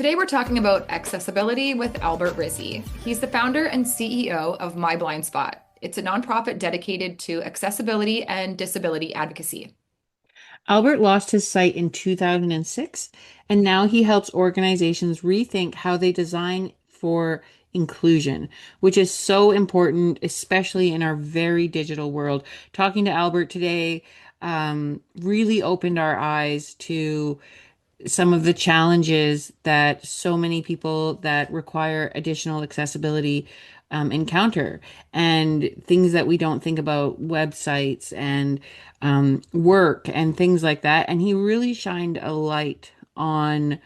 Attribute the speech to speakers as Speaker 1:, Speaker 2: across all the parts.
Speaker 1: Today we're talking about accessibility with Albert Rizzi. He's the founder and CEO of My Blind Spot. It's a nonprofit dedicated to accessibility and disability advocacy.
Speaker 2: Albert lost his sight in 2006, and now he helps organizations rethink how they design for inclusion, which is so important, especially in our very digital world. Talking to Albert today really opened our eyes to some of the challenges that so many people that require additional accessibility encounter, and things that we don't think about, websites and work and things like that. And he really shined a light on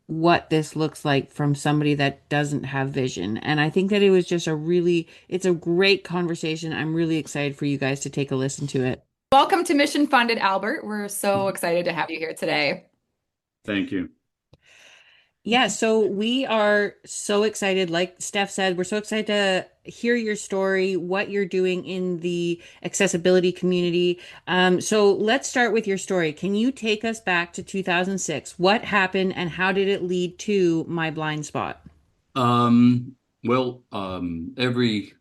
Speaker 2: what this looks like from somebody that doesn't have vision. And I think that it was just it's a great conversation. I'm really excited for you guys to take a listen to it.
Speaker 1: Welcome to Mission Funded, Albert. We're so excited to have you here today.
Speaker 3: Thank you.
Speaker 2: Yeah, so we are so excited. Like Steph said, we're so excited to hear your story, what you're doing in the accessibility community. So let's start with your story. Can you take us back to 2006? What happened and how did it lead to My Blind Spot?
Speaker 3: Every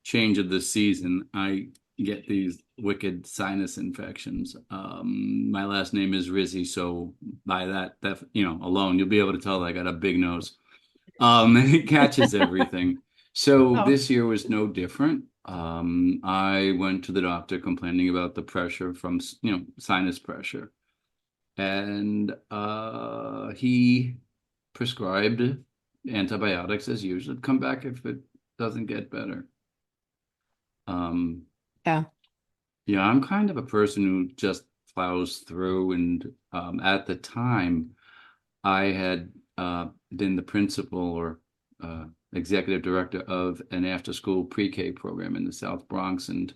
Speaker 3: change of the season, I get these wicked sinus infections. My last name is Rizzi, so by that alone, you'll be able to tell that I got a big nose. And it catches everything. So
Speaker 1: Oh,
Speaker 3: this year was no different. I went to the doctor complaining about the pressure from, sinus pressure, and he prescribed antibiotics as usual. Come back if it doesn't get better. Um,
Speaker 2: Yeah.
Speaker 3: yeah, I'm kind of a person who just plows through. And at the time, I had been the principal or executive director of an after-school pre-K program in the South Bronx, and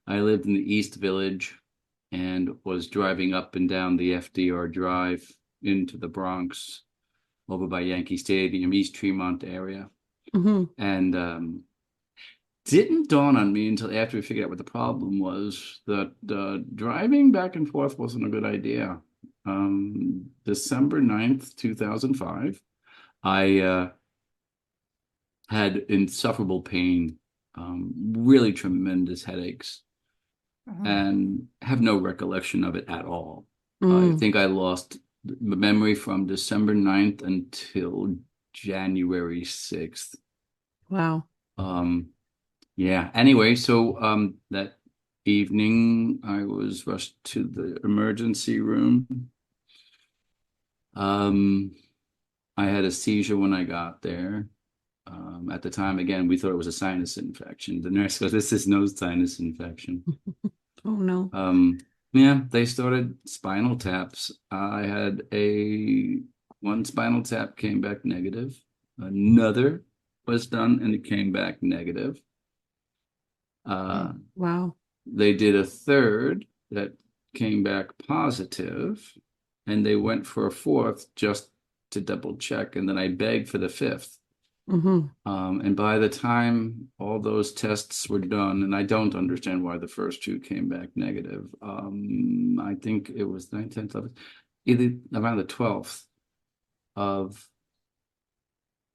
Speaker 3: I lived in the East Village and was driving up and down the FDR Drive into the Bronx over by Yankee Stadium, East Tremont area.
Speaker 2: Hmm.
Speaker 3: And didn't dawn on me until after we figured out what the problem was that driving back and forth wasn't a good idea. December 9th, 2005, I had insufferable pain, really tremendous headaches,
Speaker 1: oh.
Speaker 3: and have no recollection of it at all. I
Speaker 2: Mm.
Speaker 3: think I lost memory from December 9th until January 6th.
Speaker 2: Wow.
Speaker 3: Um, yeah, anyway, so that evening I was rushed to the emergency room. Um, I had a seizure when I got there. At the time, again, we thought it was a sinus infection. The nurse goes, "This is no sinus infection."
Speaker 2: Oh no.
Speaker 3: Um, yeah, they started spinal taps. I had a one spinal tap came back negative. Another was done and it came back negative. Uh,
Speaker 2: Wow.
Speaker 3: they did a third that came back positive, and they went for a fourth just to double check. And then I begged for the fifth.
Speaker 2: Hmm.
Speaker 3: And by the time all those tests were done, and I don't understand why the first two came back negative. I think it was 9, 10, 11, either around the 12th of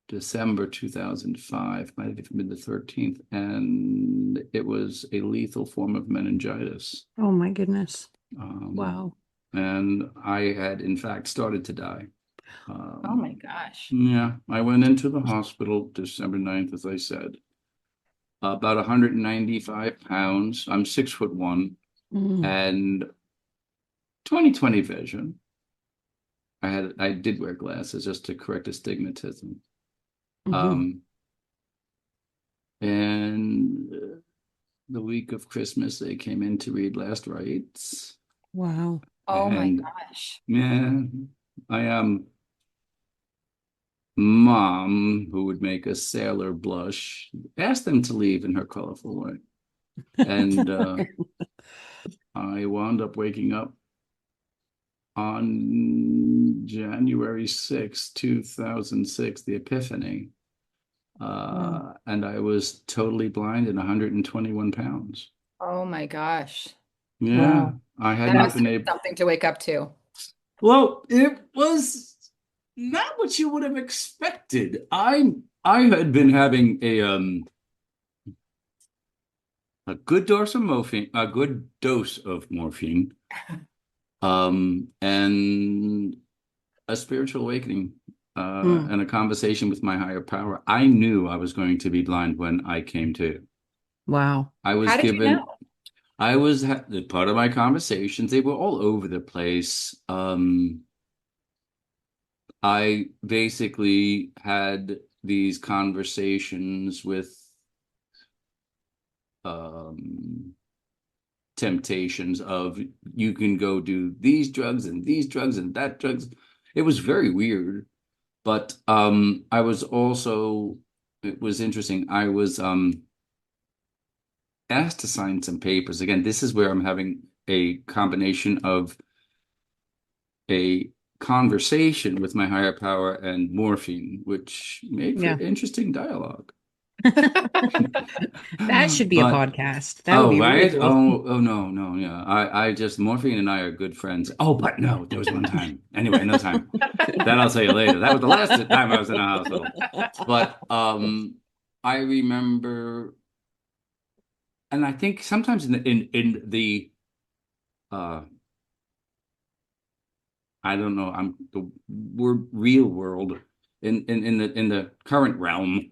Speaker 3: December 2005, might have even been the 13th, and it was a lethal form of meningitis.
Speaker 2: Oh my goodness.
Speaker 3: Um,
Speaker 2: Wow.
Speaker 3: and I had, in fact, started to die.
Speaker 1: Oh my
Speaker 3: Um,
Speaker 1: gosh.
Speaker 3: yeah, I went into the hospital December 9th, as I said, about 195 pounds. I'm 6'1"
Speaker 2: Mm.
Speaker 3: and 20/20 vision. I did wear glasses just to correct astigmatism.
Speaker 2: Hmm.
Speaker 3: Um, and the week of Christmas, they came in to read last rites.
Speaker 2: Wow.
Speaker 1: Oh my
Speaker 3: And
Speaker 1: gosh.
Speaker 3: yeah, I am mom, who would make a sailor blush, asked them to leave in her colorful way. And I wound up waking up on January 6th, 2006, the Epiphany.
Speaker 2: Wow.
Speaker 3: And I was totally blind and 121 pounds.
Speaker 1: Oh my gosh.
Speaker 3: Yeah,
Speaker 2: Wow.
Speaker 3: I had
Speaker 1: That
Speaker 3: not
Speaker 2: That
Speaker 1: must
Speaker 3: been
Speaker 1: have
Speaker 3: able.
Speaker 1: been something to wake up to.
Speaker 3: Well, it was. not what you would have expected. I had been having a good dose of morphine, a good dose of morphine, and a spiritual awakening,
Speaker 2: Hmm.
Speaker 3: and a conversation with my higher power. I knew I was going to be blind when I came to.
Speaker 2: Wow.
Speaker 3: I was
Speaker 1: How did you know?
Speaker 3: given, I was part of my conversations. They were all over the place. I basically had these conversations with um, temptations of you can go do these drugs and that drugs. It was very weird, but I was also it was interesting. I was asked to sign some papers. Again, this is where I'm having a combination of a conversation with my higher power and morphine, which made for
Speaker 2: Yeah.
Speaker 3: interesting dialogue.
Speaker 2: That should be a
Speaker 3: But
Speaker 2: podcast. That would
Speaker 3: oh,
Speaker 2: be really
Speaker 3: right?
Speaker 2: cool.
Speaker 3: Oh no, no, yeah. I just morphine and I are good friends. Oh, but no, there was one time. Anyway, no time. That I'll tell you later. That was the last time I was in a hospital. But I remember, and I think sometimes in the uh I don't know, I'm the word real world in the current realm,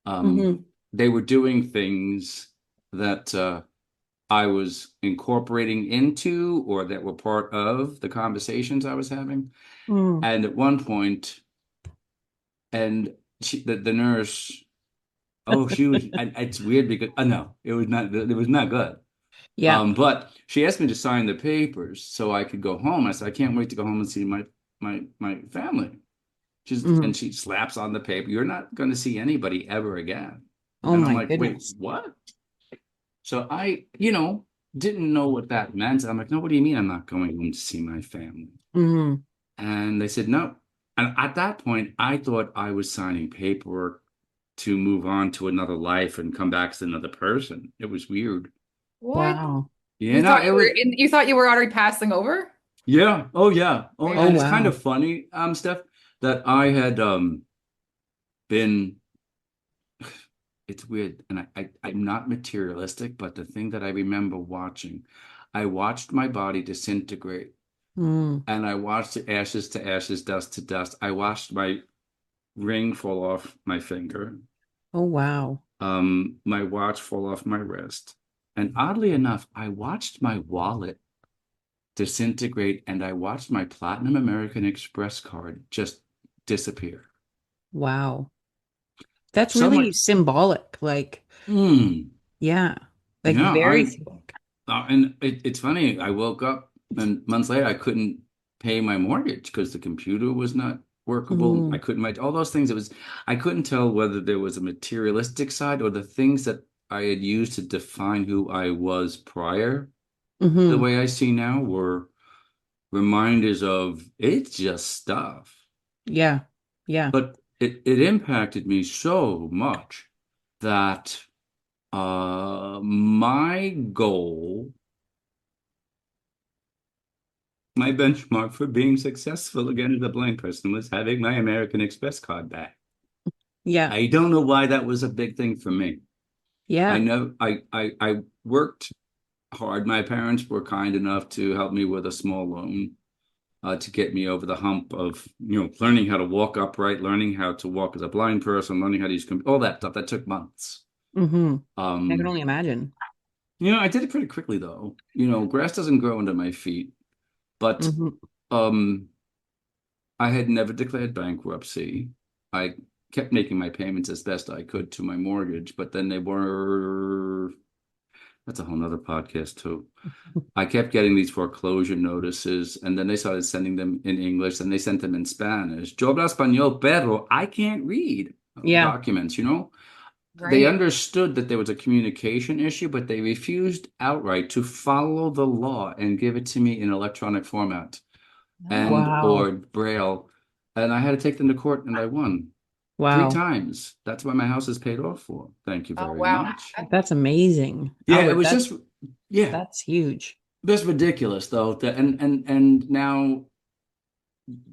Speaker 3: um,
Speaker 2: Hmm.
Speaker 3: they were doing things that I was incorporating into or that were part of the conversations I was having.
Speaker 2: Mm.
Speaker 3: And at one point, and the nurse, oh, she was, and it's weird because, no, it was not good.
Speaker 2: Yeah.
Speaker 3: But she asked me to sign the papers so I could go home. I said, I can't wait to go home and see my family.
Speaker 2: Hmm.
Speaker 3: And she slaps on the paper, you're not going to see anybody ever again.
Speaker 2: Oh
Speaker 3: And I'm
Speaker 2: my
Speaker 3: like, wait,
Speaker 2: goodness.
Speaker 3: what? So I, didn't know what that meant. I'm like, no, what do you mean I'm not going home to see my family?
Speaker 2: Hmm.
Speaker 3: And they said, no. And at that point, I thought I was signing paperwork to move on to another life and come back as another person. It was weird.
Speaker 1: What?
Speaker 2: Wow.
Speaker 3: Yeah, no, it was,
Speaker 1: You thought you were already passing over?
Speaker 3: yeah. Oh, yeah. Oh,
Speaker 2: Oh
Speaker 3: and it's
Speaker 1: Yeah.
Speaker 3: kind
Speaker 2: wow.
Speaker 3: of funny, Steph, that I had been it's weird, and I'm not materialistic, but the thing that I remember watching, I watched my body disintegrate,
Speaker 2: Mm.
Speaker 3: and I watched it ashes to ashes, dust to dust. I watched my ring fall off my finger,
Speaker 2: Oh wow.
Speaker 3: my watch fall off my wrist, and oddly enough, I watched my wallet disintegrate, and I watched my Platinum American Express card just disappear.
Speaker 2: Wow. That's really
Speaker 3: Someone,
Speaker 2: symbolic. Like,
Speaker 3: hmm,
Speaker 2: yeah. Like
Speaker 3: yeah,
Speaker 2: very symbolic.
Speaker 3: and it's funny. I woke up and months later I couldn't pay my mortgage because the computer was not workable. I
Speaker 2: Hmm.
Speaker 3: couldn't write all those things. I couldn't tell whether there was a materialistic side or the things that I had used to define who I was prior. The
Speaker 2: Hmm.
Speaker 3: way I see now were reminders of it's just stuff.
Speaker 2: Yeah. Yeah.
Speaker 3: But it impacted me so much that my goal, my benchmark for being successful again as a blind person was having my American Express card back.
Speaker 2: Yeah.
Speaker 3: I don't know why that was a big thing for me. I
Speaker 2: Yeah.
Speaker 3: know I worked hard. My parents were kind enough to help me with a small loan to get me over the hump of, learning how to walk upright, learning how to walk as a blind person, learning how to use all that stuff. That took months.
Speaker 2: Hmm. I can
Speaker 3: Um,
Speaker 2: only imagine.
Speaker 3: I did it pretty quickly though. Grass doesn't grow under my feet, but
Speaker 2: Hmm.
Speaker 3: um I had never declared bankruptcy. I kept making my payments as best I could to my mortgage, but then that's a whole nother podcast too. I kept getting these foreclosure notices, and then they started sending them in English, and they sent them in Spanish. Yo hablo español, pero I can't read
Speaker 2: Yeah.
Speaker 3: documents. They
Speaker 1: Right.
Speaker 3: understood that there was a communication issue, but they refused outright to follow the law and give it to me in electronic format
Speaker 1: No.
Speaker 3: and or
Speaker 2: Wow.
Speaker 3: Braille. And I had to take them to court and I won three
Speaker 2: Wow.
Speaker 3: times. That's what my house is paid off for. Thank you
Speaker 1: Oh,
Speaker 3: very
Speaker 1: wow.
Speaker 3: much.
Speaker 2: That's amazing.
Speaker 3: Yeah, it
Speaker 2: Albert,
Speaker 3: was just yeah,
Speaker 2: that's huge.
Speaker 3: that's ridiculous though. And now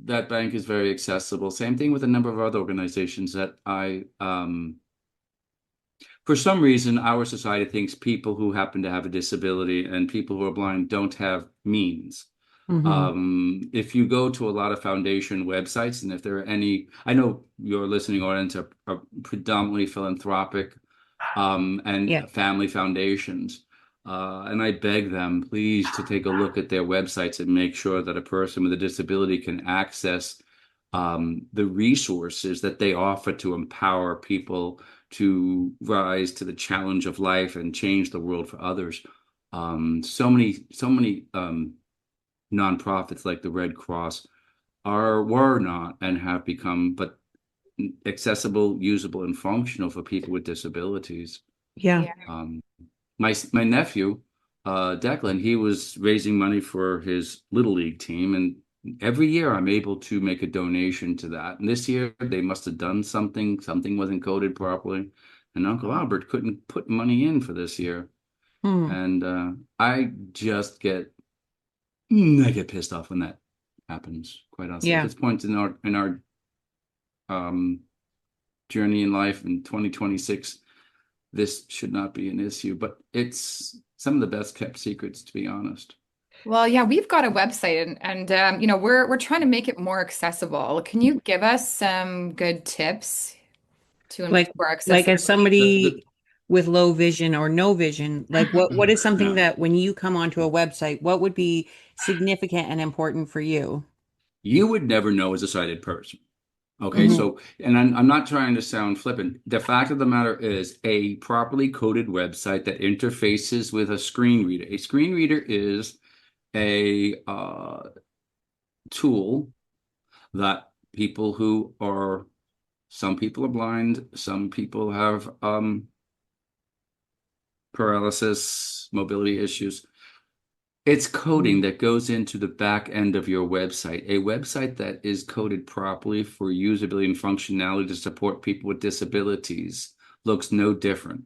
Speaker 3: that bank is very accessible. Same thing with a number of other organizations that for some reason, our society thinks people who happen to have a disability and people who are blind don't have means.
Speaker 2: Hmm.
Speaker 3: If you go to a lot of foundation websites, and if there are any, I know your listening audience are predominantly philanthropic and
Speaker 2: Yeah.
Speaker 3: family foundations. And I beg them, please, to take a look at their websites and make sure that a person with a disability can access the resources that they offer to empower people to rise to the challenge of life and change the world for others. So many nonprofits like the Red Cross were not and have become, but accessible, usable, and functional for people with disabilities.
Speaker 2: Yeah.
Speaker 1: Yeah.
Speaker 3: My nephew, Declan, he was raising money for his Little League team, and every year I'm able to make a donation to that. And this year they must have done something wasn't coded properly, and Uncle Albert couldn't put money in for this year.
Speaker 2: Hmm.
Speaker 3: And I get pissed off when that happens, quite honestly. At
Speaker 2: Yeah.
Speaker 3: this point in our um, journey in life in 2026, this should not be an issue, but it's some of the best kept secrets, to be honest.
Speaker 1: Well, yeah, we've got a website and we're trying to make it more accessible. Can you give us some good tips to
Speaker 2: Like,
Speaker 1: improve our
Speaker 2: like as
Speaker 1: accessibility?
Speaker 3: The
Speaker 2: somebody with low vision or no vision, like what is something
Speaker 3: Yeah.
Speaker 2: that when you come onto a website, what would be significant and important for you?
Speaker 3: You would never know as a sighted person. Okay,
Speaker 2: Hmm.
Speaker 3: so, and I'm not trying to sound flippant. The fact of the matter is, a properly coded website that interfaces with a screen reader. A screen reader is a tool that people who are, some people are blind, some people have paralysis, mobility issues. It's coding that goes into the back end of your website. A website that is coded properly for usability and functionality to support people with disabilities looks no different.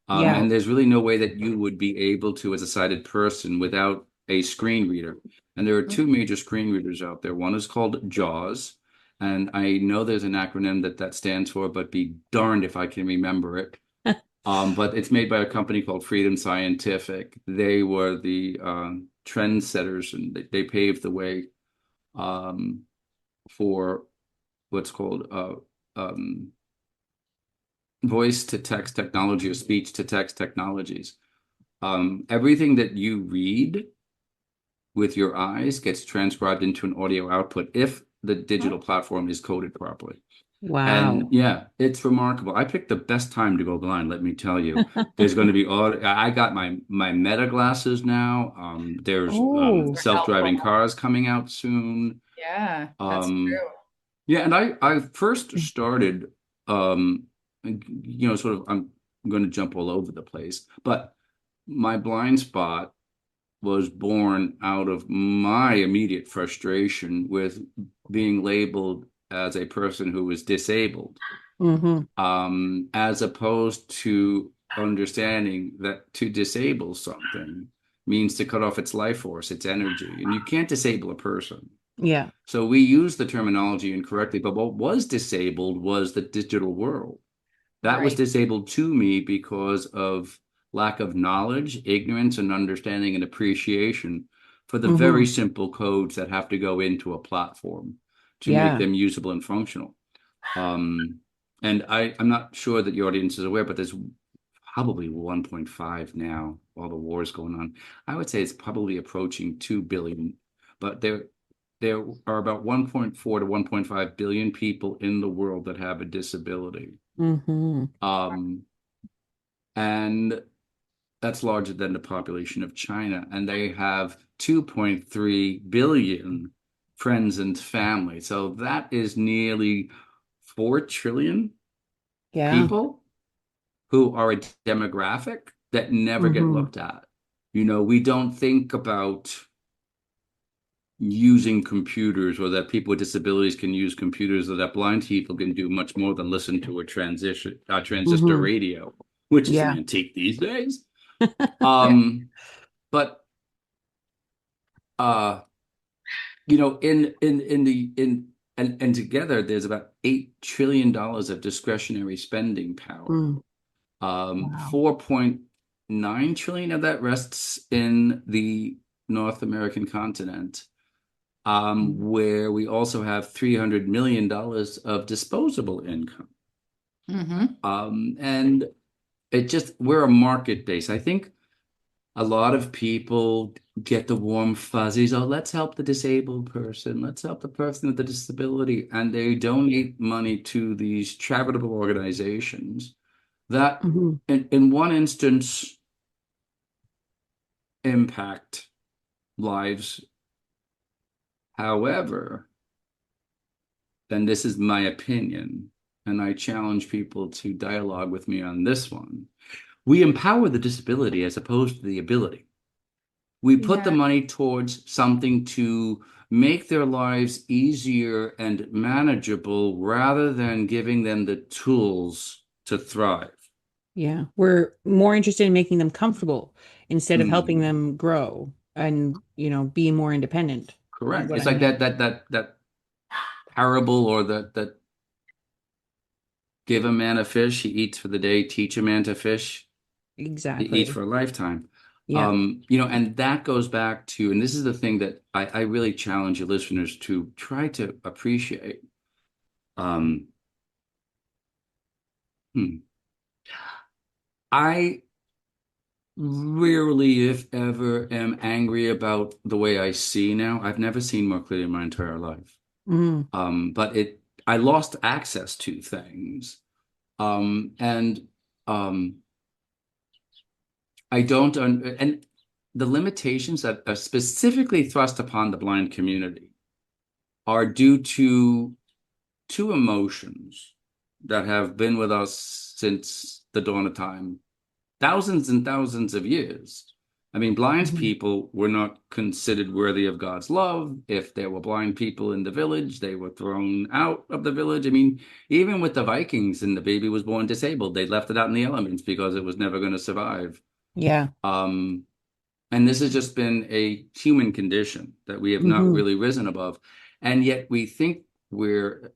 Speaker 2: Yeah.
Speaker 3: And there's really no way that you would be able to, as a sighted person, without a screen reader. And there are two major screen readers out there. One is called JAWS, and I know there's an acronym that stands for, but be darned if I can remember it. But it's made by a company called Freedom Scientific. They were the trendsetters, and they paved the way um, for what's called um, voice to text technology or speech to text technologies. Everything that you read with your eyes gets transcribed into an audio output if the digital platform is coded properly. And
Speaker 2: Wow.
Speaker 3: yeah, it's remarkable. I picked the best time to go blind, let me tell you. There's going to be all I got my Meta glasses now. There's
Speaker 2: Oh.
Speaker 1: They're
Speaker 3: self-driving
Speaker 1: helpful.
Speaker 3: cars coming out soon.
Speaker 1: Yeah, that's
Speaker 3: Um,
Speaker 1: true.
Speaker 3: yeah, and I first started sort of I'm going to jump all over the place, but my blind spot was born out of my immediate frustration with being labeled as a person who was disabled,
Speaker 2: Hmm.
Speaker 3: as opposed to understanding that to disable something means to cut off its life force, its energy, and you can't disable a person.
Speaker 2: Yeah.
Speaker 3: So we use the terminology incorrectly, but what was disabled was the digital world. That was
Speaker 1: Right.
Speaker 3: disabled to me because of lack of knowledge, ignorance, and understanding and appreciation for the very
Speaker 2: Hmm.
Speaker 3: simple codes that have to go into a platform to make
Speaker 2: Yeah.
Speaker 3: them usable and functional. Um, and I'm not sure that your audience is aware, but there's probably 1.5 now, while the war is going on. I would say it's probably approaching 2 billion, but there are about 1.4 to 1.5 billion people in the world that have a disability.
Speaker 2: Hmm.
Speaker 3: Um, and that's larger than the population of China. And they have 2.3 billion friends and family. So that is nearly 4 trillion
Speaker 2: Yeah.
Speaker 3: people who are a demographic that never get
Speaker 2: Hmm.
Speaker 3: looked at. We don't think about using computers or that people with disabilities can use computers or that blind people can do much more than listen to a transistor
Speaker 2: Hmm.
Speaker 3: radio, which is an
Speaker 2: Yeah.
Speaker 3: antique these days. Um, but uh and together there's about $8 trillion of discretionary spending power.
Speaker 2: Mm, wow.
Speaker 3: 4.9 trillion of that rests in the North American continent,
Speaker 2: Mm,
Speaker 3: where we also have $300 million of disposable income.
Speaker 1: Hmm.
Speaker 3: And we're a market base. I think a lot of people get the warm fuzzies. Oh, let's help the disabled person. Let's help the person with the disability. And they donate money to these charitable organizations that,
Speaker 2: mhm.
Speaker 3: in one instance, impact lives. However, then this is my opinion, and I challenge people to dialogue with me on this one. We empower the disability as opposed to the ability. We put the
Speaker 1: Yeah.
Speaker 3: money towards something to make their lives easier and manageable rather than giving them the tools to thrive.
Speaker 2: Yeah. We're more interested in making them comfortable instead of helping
Speaker 3: Hmm.
Speaker 2: them grow and, be more independent, is
Speaker 3: Correct.
Speaker 2: what
Speaker 3: It's
Speaker 2: I
Speaker 3: like
Speaker 2: meant.
Speaker 3: that parable, or that give a man a fish, he eats for the day, teach a man to fish, he eats
Speaker 2: Exactly.
Speaker 3: for a lifetime.
Speaker 2: Yeah.
Speaker 3: And that goes back to, and this is the thing that I really challenge your listeners to try to appreciate. Um, hmm. I rarely, if ever, am angry about the way I see now. I've never seen more clearly in my entire life.
Speaker 2: Mm,
Speaker 3: But I lost access to things. And um, I don't, and the limitations that are specifically thrust upon the blind community are due to two emotions that have been with us since the dawn of time, thousands and thousands of years. I mean, blind
Speaker 2: mhm.
Speaker 3: people were not considered worthy of God's love. If there were blind people in the village, they were thrown out of the village. I mean, even with the Vikings and the baby was born disabled, they left it out in the elements because it was never going to survive.
Speaker 2: Yeah.
Speaker 3: Um, and this has just been a human condition that we have not
Speaker 2: Hmm.
Speaker 3: really risen above. And yet we think we're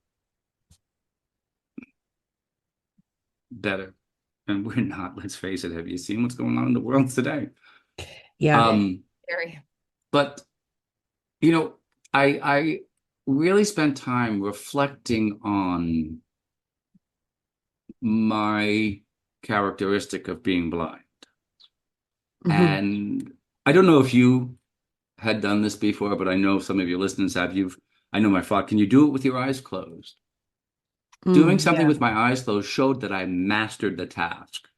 Speaker 3: better, and we're not. Let's face it. Have you seen what's going on in the world today?
Speaker 2: Yeah.
Speaker 1: It's
Speaker 3: Um,
Speaker 1: scary.
Speaker 3: but you know, I really spent time reflecting on my characteristic of being blind.
Speaker 2: Hmm.
Speaker 3: And I don't know if you had done this before, but I know some of your listeners have. I know my thought, can you do it with your eyes closed? Doing
Speaker 2: Mm,
Speaker 3: something
Speaker 2: yeah.
Speaker 3: with my eyes closed showed that I mastered the task,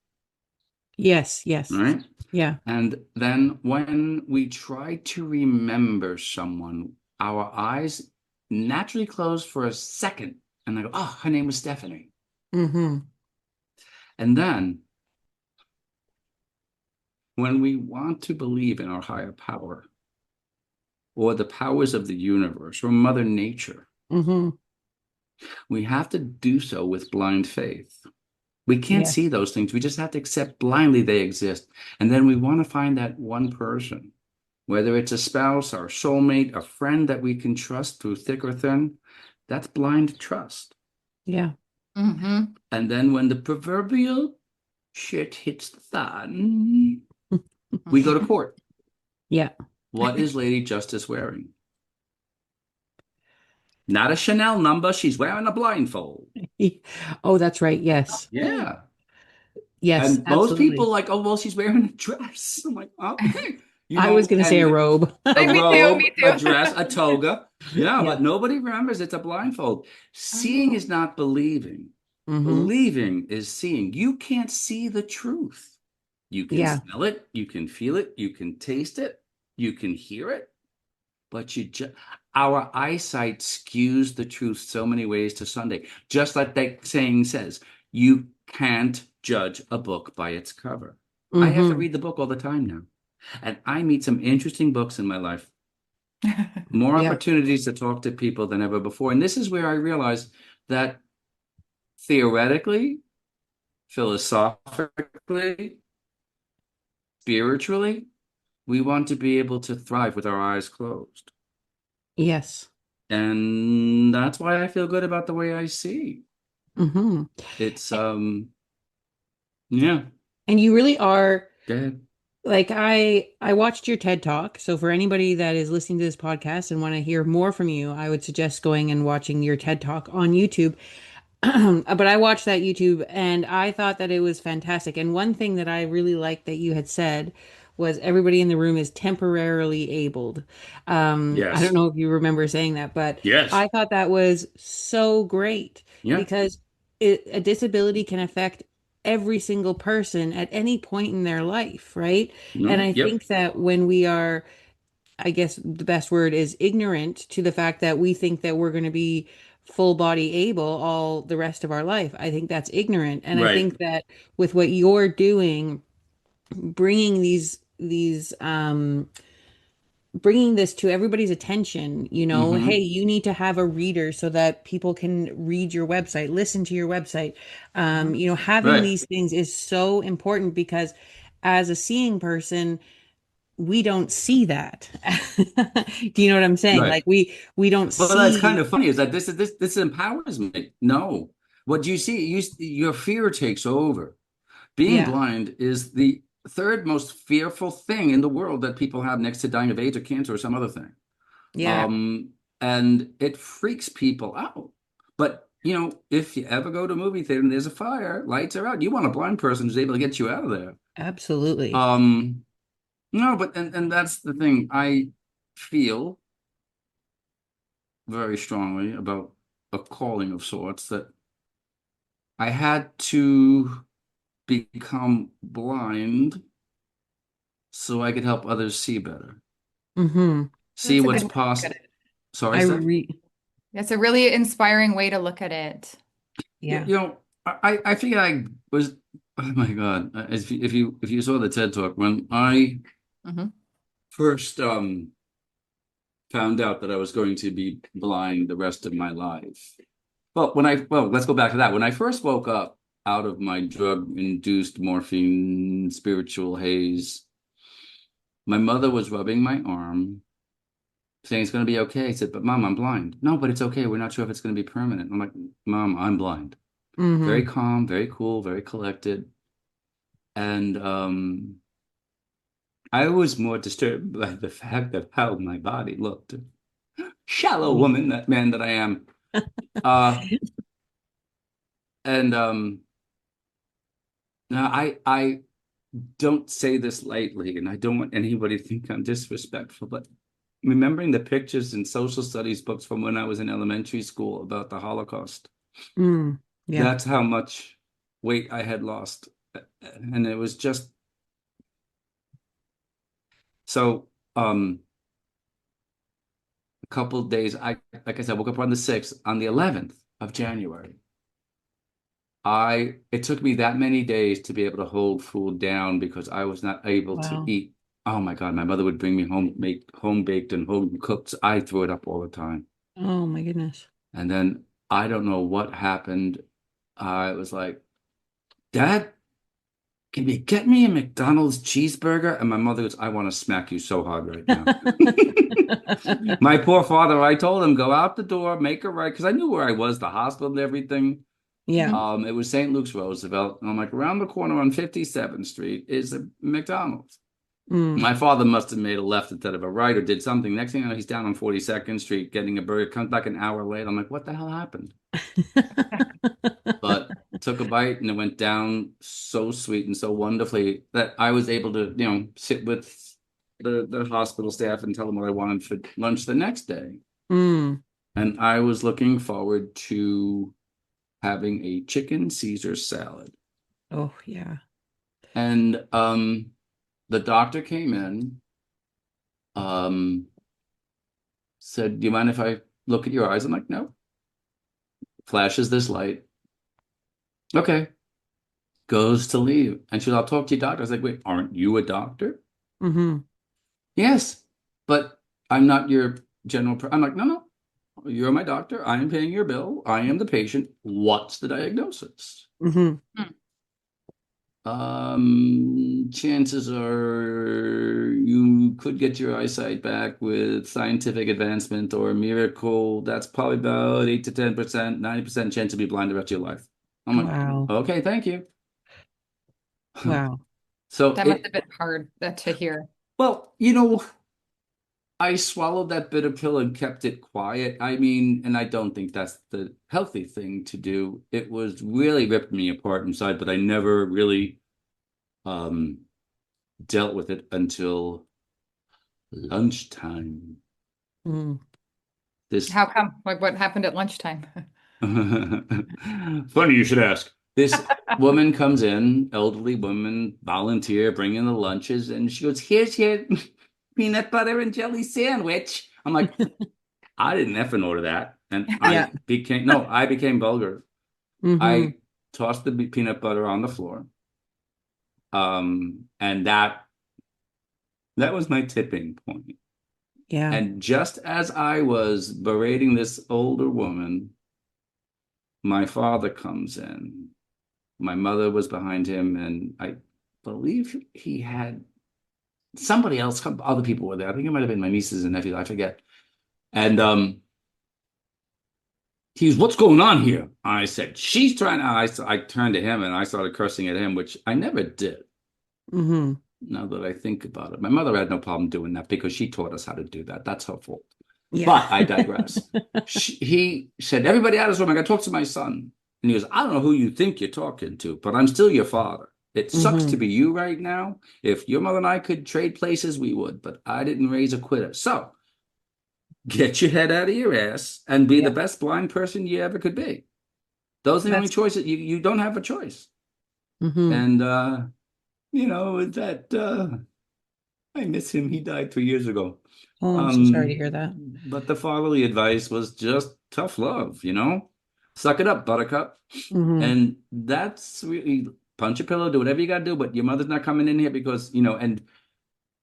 Speaker 2: Yes. Yes.
Speaker 3: right?
Speaker 2: Yeah.
Speaker 3: And then when we try to remember someone, our eyes naturally close for a second, and I go, oh, her name was Stephanie.
Speaker 2: Hmm.
Speaker 3: And then when we want to believe in our higher power or the powers of the universe or Mother Nature,
Speaker 2: Hmm.
Speaker 3: we have to do so with blind faith. We can't
Speaker 2: Yeah.
Speaker 3: see those things. We just have to accept blindly they exist. And then we want to find that one person, whether it's a spouse, our soulmate, a friend that we can trust through thick or thin. That's blind trust.
Speaker 2: Yeah.
Speaker 1: Hmm.
Speaker 3: And then when the proverbial shit hits the fan, we go to court.
Speaker 2: Yeah.
Speaker 3: What is Lady Justice wearing? Not a Chanel number. She's wearing a blindfold.
Speaker 2: Oh, that's right. Yes.
Speaker 3: Yeah.
Speaker 2: Yes,
Speaker 3: And most people
Speaker 2: absolutely.
Speaker 3: like, oh, well, she's wearing a dress. I'm like, okay,
Speaker 2: I was going to say a
Speaker 3: and
Speaker 2: robe.
Speaker 3: a
Speaker 1: Me too.
Speaker 3: robe,
Speaker 1: Me
Speaker 3: a
Speaker 1: too.
Speaker 3: dress, a toga. Yeah,
Speaker 2: Yeah.
Speaker 3: but nobody remembers it's a blindfold. Seeing
Speaker 1: Oh.
Speaker 3: is not believing.
Speaker 2: Hmm.
Speaker 3: Believing is seeing. You can't see the truth. You can
Speaker 2: Yeah.
Speaker 3: smell it, you can feel it, you can taste it, you can hear it, but our eyesight skews the truth so many ways to Sunday. Just like that saying says, you can't judge a book by its cover. I have to
Speaker 2: Hmm.
Speaker 3: read the book all the time now. And I meet some interesting books in my life, more
Speaker 2: Yeah.
Speaker 3: opportunities to talk to people than ever before. And this is where I realized that theoretically, philosophically, spiritually, we want to be able to thrive with our eyes closed.
Speaker 2: Yes.
Speaker 3: And that's why I feel good about the way I see.
Speaker 2: Hmm.
Speaker 3: It's yeah,
Speaker 2: And you really are
Speaker 3: go ahead.
Speaker 2: like I watched your TED Talk. So for anybody that is listening to this podcast and want to hear more from you, I would suggest going and watching your TED Talk on YouTube. But I watched that YouTube and I thought that it was fantastic. And one thing that I really liked that you had said was everybody in the room is temporarily abled. I don't
Speaker 3: Yes.
Speaker 2: know if you remember saying that, but
Speaker 3: Yes.
Speaker 2: I thought that was so great
Speaker 3: Yeah.
Speaker 2: because a disability can affect every single person at any point in their life, right? And
Speaker 3: No.
Speaker 2: I
Speaker 3: Yep.
Speaker 2: think that when we are, I guess the best word is ignorant to the fact that we think that we're going to be full body able all the rest of our life. I think that's ignorant. And I
Speaker 3: Right.
Speaker 2: think that with what you're doing, bringing bringing this to everybody's attention, hey,
Speaker 3: Mm-hmm.
Speaker 2: you need to have a reader so that people can read your website, listen to your website.
Speaker 1: Mhm.
Speaker 2: Having
Speaker 3: Right.
Speaker 2: these things is so important because as a seeing person, we don't see that. Do you know what I'm saying?
Speaker 3: Right.
Speaker 2: Like we don't
Speaker 3: Well, that's kind
Speaker 2: see.
Speaker 3: of funny is that this empowers me. No. What you see, your fear takes over. Being
Speaker 2: Yeah.
Speaker 3: blind is the third most fearful thing in the world that people have next to dying of AIDS or cancer or some other thing.
Speaker 2: Yeah.
Speaker 3: Um, and it freaks people out. But if you ever go to a movie theater and there's a fire, lights are out, you want a blind person who's able to get you out of there.
Speaker 2: Absolutely.
Speaker 3: Um, no, but and that's the thing. I feel very strongly about a calling of sorts that I had to become blind so I could help others see better,
Speaker 2: Hmm.
Speaker 3: see
Speaker 1: That's a
Speaker 3: what's
Speaker 1: good way to look at
Speaker 3: possible.
Speaker 1: it.
Speaker 3: Sorry,
Speaker 2: I
Speaker 3: Steph?
Speaker 1: That's a really inspiring way to look at it.
Speaker 3: You,
Speaker 2: Yeah.
Speaker 3: you know, I figured I was, oh my God, if you saw the TED Talk, when I
Speaker 1: Hmm.
Speaker 3: first found out that I was going to be blind the rest of my life. Well, let's go back to that. When I first woke up out of my drug-induced morphine spiritual haze, my mother was rubbing my arm, saying it's going to be okay. I said, but Mom, I'm blind. No, but it's okay. We're not sure if it's going to be permanent. I'm like, Mom, I'm blind. Very
Speaker 2: Hmm.
Speaker 3: calm, very cool, very collected. And I was more disturbed by the fact of how my body looked. Shallow woman, that man that I am. Uh, and now I don't say this lightly, and I don't want anybody to think I'm disrespectful, but remembering the pictures in social studies books from when I was in elementary school about the Holocaust,
Speaker 2: Mm. Yeah.
Speaker 3: that's how much weight I had lost. And it was just so a couple of days, like I said, woke up on the 6th, on the 11th of January. It took me that many days to be able to hold food down because I was not able to
Speaker 2: Wow.
Speaker 3: eat. Oh my God, my mother would bring me home, make home baked and home cooked. I threw it up all the time.
Speaker 2: Oh my goodness.
Speaker 3: And then I don't know what happened. I was like, Dad, can you get me a McDonald's cheeseburger? And my mother goes, I want to smack you so hard right now. My poor father, I told him, go out the door, make a right, because I knew where I was, the hospital and everything.
Speaker 2: Yeah.
Speaker 1: Hmm.
Speaker 3: It was St. Luke's Roosevelt. And I'm like, around the corner on 57th Street is a McDonald's.
Speaker 2: Mm.
Speaker 3: My father must have made a left instead of a right or did something. Next thing I know, he's down on 42nd Street getting a burger, comes back an hour late. I'm like, what the hell happened? But took a bite and it went down so sweet and so wonderfully that I was able to, sit with the hospital staff and tell them what I wanted for lunch the next day.
Speaker 2: Mm.
Speaker 3: And I was looking forward to having a chicken Caesar salad.
Speaker 2: Oh yeah.
Speaker 3: And the doctor came in, um, said, do you mind if I look at your eyes? I'm like, no. Flashes this light. Okay. Goes to leave. And she goes, I'll talk to your doctor. I was like, wait, aren't you a doctor?
Speaker 2: Hmm.
Speaker 3: Yes, but I'm not your I'm like, no, no. You're my doctor. I am paying your bill. I am the patient. What's the diagnosis?
Speaker 2: Hmm.
Speaker 3: Chances are you could get your eyesight back with scientific advancement or a miracle. That's probably about 8 to 10%, 90% chance to be blind the rest of your life. I'm like,
Speaker 2: Wow.
Speaker 3: okay, thank you.
Speaker 2: Wow.
Speaker 3: So
Speaker 1: That must have
Speaker 3: it,
Speaker 1: been hard that to hear.
Speaker 3: well, I swallowed that bitter pill and kept it quiet. I mean, and I don't think that's the healthy thing to do. It was really ripped me apart inside, but I never really um dealt with it until lunchtime.
Speaker 2: Mm.
Speaker 3: This
Speaker 1: How come? Like, what happened at lunchtime?
Speaker 3: funny you should ask. This woman comes in, elderly woman, volunteer, bringing the lunches, and she goes, "Here's your peanut butter and jelly sandwich." I'm like, I didn't effing order that. And
Speaker 2: Yeah.
Speaker 3: I became vulgar.
Speaker 2: Mm-hmm.
Speaker 3: I tossed the peanut butter on the floor. And that was my tipping point.
Speaker 2: Yeah.
Speaker 3: And just as I was berating this older woman, my father comes in. My mother was behind him, and I believe he had somebody else, other people were there. I think it might have been my nieces and nephews, I forget. And he's, "What's going on here?" I said, "She's trying to," I turned to him and I started cursing at him, which I never did.
Speaker 2: Mm-hmm.
Speaker 3: Now that I think about it, my mother had no problem doing that because she taught us how to do that. That's her fault.
Speaker 2: Yeah.
Speaker 3: But I digress. He said, "Everybody out of this room. I got to talk to my son." And he goes, "I don't know who you think you're talking to, but I'm still your father. It sucks to
Speaker 2: Mm-hmm.
Speaker 3: be you right now. If your mother and I could trade places, we would, but I didn't raise a quitter. So get your head out of your ass and be the
Speaker 2: Yeah.
Speaker 3: best blind person you ever could be. Those are the only
Speaker 2: That's
Speaker 3: choices. You don't have a choice."
Speaker 2: mm-hmm.
Speaker 3: And that I miss him. He died 3 years ago.
Speaker 2: Oh, I'm so sorry to
Speaker 3: Um,
Speaker 2: hear that.
Speaker 3: but the fatherly advice was just tough love. Suck it up, buttercup.
Speaker 2: Mm-hmm.
Speaker 3: And that's really punch a pillow, do whatever you got to do, but your mother's not coming in here because, and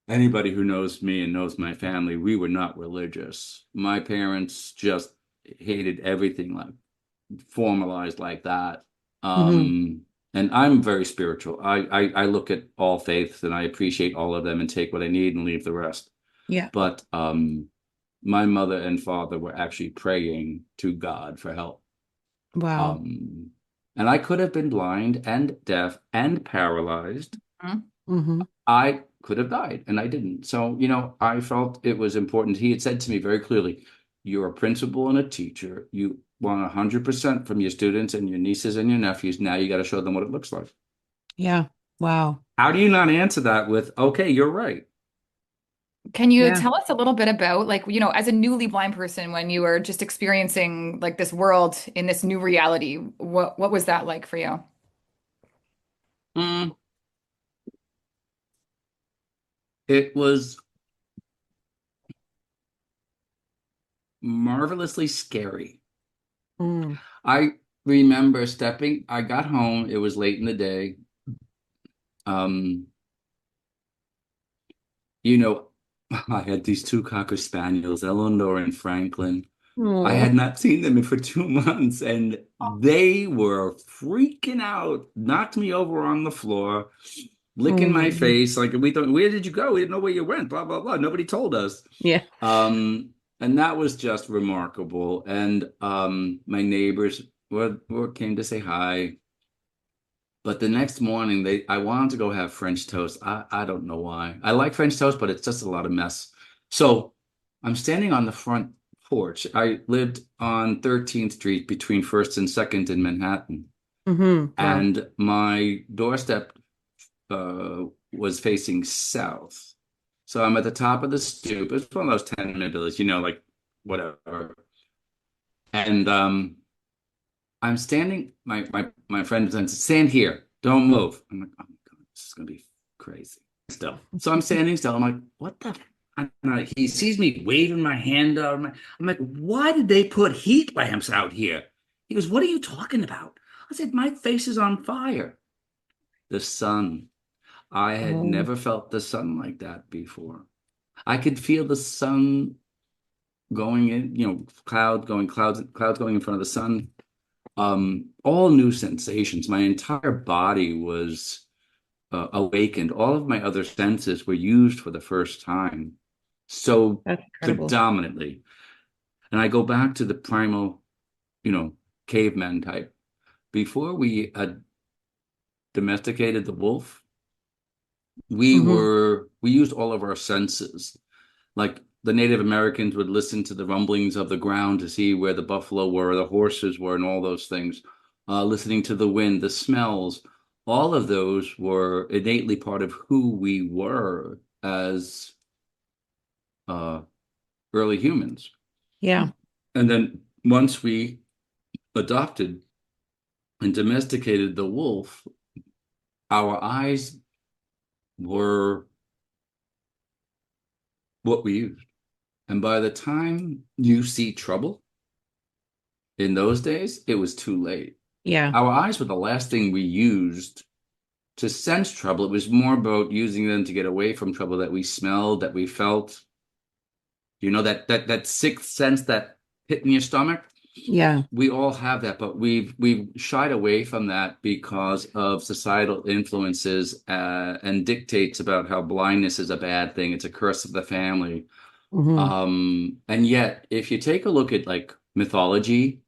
Speaker 3: anybody who knows me and knows my family, we were not religious. My parents just hated everything like formalized like that.
Speaker 2: Mm-hmm.
Speaker 3: And I'm very spiritual. I look at all faiths and I appreciate all of them and take what I need and leave the rest.
Speaker 2: Yeah.
Speaker 3: But my mother and father were actually praying to God for help.
Speaker 2: Wow.
Speaker 3: Um, and I could have been blind and deaf and paralyzed.
Speaker 1: Hmm?
Speaker 2: Mm-hmm.
Speaker 3: I could have died, and I didn't. So, I felt it was important. He had said to me very clearly, "You're a principal and a teacher. You want 100% from your students and your nieces and your nephews. Now you got to show them what it looks like."
Speaker 2: Yeah. Wow.
Speaker 3: How do you not answer that with, "Okay, you're right"?
Speaker 1: Can you
Speaker 2: Yeah.
Speaker 1: tell us a little bit about, like, as a newly blind person, when you were just experiencing like this world in this new reality, what was that like for you?
Speaker 3: Mm, it was marvelously scary.
Speaker 2: Mm.
Speaker 3: I remember I got home, it was late in the day. Um, you know, I had these two Cocker Spaniels, Eleanor and Franklin. I
Speaker 2: Oh.
Speaker 3: had not seen them for 2 months and they were freaking out, knocked me over on the floor,
Speaker 2: Oh
Speaker 3: licking
Speaker 2: my
Speaker 3: my
Speaker 2: God.
Speaker 3: face. Like, we don't, "Where did you go? We didn't know where you went, blah, blah, blah. Nobody told us."
Speaker 2: Yeah.
Speaker 3: Um, and that was just remarkable. And my neighbors came to say hi. But the next morning, I wanted to go have French toast. I don't know why. I like French toast, but it's just a lot of mess. So I'm standing on the front porch. I lived on 13th Street between First and Second in Manhattan,
Speaker 2: Mm-hmm. Wow.
Speaker 3: and my doorstep was facing south. So I'm at the top of the stoop. It's one of those tenement buildings, like whatever. And I'm standing. My friend says, "Stand here. Don't move." I'm like, "Oh my God, this is gonna be crazy." Still. So I'm standing still. I'm like, "What the?" He sees me waving my hand out. I'm like, "Why did they put heat lamps out here?" He goes, "What are you talking about?" I said, "My face is on fire." The sun. I had
Speaker 2: Oh.
Speaker 3: never felt the sun like that before. I could feel the sun going in, clouds going in front of the sun. All new sensations. My entire body was awakened. All of my other senses were used for the first time so
Speaker 2: That's incredible.
Speaker 3: predominantly. And I go back to the primal, you know, caveman type. Before we domesticated the wolf,
Speaker 2: Hmm.
Speaker 3: we used all of our senses. Like the Native Americans would listen to the rumblings of the ground to see where the buffalo were, the horses were, and all those things. Listening to the wind, the smells, all of those were innately part of who we were as uh, early humans.
Speaker 2: Yeah.
Speaker 3: And then once we adopted and domesticated the wolf, our eyes were what we used. And by the time you see trouble in those days, it was too late.
Speaker 2: Yeah.
Speaker 3: Our eyes were the last thing we used to sense trouble. It was more about using them to get away from trouble that we smelled, that we felt. You know, that sixth sense, that pit in your stomach.
Speaker 2: Yeah.
Speaker 3: We all have that, but we've shied away from that because of societal influences and dictates about how blindness is a bad thing. It's a curse of the family.
Speaker 2: Hmm.
Speaker 3: And yet, if you take a look at like mythology,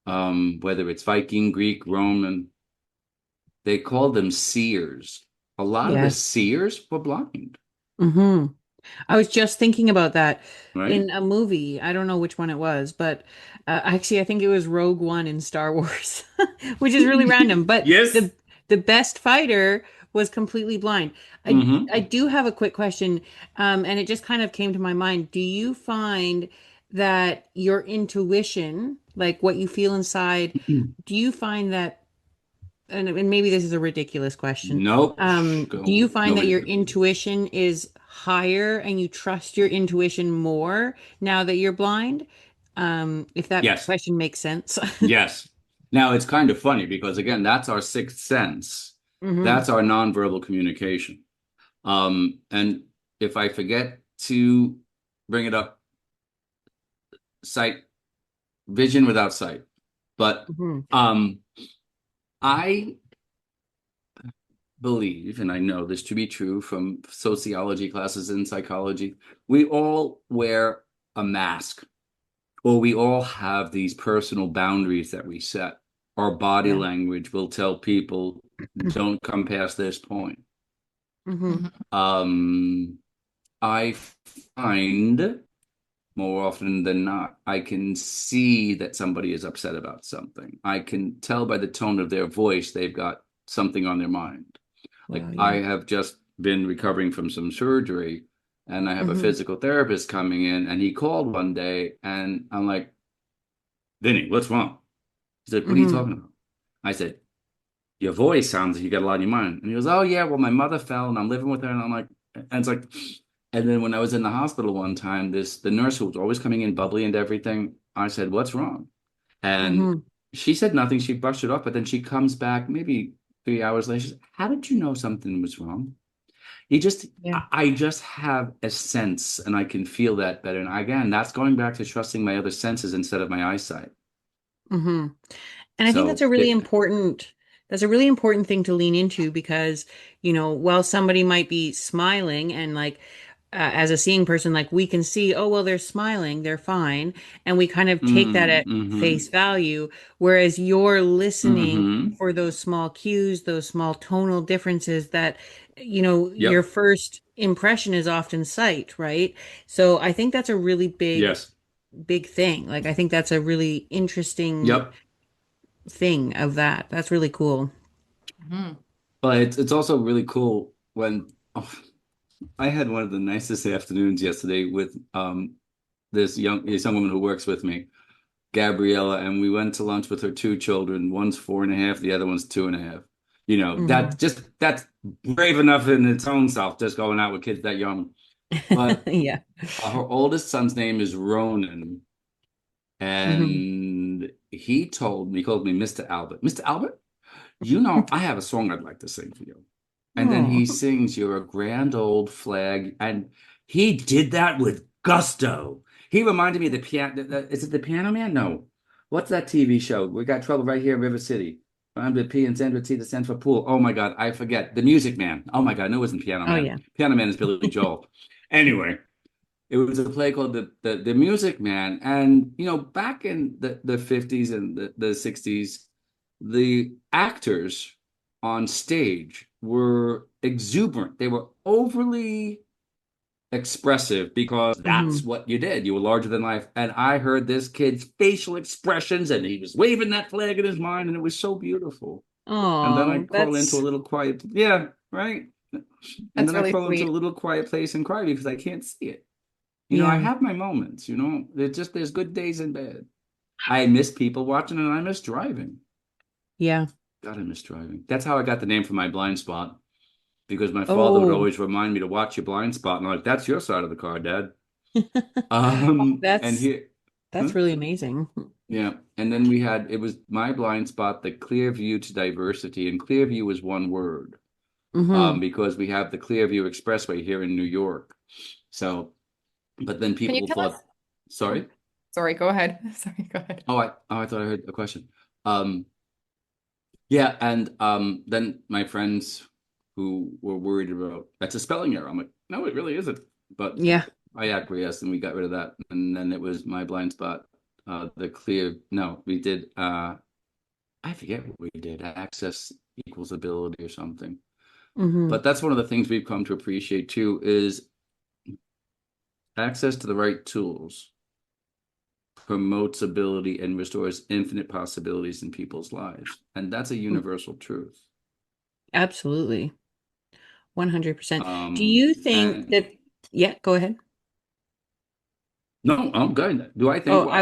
Speaker 3: whether it's Viking, Greek, Roman, they called them seers. A lot of the
Speaker 2: Yes.
Speaker 3: seers were blind,
Speaker 2: Hmm. I was just thinking about that
Speaker 3: right?
Speaker 2: in a movie. I don't know which one it was, but actually, I think it was Rogue One in Star Wars, which is really random. But
Speaker 3: Yes.
Speaker 2: the best fighter was completely blind. I
Speaker 3: Hmm.
Speaker 2: do have a quick question, and it just kind of came to my mind. Do you find that your intuition, like what you feel inside, do you find that and maybe this is a ridiculous question.
Speaker 3: Nope.
Speaker 2: Do you
Speaker 3: Go.
Speaker 2: find that
Speaker 3: Nobody's
Speaker 2: your
Speaker 3: ridiculous.
Speaker 2: intuition is higher and you trust your intuition more now that you're blind? If that
Speaker 3: Yes.
Speaker 2: question makes sense.
Speaker 3: Yes. Now it's kind of funny because again, that's our sixth sense.
Speaker 2: Hmm.
Speaker 3: That's our nonverbal communication. And if I forget to bring it up, sight, vision without sight. But
Speaker 2: Hmm.
Speaker 3: um, I believe, and I know this to be true from sociology classes and psychology, we all wear a mask, or we all have these personal boundaries that we set. Our body
Speaker 2: Yeah.
Speaker 3: language will tell people, don't come past this point.
Speaker 2: Hmm.
Speaker 1: Mhm.
Speaker 3: Um, I find more often than not, I can see that somebody is upset about something. I can tell by the tone of their voice they've got something on their mind. Like
Speaker 2: Well,
Speaker 3: I
Speaker 2: yeah.
Speaker 3: have just been recovering from some surgery and I have a
Speaker 2: Hmm.
Speaker 3: physical therapist coming in and he called one day and I'm like, Vinny, what's wrong? He said, what are you
Speaker 2: Hmm.
Speaker 3: talking about? I said, your voice sounds like you got a lot on your mind. And he goes, oh yeah, well, my mother fell and I'm living with her. And I'm like, and it's like, and then when I was in the hospital one time, the nurse who was always coming in bubbly and everything, I said, what's wrong? And
Speaker 2: Hmm.
Speaker 3: she said nothing. She brushed it off, but then she comes back maybe 3 hours later. She says, how did you know something was wrong? You just,
Speaker 2: Yeah.
Speaker 3: I just have a sense and I can feel that better. And again, that's going back to trusting my other senses instead of my eyesight.
Speaker 2: Hmm. And I think
Speaker 3: So it,
Speaker 2: that's a really important thing to lean into because, while somebody might be smiling and like as a seeing person, like we can see, oh, well, they're smiling, they're fine. And we kind of take that at
Speaker 3: mm-hmm,
Speaker 2: face value. Whereas you're listening
Speaker 3: mm-hmm.
Speaker 2: for those small cues, those small tonal differences that, your
Speaker 3: Yep.
Speaker 2: first impression is often sight, right? So I think that's a really
Speaker 3: Yes.
Speaker 2: big thing. Like, I think that's a really interesting
Speaker 3: Yep.
Speaker 2: thing of that. That's really cool.
Speaker 1: Mhm.
Speaker 3: But it's also really cool when I had one of the nicest afternoons yesterday with this young woman who works with me, Gabriella, and we went to lunch with her two children. One's 4.5, the other one's 2.5. You know,
Speaker 2: Hmm.
Speaker 3: that's brave enough in its own self, just going out with kids that young. But
Speaker 2: Yeah.
Speaker 3: her oldest son's name is Ronan,
Speaker 2: Hmm.
Speaker 3: and he called me Mr. Albert. Mr. Albert, you know, I have a song I'd like to sing for you. And then he
Speaker 2: Oh.
Speaker 3: sings, You're a grand old flag. And he did that with gusto. He reminded me of the piano. Is it the Piano Man? No. What's that TV show? We got trouble right here in River City. I'm the P and Sandra T that stands for pool. Oh my God, I forget. The Music Man. Oh my God, no, it wasn't Piano
Speaker 2: Oh
Speaker 3: Man.
Speaker 2: yeah.
Speaker 3: Piano Man is Billy Joel. Anyway, it was a play called the Music Man. And back in the 50s and the 60s, the actors on stage were exuberant. They were overly expressive because that's
Speaker 2: Hmm.
Speaker 3: what you did. You were larger than life. And I heard this kid's facial expressions and he was waving that flag in his mind, and it was so beautiful. And then I
Speaker 2: Oh,
Speaker 3: crawl into a little quiet, yeah, right. And
Speaker 1: That's
Speaker 3: then I
Speaker 1: really
Speaker 3: crawl into a
Speaker 1: sweet.
Speaker 3: little quiet place and cry because I can't see it. I
Speaker 2: yeah.
Speaker 3: have my moments, there's good days and bad. I miss people watching and I miss driving.
Speaker 2: Yeah.
Speaker 3: God, I miss driving. That's how I got the name for my blind spot because my father would
Speaker 2: Oh,
Speaker 3: always remind me to watch your blind spot. And I'm like, that's your side of the car, Dad. And
Speaker 2: that's
Speaker 3: here, huh?
Speaker 2: that's really amazing.
Speaker 3: Yeah. And then it was my blind spot, the clear view to diversity. And clear view is one word,
Speaker 2: Hmm.
Speaker 3: because we have the Clearview Expressway here in New York. So, but then
Speaker 1: Can you
Speaker 3: people
Speaker 1: tell us?
Speaker 3: thought,
Speaker 1: Oh,
Speaker 3: sorry?
Speaker 1: sorry, go ahead. Sorry, go ahead.
Speaker 3: I thought I heard a question. Um, yeah. And then my friends who were worried about that's a spelling error. I'm like, no, it really isn't. But
Speaker 2: Yeah.
Speaker 3: I acquiesced and we got rid of that. And then it was my blind spot. The clear, no, we did, I forget what we did, access equals ability or something.
Speaker 2: Hmm.
Speaker 3: But that's one of the things we've come to appreciate too is access to the right tools promotes ability and restores infinite possibilities in people's lives. And that's a universal truth.
Speaker 2: Absolutely. 100%. Do you think
Speaker 3: And
Speaker 2: that, yeah, go ahead.
Speaker 3: no, I'm good. Do I think
Speaker 2: Oh,
Speaker 3: what?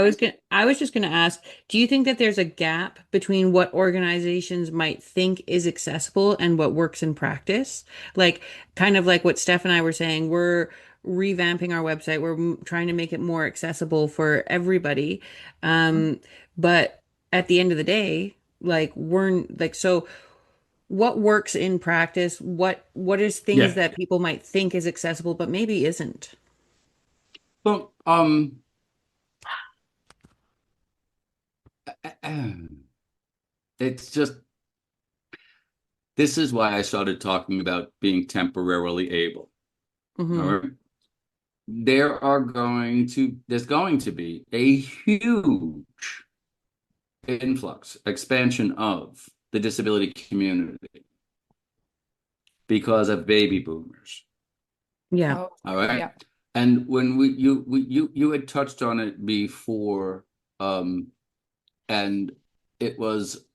Speaker 2: I was just gonna ask, do you think that there's a gap between what organizations might think is accessible and what works in practice? Like kind of like what Steph and I were saying, we're revamping our website. We're trying to make it more accessible for everybody. Um, but at the end of the day, like we're like so what works in practice? What is things
Speaker 3: Yeah.
Speaker 2: that people might think is accessible but maybe isn't?
Speaker 3: Well, it's just this is why I started talking about being temporarily able. All
Speaker 2: Hmm.
Speaker 3: right. There's going to be a huge influx, expansion of the disability community because of baby boomers.
Speaker 2: Yeah.
Speaker 1: Oh,
Speaker 3: All right.
Speaker 1: yeah.
Speaker 3: And when you had touched on it before, um, and it was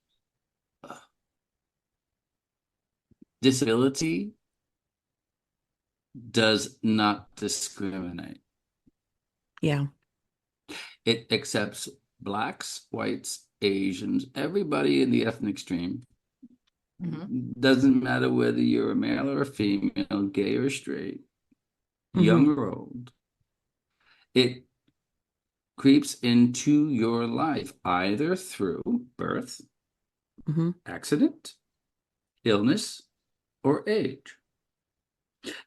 Speaker 3: disability does not discriminate.
Speaker 2: Yeah.
Speaker 3: It accepts blacks, whites, Asians, everybody in the ethnic stream.
Speaker 1: Hmm.
Speaker 3: Doesn't matter whether you're a male or a female, gay or straight, young
Speaker 2: Hmm.
Speaker 3: or old. It creeps into your life either through birth,
Speaker 2: Hmm.
Speaker 3: accident, illness, or age.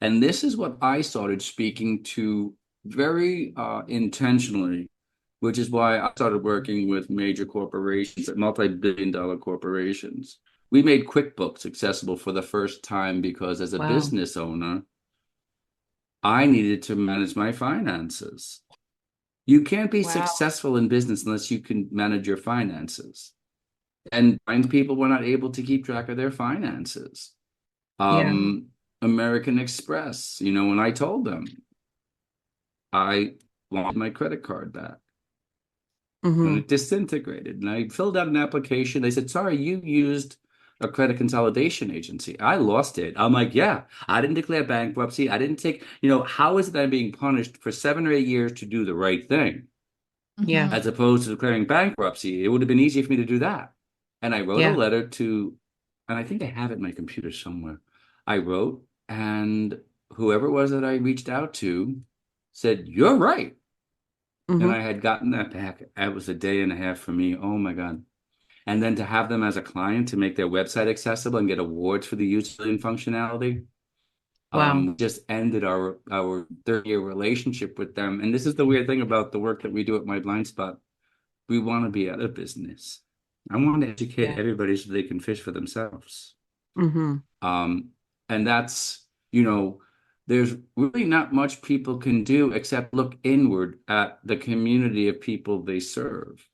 Speaker 3: And this is what I started speaking to very intentionally, which is why I started working with major corporations, multi-billion-dollar corporations. We made QuickBooks accessible for the first time because as a
Speaker 2: Wow.
Speaker 3: business owner, I needed to manage my finances. You can't be
Speaker 1: Wow.
Speaker 3: successful in business unless you can manage your finances. And blind people were not able to keep track of their finances.
Speaker 2: Yeah.
Speaker 3: Um, American Express, when I told them I wanted my credit card back and
Speaker 2: Hmm.
Speaker 3: it disintegrated, and I filled out an application. They said, sorry, you used a credit consolidation agency. I lost it. I'm like, yeah, I didn't declare bankruptcy. I didn't take, how is it that I'm being punished for 7 or 8 years to do the right thing
Speaker 2: Yeah.
Speaker 1: Hmm.
Speaker 3: as opposed to declaring bankruptcy? It would have been easier for me to do that. And I wrote a
Speaker 2: Yeah.
Speaker 3: letter to, and I think I have it in my computer somewhere. I wrote, and whoever it was that I reached out to said, you're right. And I
Speaker 2: Hmm.
Speaker 3: had gotten that back. It was a day and a half for me. Oh my God. And then to have them as a client to make their website accessible and get awards for the usability and functionality.
Speaker 2: Wow.
Speaker 3: Just ended our 30-year relationship with them. And this is the weird thing about the work that we do at My Blind Spot. We want to be out of business. I want to educate
Speaker 2: Yeah.
Speaker 3: everybody so they can fish for themselves.
Speaker 2: Hmm.
Speaker 3: Um, and that's, you know, there's really not much people can do except look inward at the community of people they serve.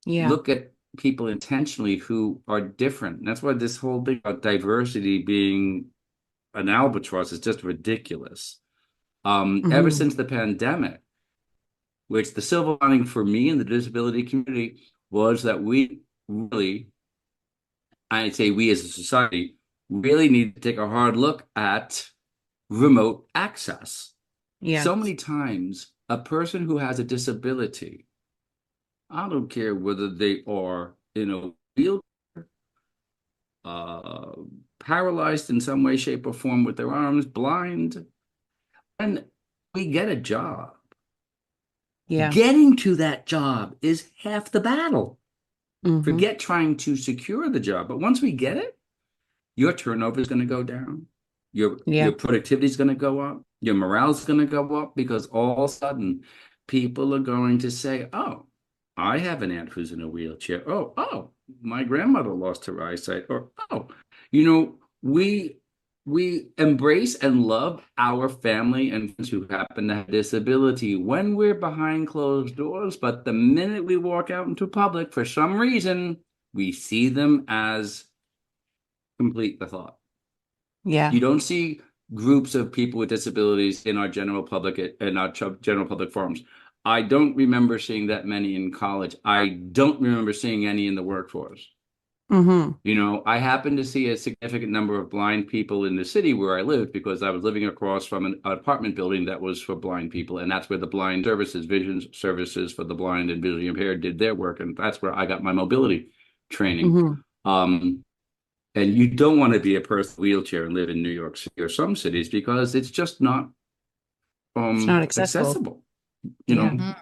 Speaker 2: Yeah.
Speaker 3: Look at people intentionally who are different. And that's why this whole thing about diversity being an albatross is just ridiculous. Ever
Speaker 2: Hmm.
Speaker 3: since the pandemic, which the silver lining for me in the disability community was that we really, I'd say we as a society, really need to take a hard look at remote access.
Speaker 2: Yeah.
Speaker 3: So many times, a person who has a disability, I don't care whether they are in a wheelchair, uh, paralyzed in some way, shape, or form with their arms, blind, and we get a job.
Speaker 2: Yeah.
Speaker 3: Getting to that job is half the battle.
Speaker 2: Hmm.
Speaker 3: Forget trying to secure the job, but once we get it, your turnover is going to go down.
Speaker 2: Yeah.
Speaker 3: Your productivity is going to go up. Your morale is going to go up because all of a sudden people are going to say, "Oh, I have an aunt who's in a wheelchair. Oh, my grandmother lost her eyesight." Or, "Oh, you know, we embrace and love our family and friends who happen to have disability when we're behind closed doors, but the minute we walk out into public, for some reason, we see them as complete the thought.
Speaker 2: Yeah.
Speaker 3: You don't see groups of people with disabilities in our general public in our general public forums. I don't remember seeing that many in college. I don't remember seeing any in the workforce.
Speaker 2: Hmm.
Speaker 3: You know, I happened to see a significant number of blind people in the city where I lived because I was living across from an apartment building that was for blind people, and that's where the blind services, vision services for the blind and visually impaired, did their work, and that's where I got my mobility training.
Speaker 2: Hmm.
Speaker 3: Um, and you don't want to be a person in a wheelchair and live in New York City or some cities because it's just not
Speaker 2: It's not accessible.
Speaker 3: accessible, you
Speaker 2: Yeah.
Speaker 3: know?
Speaker 1: Mhm.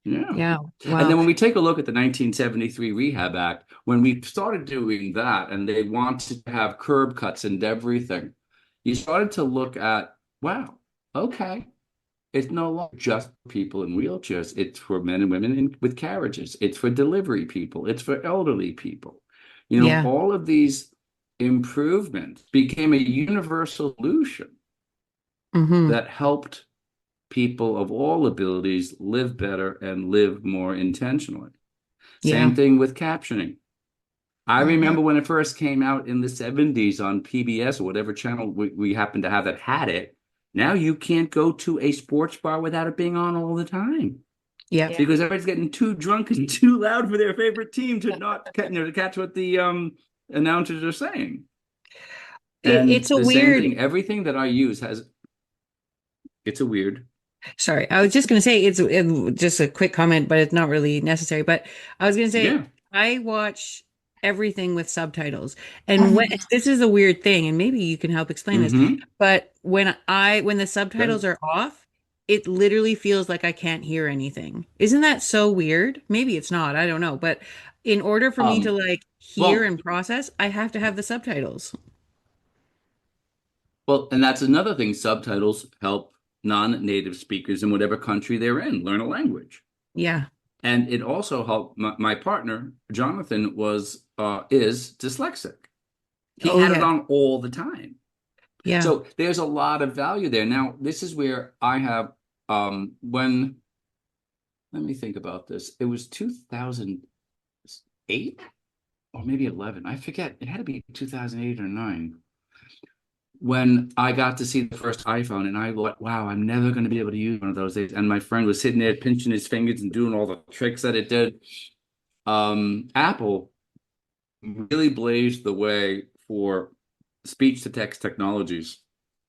Speaker 3: Yeah.
Speaker 2: Yeah.
Speaker 3: And
Speaker 2: Wow.
Speaker 3: then when we take a look at the 1973 Rehab Act, when we started doing that and they wanted to have curb cuts and everything, you started to look at, wow, okay, it's no longer just for people in wheelchairs. It's for men and women with carriages. It's for delivery people. It's for elderly people. You know,
Speaker 2: Yeah.
Speaker 3: all of these improvements became a universal solution
Speaker 2: Hmm.
Speaker 3: that helped people of all abilities live better and live more intentionally.
Speaker 2: Yeah.
Speaker 3: Same thing with captioning. I
Speaker 1: Mhm.
Speaker 3: remember when it first came out in the 70s on PBS or whatever channel we happened to have that had it. Now you can't go to a sports bar without it being on all the time
Speaker 2: Yeah.
Speaker 1: Yeah.
Speaker 3: because everybody's getting too drunk and too loud for their favorite team to not to catch what the announcers are saying. And
Speaker 2: It's a
Speaker 3: the same
Speaker 2: weird.
Speaker 3: thing, everything that I use has it's a weird.
Speaker 2: Sorry, I was just going to say just a quick comment, but it's not really necessary. But I was going to say
Speaker 3: Yeah.
Speaker 2: I watch everything with subtitles, and when this is a weird thing, and maybe you can help explain this.
Speaker 3: Mm-hmm.
Speaker 2: But when the subtitles
Speaker 3: Good.
Speaker 2: are off, it literally feels like I can't hear anything. Isn't that so weird? Maybe it's not. I don't know. But in order for me to
Speaker 3: Um,
Speaker 2: like hear
Speaker 3: well,
Speaker 2: and process, I have to have the subtitles.
Speaker 3: well, and that's another thing. Subtitles help non-native speakers in whatever country they're in learn a language.
Speaker 2: Yeah.
Speaker 3: And it also helped my partner, Jonathan, was is dyslexic. He
Speaker 2: Oh
Speaker 3: had it
Speaker 2: yeah.
Speaker 3: on all the time.
Speaker 2: Yeah.
Speaker 3: So there's a lot of value there. Now, this is where I have when let me think about this. It was 2008 or maybe 11. I forget. It had to be 2008 or 9 when I got to see the first iPhone, and I thought, wow, I'm never going to be able to use one of those days. And my friend was sitting there pinching his fingers and doing all the tricks that it did. Apple really blazed the way for speech to text technologies.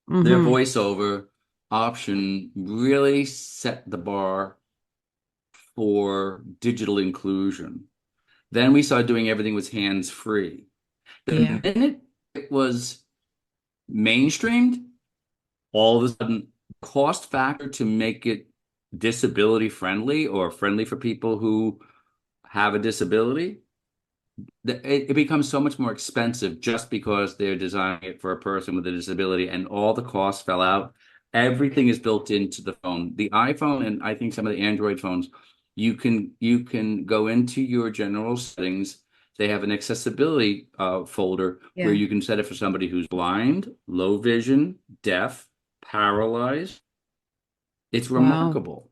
Speaker 3: Their
Speaker 2: Hmm.
Speaker 3: voiceover option really set the bar for digital inclusion. Then we started doing everything was hands free. The
Speaker 2: Yeah.
Speaker 3: minute it was mainstreamed, all of a sudden, cost factor to make it disability friendly or friendly for people who have a disability, it becomes so much more expensive just because they're designing it for a person with a disability and all the costs fell out. Everything is built into the phone. The iPhone and I think some of the Android phones, you can go into your general settings they have an accessibility folder where
Speaker 2: Yeah.
Speaker 3: you can set it for somebody who's blind, low vision, deaf, paralyzed. It's
Speaker 2: Wow.
Speaker 3: remarkable.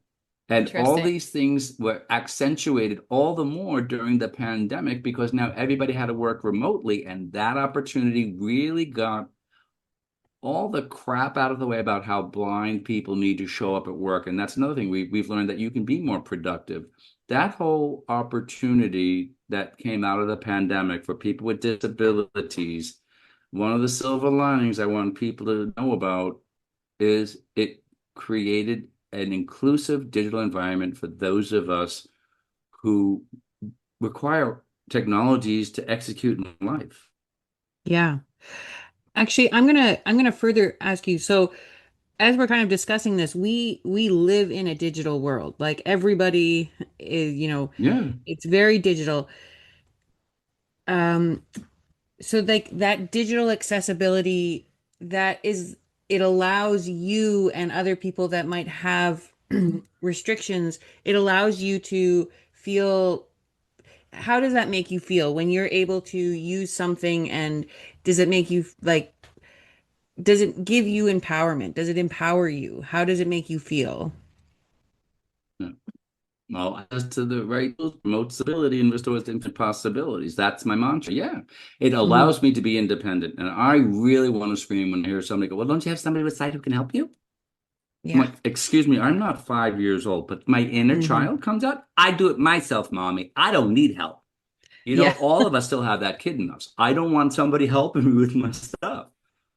Speaker 3: And all
Speaker 1: Interesting.
Speaker 3: these things were accentuated all the more during the pandemic because now everybody had to work remotely, and that opportunity really got all the crap out of the way about how blind people need to show up at work. And that's another thing we've learned, that you can be more productive. That whole opportunity that came out of the pandemic for people with disabilities, one of the silver linings I want people to know about is it created an inclusive digital environment for those of us who require technologies to execute in life.
Speaker 2: Yeah. Actually, I'm gonna further ask you. So, as we're kind of discussing this, we live in a digital world. Like everybody is,
Speaker 3: Yeah,
Speaker 2: it's very digital. Um, so like that digital accessibility, that is, it allows you and other people that might have restrictions, it allows you to feel, how does that make you feel when you're able to use something, and does it make you like, does it give you empowerment? Does it empower you? How does it make you feel?
Speaker 3: yeah. Well, as to the right tools, promotes ability and restores infinite possibilities. That's my mantra. Yeah. It
Speaker 2: Hmm.
Speaker 3: allows me to be independent. And I really want to scream when I hear somebody go, well, don't you have somebody with sight who can help you? I'm
Speaker 2: Yeah.
Speaker 3: like, excuse me, I'm not 5 years old, but my inner
Speaker 2: Hmm.
Speaker 3: child comes out. I do it myself, mommy. I don't need help.
Speaker 2: Yeah.
Speaker 3: All of us still have that kid in us. I don't want somebody helping me with my stuff.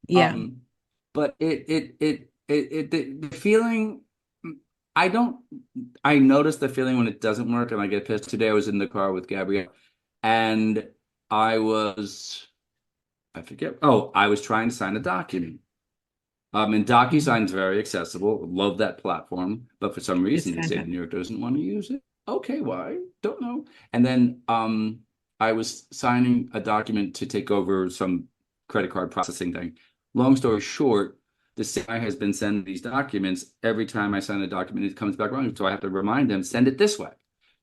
Speaker 2: Yeah.
Speaker 3: Um, but the feeling, I don't, I notice the feeling when it doesn't work and I get pissed. Today I was in the car with Gabrielle and I was, I forget, oh, I was trying to sign a document. And
Speaker 2: Mhm.
Speaker 3: DocuSign's very accessible. Love that platform. But for some
Speaker 2: It's
Speaker 3: reason, the state of
Speaker 2: fantastic.
Speaker 3: New York doesn't want to use it. Okay, why? Don't know. And then I was signing a document to take over some credit card processing thing. Long story short, the CI has been sending these documents. Every time I sign a document, it comes back wrong. So I have to remind them, send it this way.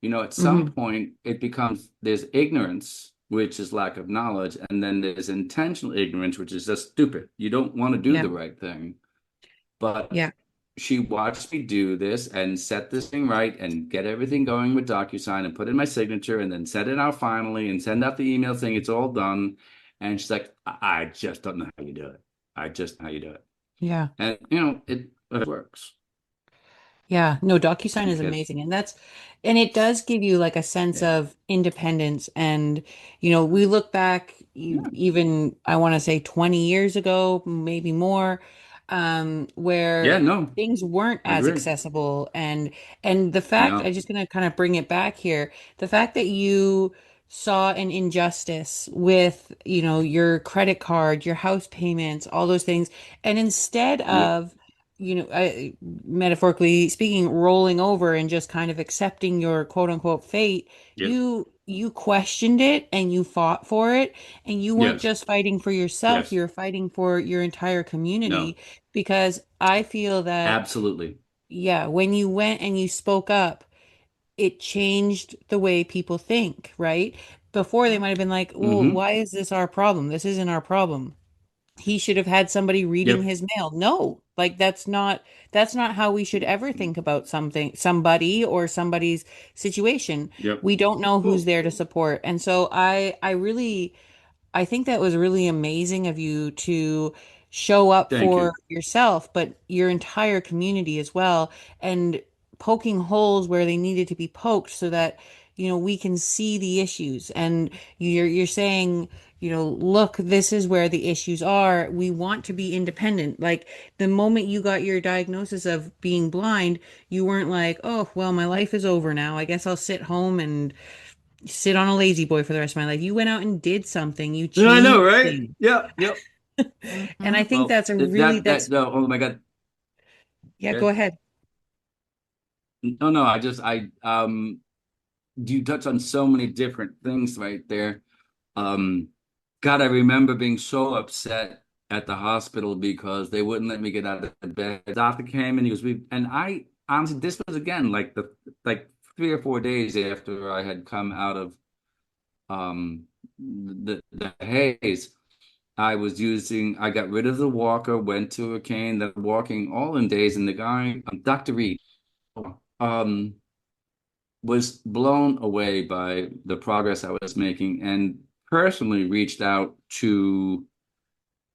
Speaker 3: At some
Speaker 2: Hmm.
Speaker 3: point, it becomes there's ignorance, which is lack of knowledge, and then there's intentional ignorance, which is just stupid. You don't want to do
Speaker 2: Yeah.
Speaker 3: the right thing. But
Speaker 2: Yeah.
Speaker 3: she watched me do this and set this thing right and get everything going with DocuSign and put in my signature and then send it out finally and send out the email saying it's all done. And she's like, I just don't know how you do it. I just how you do it.
Speaker 2: Yeah.
Speaker 3: And it works.
Speaker 2: Yeah, no, DocuSign is
Speaker 3: Okay.
Speaker 2: amazing. And it does give you like a sense
Speaker 3: Yeah.
Speaker 2: of independence. And, we look back
Speaker 3: Yeah.
Speaker 2: even, I want to say 20 years ago, maybe more,
Speaker 3: Yeah,
Speaker 2: where
Speaker 3: no,
Speaker 2: things weren't
Speaker 3: I
Speaker 2: as
Speaker 3: agree.
Speaker 2: accessible. And the fact, I'm
Speaker 3: No.
Speaker 2: just going to kind of bring it back here, the fact that you saw an injustice with, your credit card, your house payments, all those things, and instead
Speaker 3: Yep.
Speaker 2: of metaphorically speaking, rolling over and just kind of accepting your quote unquote fate,
Speaker 3: Yep.
Speaker 2: you questioned it and you fought for it, and you weren't
Speaker 3: Yes.
Speaker 2: just fighting for yourself,
Speaker 3: Yes.
Speaker 2: you're fighting for your entire
Speaker 3: No.
Speaker 2: community. Because I feel that,
Speaker 3: Absolutely.
Speaker 2: yeah, when you went and you spoke up, it changed the way people think, right? Before they might have been like, well,
Speaker 3: Mm-hmm.
Speaker 2: why is this our problem? This isn't our problem. He should have had somebody reading
Speaker 3: Yep.
Speaker 2: his mail. No, like that's not how we should ever think about somebody or somebody's situation.
Speaker 3: Yep.
Speaker 2: We don't know who's
Speaker 3: Well,
Speaker 2: there to support. And so I think that was really amazing of you to show up
Speaker 3: thank
Speaker 2: for
Speaker 3: you.
Speaker 2: yourself, but your entire community as well, and poking holes where they needed to be poked so that, we can see the issues. And you're saying, look, this is where the issues are. We want to be independent. Like the moment you got your diagnosis of being blind, you weren't like, oh, well, my life is over now. I guess I'll sit home and sit on a lazy boy for the rest of my life. You went out and did something. You
Speaker 3: Yeah, I know,
Speaker 2: changed
Speaker 3: right?
Speaker 2: things.
Speaker 3: Yep. Yep.
Speaker 2: And I think
Speaker 3: Well,
Speaker 2: that's a really,
Speaker 3: that
Speaker 2: that's,
Speaker 3: no, oh my God.
Speaker 2: yeah, go
Speaker 3: Good.
Speaker 2: ahead.
Speaker 3: No, no, you touch on so many different things right there. Um, God, I remember being so upset at the hospital because they wouldn't let me get out of bed. The doctor came and and I honestly, this was again like 3 or 4 days after I had come out of the haze. I got rid of the walker, went to a cane, then walking all in days. And the guy, Dr. Reed, um, was blown away by the progress I was making and personally reached out to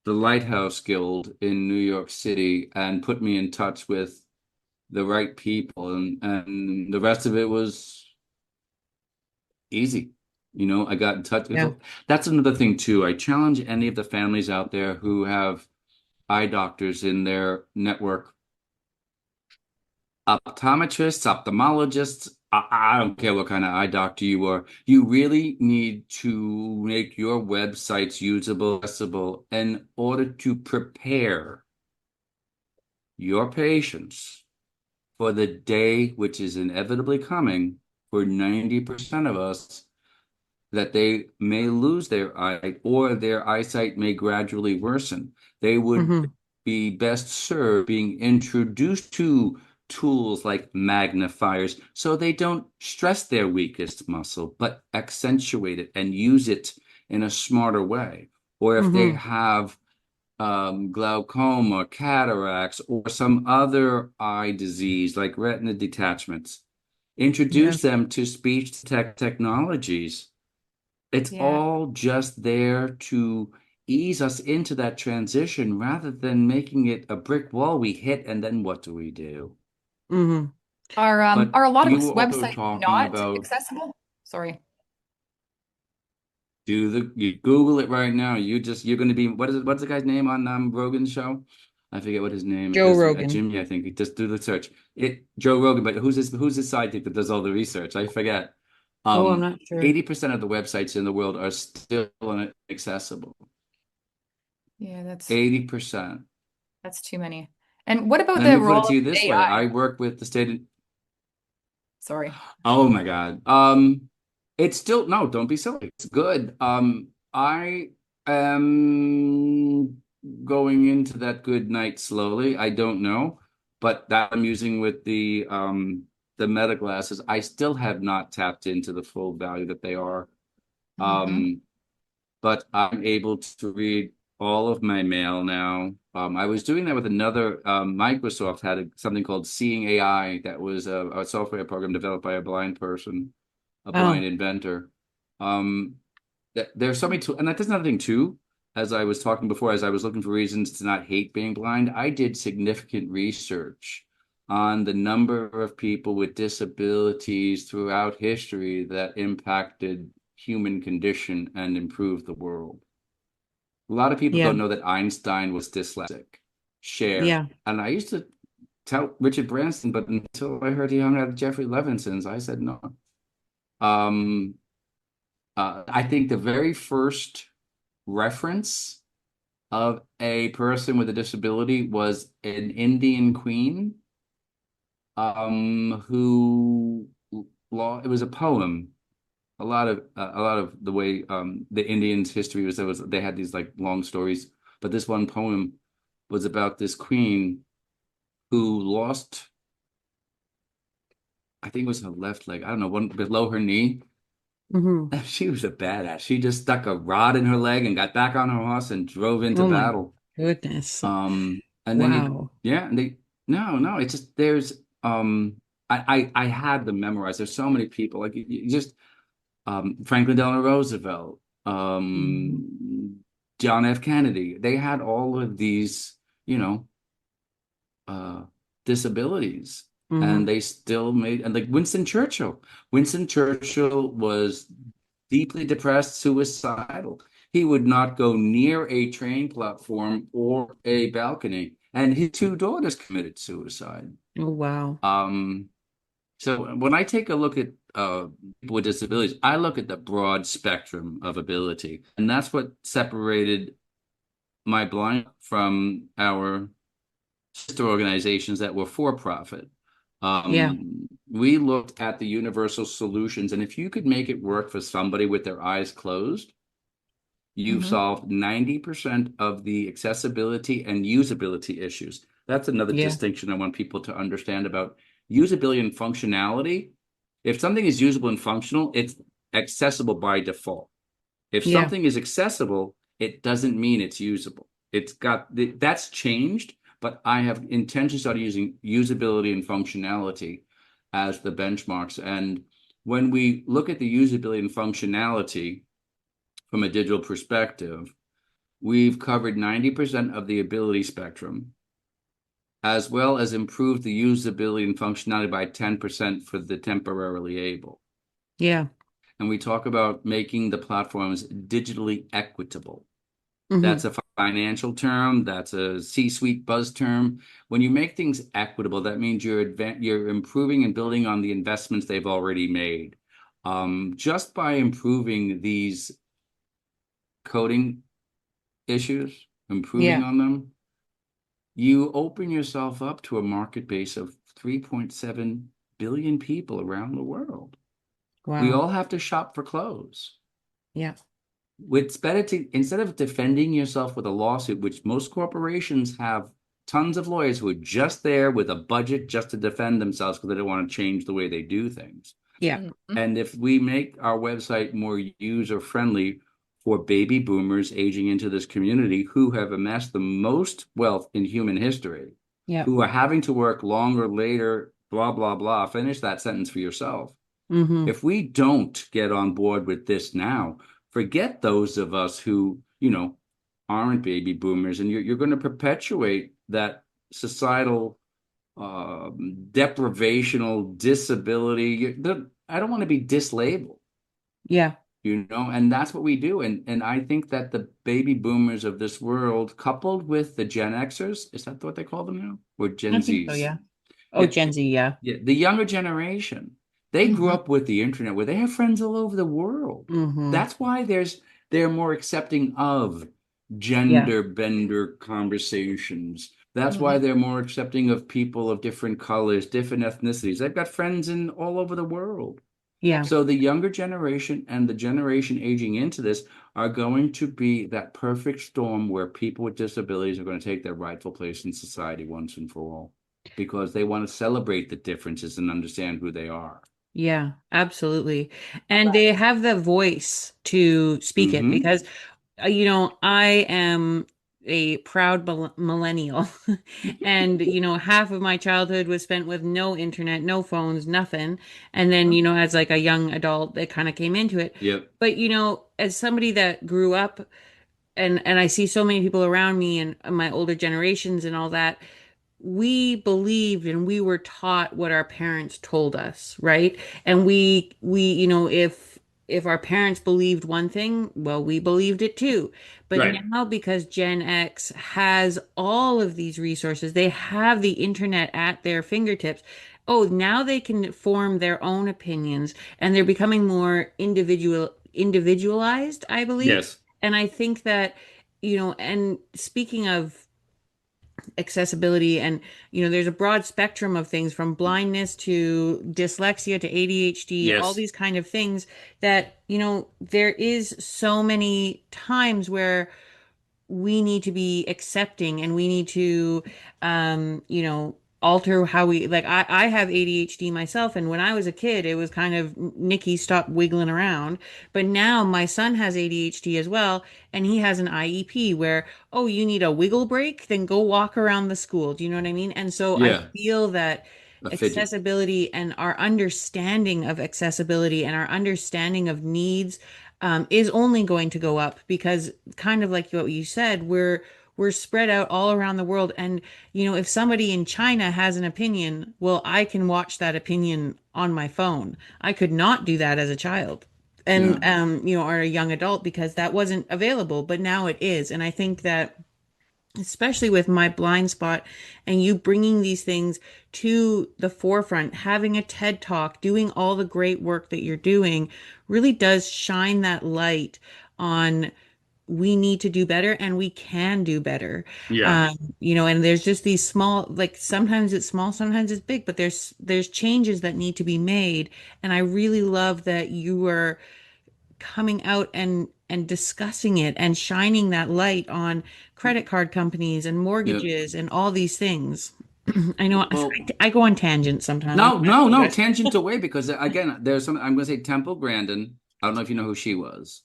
Speaker 3: the Lighthouse Guild in New York City and put me in touch with the right people. And the rest of it was easy. I got in touch with.
Speaker 2: Yeah.
Speaker 3: That's another thing too. I challenge any of the families out there who have eye doctors in their network, optometrists, ophthalmologists. I don't care what kind of eye doctor you are. You really need to make your websites usable, accessible in order to prepare your patients for the day, which is inevitably coming for 90% of us, that they may lose their eye or their eyesight may gradually worsen. They would
Speaker 2: Hmm.
Speaker 3: be best served being introduced to tools like magnifiers so they don't stress their weakest muscle, but accentuate it and use it in a smarter way. Or if they
Speaker 2: Hmm.
Speaker 3: have glaucoma, cataracts, or some other eye disease like retina detachments,
Speaker 2: Yeah.
Speaker 3: introduce them to speech tech technologies. It's
Speaker 1: Yeah.
Speaker 3: all just there to ease us into that transition rather than making it a brick wall we hit and then what do we do?
Speaker 2: Hmm.
Speaker 3: But
Speaker 1: Are a lot of
Speaker 3: you were also
Speaker 1: websites
Speaker 3: talking
Speaker 1: not
Speaker 3: about
Speaker 1: accessible? Sorry.
Speaker 3: you Google it right now. You're going to be what's the guy's name on Rogan's show? I forget what his name
Speaker 2: Joe
Speaker 3: is.
Speaker 2: Rogan.
Speaker 3: Jimmy, I think. Just do the search. Joe Rogan, but who's his sidekick that does all the research? I forget.
Speaker 2: Oh, I'm not sure.
Speaker 3: 80% of the websites in the world are still inaccessible.
Speaker 1: Yeah,
Speaker 3: 80%.
Speaker 1: that's too many. And what about
Speaker 3: Let me
Speaker 1: the
Speaker 3: put it
Speaker 1: role
Speaker 3: to
Speaker 1: of
Speaker 3: you this way.
Speaker 1: AI?
Speaker 3: I work with the state of,
Speaker 1: Sorry.
Speaker 3: oh my God. It's still, no, don't be silly. It's good. I am going into that good night slowly. I don't know, but that I'm using with the meta glasses, I still have not tapped into the full value that they are.
Speaker 1: Hmm.
Speaker 3: Um, but I'm able to read all of my mail now. I was doing that with another. Microsoft had something called Seeing AI that was a software program developed by a blind person, a blind
Speaker 2: Oh,
Speaker 3: inventor. Um, there's so many tools, and that's another thing too. As I was talking before, as I was looking for reasons to not hate being blind, I did significant research on the number of people with disabilities throughout history that impacted human condition and improved the world. A lot of people
Speaker 2: yeah.
Speaker 3: don't know that Einstein was dyslexic. Share.
Speaker 2: Yeah.
Speaker 3: And I used to tell Richard Branson, but until I heard he hung out with Jeffrey Levinson's, I said no. Um, I think the very first reference of a person with a disability was an Indian queen, who law. It was a poem. A lot of the way the Indians' history was they had these like long stories, but this one poem was about this queen who lost, I think it was her left leg, I don't know, one below her knee.
Speaker 2: Hmm.
Speaker 3: She was a badass. She just stuck a rod in her leg and got back on her horse and drove into
Speaker 2: Oh my
Speaker 3: battle.
Speaker 2: goodness.
Speaker 3: And then
Speaker 2: Wow.
Speaker 3: yeah, and they, no, it's just there's, I had them memorized. There's so many people like you just, Franklin Delano Roosevelt,
Speaker 2: Hmm.
Speaker 3: John F. Kennedy. They had all of these, you know, uh, disabilities, and
Speaker 2: Hmm.
Speaker 3: they still made, and like Winston Churchill. Winston Churchill was deeply depressed, suicidal. He would not go near a train platform or a balcony, and his two daughters committed suicide.
Speaker 2: Oh, wow.
Speaker 3: Um, so when I take a look at people with disabilities, I look at the broad spectrum of ability, and that's what separated my blind from our sister organizations that were for profit.
Speaker 2: Yeah.
Speaker 3: We looked at the universal solutions, and if you could make it work for somebody with their eyes closed, you've
Speaker 1: Hmm.
Speaker 3: solved 90% of the accessibility and usability issues. That's another
Speaker 2: Yeah.
Speaker 3: distinction I want people to understand about usability and functionality. If something is usable and functional, it's accessible by default. If
Speaker 2: Yeah.
Speaker 3: something is accessible, it doesn't mean it's usable. That's changed, but I have intentionally started using usability and functionality as the benchmarks. And when we look at the usability and functionality from a digital perspective, we've covered 90% of the ability spectrum, as well as improved the usability and functionality by 10% for the temporarily able.
Speaker 2: Yeah.
Speaker 3: And we talk about making the platforms digitally equitable.
Speaker 2: Hmm.
Speaker 3: That's a financial term. That's a C-suite buzz term. When you make things equitable, that means you're improving and building on the investments they've already made. Just by improving these coding issues, improving
Speaker 2: Yeah.
Speaker 3: on them, you open yourself up to a market base of 3.7 billion people around the world. We
Speaker 2: Wow.
Speaker 3: all have to shop for clothes.
Speaker 2: Yeah.
Speaker 3: It's better to, instead of defending yourself with a lawsuit, which most corporations have tons of lawyers who are just there with a budget just to defend themselves because they don't want to change the way they do things.
Speaker 2: Yeah.
Speaker 1: Mhm.
Speaker 3: And if we make our website more user friendly for baby boomers aging into this community who have amassed the most wealth in human history,
Speaker 2: Yeah.
Speaker 3: who are having to work longer, later, blah, blah, blah, finish that sentence for yourself.
Speaker 2: Hmm.
Speaker 3: If we don't get on board with this now, forget those of us who, aren't baby boomers, and you're going to perpetuate that societal deprivational disability. I don't want to be dislabeled,
Speaker 2: Yeah.
Speaker 3: and that's what we do. And I think that the baby boomers of this world, coupled with the Gen Xers, is that what they call them now? Or Gen
Speaker 2: I think so.
Speaker 3: Zs?
Speaker 2: Yeah. Oh,
Speaker 3: Yeah,
Speaker 2: Gen Z. Yeah.
Speaker 3: yeah, the younger generation, they grew
Speaker 2: Hmm.
Speaker 3: up with the internet where they have friends all over the world.
Speaker 2: Hmm.
Speaker 3: That's why they're more accepting of
Speaker 2: Yeah.
Speaker 3: gender bender conversations. That's why
Speaker 1: Mhm.
Speaker 3: they're more accepting of people of different colors, different ethnicities. They've got friends in all over the world.
Speaker 2: Yeah.
Speaker 3: So the younger generation and the generation aging into this are going to be that perfect storm where people with disabilities are going to take their rightful place in society once and for all because they want to celebrate the differences and understand who they are.
Speaker 2: Yeah, absolutely. And they have the voice to speak it
Speaker 3: Hmm.
Speaker 2: because, I am a proud millennial. And, half of my childhood was spent with no internet, no phones, nothing. And then, as like a young adult, that kind of came into it.
Speaker 3: Yep.
Speaker 2: But, as somebody that grew up and I see so many people around me and my older generations and all that, we believed and we were taught what our parents told us, right? And if our parents believed one thing, well, we believed it too. But
Speaker 3: Right.
Speaker 2: now because Gen X has all of these resources, they have the internet at their fingertips. Oh, now they can form their own opinions and they're becoming more individualized, I believe.
Speaker 3: Yes.
Speaker 2: And I think that, and speaking of accessibility and there's a broad spectrum of things from blindness to dyslexia to ADHD, all
Speaker 3: Yes.
Speaker 2: these kind of things that there is so many times where we need to be accepting and we need to alter how we like I have ADHD myself, and when I was a kid it was kind of Nikki, stop wiggling around. But now my son has ADHD as well, and he has an IEP where, oh, you need a wiggle break, then go walk around the school. Do you know what I mean? And so I
Speaker 3: Yeah.
Speaker 2: feel that
Speaker 3: A fidget.
Speaker 2: accessibility and our understanding of accessibility and our understanding of needs is only going to go up because, kind of like what you said, we're spread out all around the world. And if somebody in China has an opinion, well, I can watch that opinion on my phone. I could not do that as a child and
Speaker 3: Yeah.
Speaker 2: or a young adult because that wasn't available, but now it is. And I think that especially with my blind spot and you bringing these things to the forefront, having a TED Talk, doing all the great work that you're doing really does shine that light on we need to do better and we can do better.
Speaker 3: Yeah.
Speaker 2: And there's just these small, like sometimes it's small, sometimes it's big, but there's changes that need to be made. And I really love that you are coming out and discussing it and shining that light on credit card companies and
Speaker 3: Yep.
Speaker 2: mortgages and all these things. I know
Speaker 3: Well,
Speaker 2: I go on tangents sometimes.
Speaker 3: no,
Speaker 2: I
Speaker 3: no, no,
Speaker 2: apologize.
Speaker 3: tangent away because again, there's some, I'm going to say Temple Grandin. I don't know if you know who she was.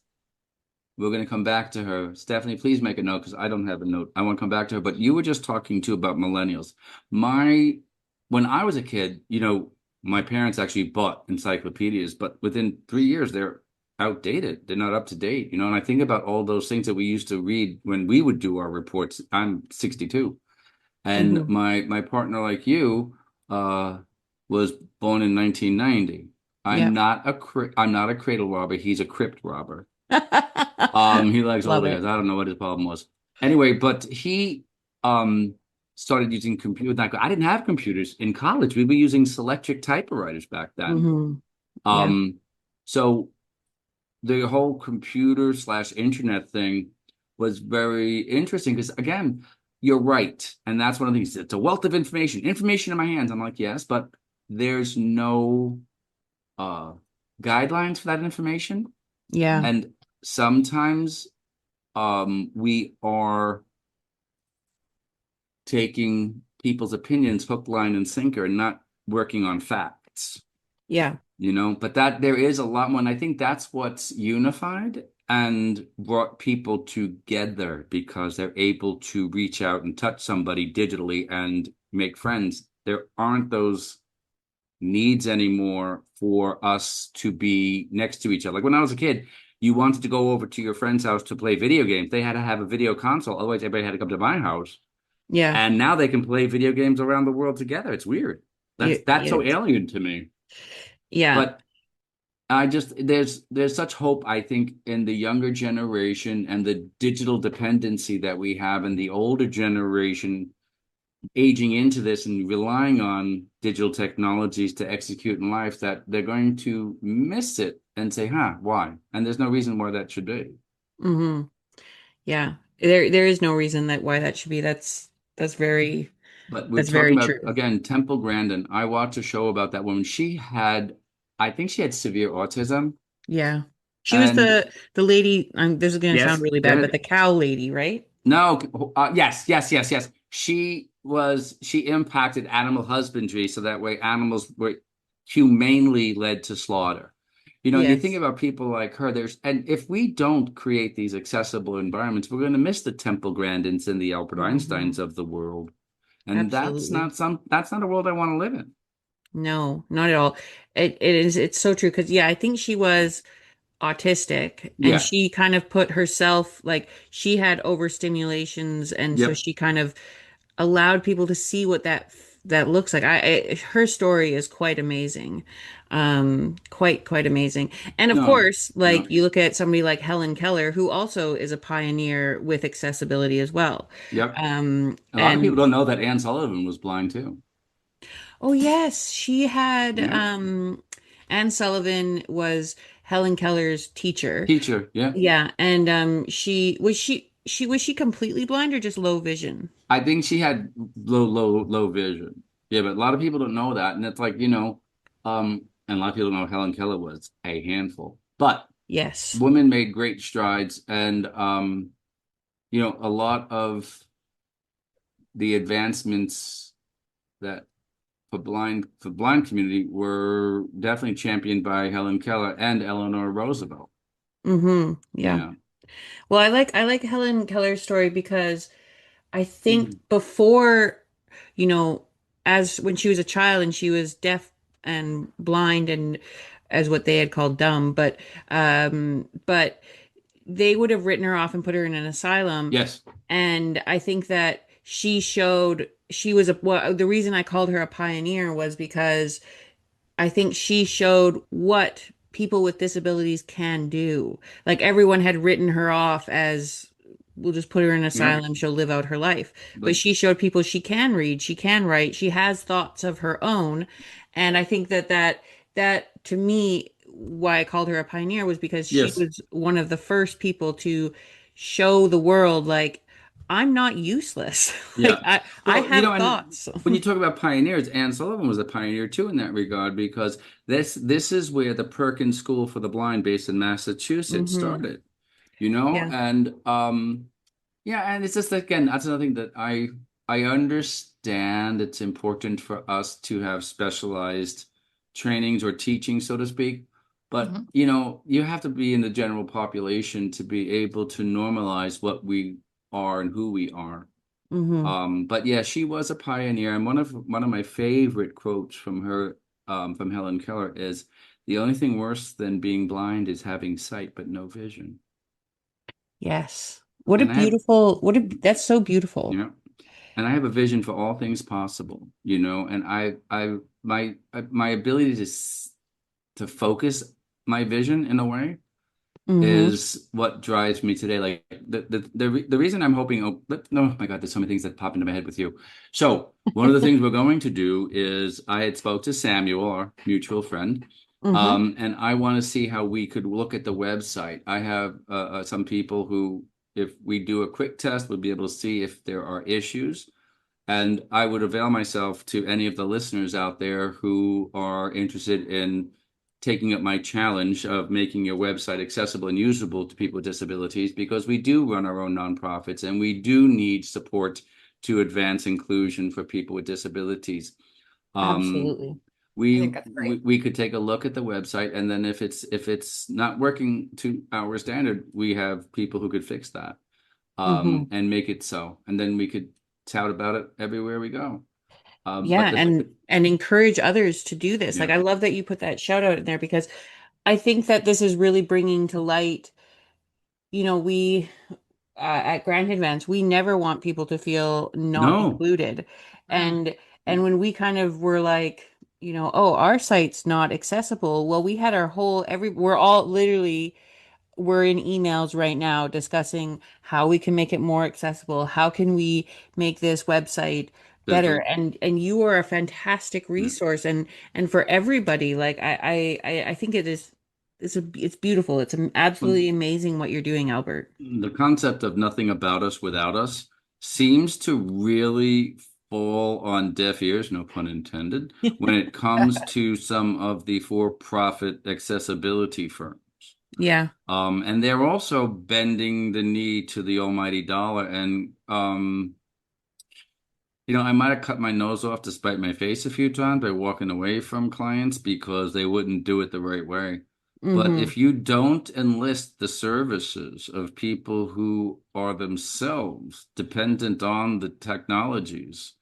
Speaker 3: We're going to come back to her. Stephanie, please make a note because I don't have a note. I want to come back to her. But you were just talking too about millennials. My, when I was a kid, my parents actually bought encyclopedias, but within 3 years, they're outdated. They're not up to date, and I think about all those things that we used to read when we would do our reports. I'm 62, and
Speaker 2: Hmm.
Speaker 3: my partner, like you, uh, was born in 1990.
Speaker 2: Yeah.
Speaker 3: I'm not a cradle robber. He's a crypt robber. He likes
Speaker 2: Love
Speaker 3: older guys.
Speaker 2: it.
Speaker 3: I don't know what his problem was. Anyway, but he um started using computers. I didn't have computers in college. We were using Selectric typewriters back then.
Speaker 2: Hmm. Yeah.
Speaker 3: Um, so the whole computer slash internet thing was very interesting because again, you're right. And that's one of the things. It's a wealth of information in my hands. I'm like, yes, but there's no uh guidelines for that information.
Speaker 2: Yeah.
Speaker 3: And sometimes we are taking people's opinions hook, line, and sinker and not working on facts,
Speaker 2: Yeah.
Speaker 3: but that there is a lot more. And I think that's what's unified and brought people together because they're able to reach out and touch somebody digitally and make friends. There aren't those needs anymore for us to be next to each other. Like when I was a kid, you wanted to go over to your friend's house to play video games. They had to have a video console. Otherwise, everybody had to come to my house.
Speaker 2: Yeah.
Speaker 3: And now they can play video games around the world together. It's weird. That's so
Speaker 2: Yes.
Speaker 3: alien to me.
Speaker 2: Yeah.
Speaker 3: But I just there's such hope, I think, in the younger generation and the digital dependency that we have in the older generation aging into this and relying on digital technologies to execute in life that they're going to miss it and say, huh, why? And there's no reason why that should be.
Speaker 2: Hmm. Yeah. There is no reason that why that should be. That's very
Speaker 3: But we're
Speaker 2: that's
Speaker 3: talking
Speaker 2: very
Speaker 3: about,
Speaker 2: true.
Speaker 3: again, Temple Grandin. I watched a show about that woman. I think she had severe autism.
Speaker 2: Yeah. She was
Speaker 3: And
Speaker 2: the lady, this is going to sound
Speaker 3: yes,
Speaker 2: really
Speaker 3: go
Speaker 2: bad, but the
Speaker 3: ahead.
Speaker 2: cow lady, right?
Speaker 3: No, yes, yes, yes, yes. She impacted animal husbandry so that way animals were humanely led to slaughter. You think
Speaker 2: Yes.
Speaker 3: about people like her, and if we don't create these accessible environments, we're going to miss the Temple Grandins and the Albert
Speaker 2: Hmm.
Speaker 3: Einsteins of the world. And
Speaker 2: Absolutely.
Speaker 3: that's not a world I want to live in.
Speaker 2: No, not at all. It's so true because yeah, I think she was autistic and
Speaker 3: Yeah.
Speaker 2: she kind of put herself like she had overstimulations and so
Speaker 3: Yep.
Speaker 2: she kind of allowed people to see what that looks like. Her story is quite amazing. Quite amazing. And of
Speaker 3: No,
Speaker 2: course, like
Speaker 3: no.
Speaker 2: you look at somebody like Helen Keller who also is a pioneer with accessibility as well.
Speaker 3: Yep. A lot of people
Speaker 2: And
Speaker 3: don't know that Anne Sullivan was blind too.
Speaker 2: oh yes, she had
Speaker 3: Yeah.
Speaker 2: Anne Sullivan was Helen Keller's teacher.
Speaker 3: Teacher. Yeah.
Speaker 2: Yeah, and she was she completely blind or just low vision?
Speaker 3: I think she had low vision. Yeah, but a lot of people don't know that. And it's like, and a lot of people don't know Helen Keller was a handful. But
Speaker 2: Yes.
Speaker 3: women made great strides and a lot of the advancements that for blind community were definitely championed by Helen Keller and Eleanor Roosevelt.
Speaker 2: Mm-hmm. Yeah.
Speaker 3: Yeah.
Speaker 2: Well, I like Helen Keller's story because I think
Speaker 3: Mhm.
Speaker 2: before, you know, as when she was a child and she was deaf and blind and as what they had called dumb, but they would have written her off and put her in an asylum.
Speaker 3: Yes.
Speaker 2: And I think that she showed she was a well, the reason I called her a pioneer was because I think she showed what people with disabilities can do. Like everyone had written her off as we'll just put her in an
Speaker 3: Yep.
Speaker 2: asylum, she'll live out her life. But
Speaker 3: But
Speaker 2: she showed people she can read, she can write, she has thoughts of her own. And I think that to me, why I called her a pioneer was because she
Speaker 3: yes.
Speaker 2: was one of the first people to show the world like I'm not useless. Like
Speaker 3: Yeah.
Speaker 2: I
Speaker 3: Well,
Speaker 2: have
Speaker 3: and
Speaker 2: thoughts.
Speaker 3: when you talk about pioneers, Anne Sullivan was a pioneer too in that regard because this is where the Perkins School for the Blind based in Massachusetts
Speaker 2: Hmm.
Speaker 3: started,
Speaker 2: Yeah.
Speaker 3: and yeah, and it's just again, that's another thing that I understand it's important for us to have specialized trainings or teaching, so to speak. But,
Speaker 1: Mhm.
Speaker 3: you have to be in the general population to be able to normalize what we are and who we are.
Speaker 2: Hmm.
Speaker 3: But yeah, she was a pioneer, and one of my favorite quotes from her, from Helen Keller, is the only thing worse than being blind is having sight but no vision.
Speaker 2: Yes. What a
Speaker 3: And I have,
Speaker 2: beautiful, that's so
Speaker 3: you
Speaker 2: beautiful.
Speaker 3: know, and I have a vision for all things possible, and my ability to focus my vision in a way
Speaker 2: Hmm.
Speaker 3: is what drives me today. Like the reason I'm hoping. No, my God, there's so many things that pop into my head with you. So one of the things we're going to do is I had spoke to Samuel, our mutual friend,
Speaker 2: Hmm.
Speaker 3: and I want to see how we could look at the website. I have some people who, if we do a quick test, would be able to see if there are issues. And I would avail myself to any of the listeners out there who are interested in taking up my challenge of making your website accessible and usable to people with disabilities, because we do run our own nonprofits and we do need support to advance inclusion for people with disabilities. Um,
Speaker 2: Absolutely.
Speaker 1: I
Speaker 3: we,
Speaker 1: think that's
Speaker 3: we
Speaker 1: great.
Speaker 3: we could take a look at the website, and then if it's not working to our standard, we have people who could fix that,
Speaker 2: Hmm.
Speaker 3: and make it so, and then we could tout about it everywhere we go. But
Speaker 2: Yeah, and encourage others to do this. Like
Speaker 3: yeah,
Speaker 2: I love that you put that shout out in there because I think that this is really bringing to light, we at Grand Advance, we never want people to feel not
Speaker 3: no,
Speaker 2: included.
Speaker 1: Mm.
Speaker 2: And when we kind of were like, oh, our site's not accessible. Well, we had our we're all literally we're in emails right now discussing how we can make it more accessible. How can we make this website better? And you are a fantastic
Speaker 3: yeah.
Speaker 2: resource and for everybody. Like I think it's beautiful. It's
Speaker 3: Well,
Speaker 2: absolutely amazing what you're doing, Albert.
Speaker 3: the concept of nothing about us without us seems to really fall on deaf ears, no pun intended, when it comes to some of the for-profit accessibility firms.
Speaker 2: Yeah.
Speaker 3: And they're also bending the knee to the almighty dollar. And I might have cut my nose off to spite my face a few times by walking away from clients because they wouldn't do it the right way. But
Speaker 2: Hmm.
Speaker 3: if you don't enlist the services of people who are themselves dependent on the technologies,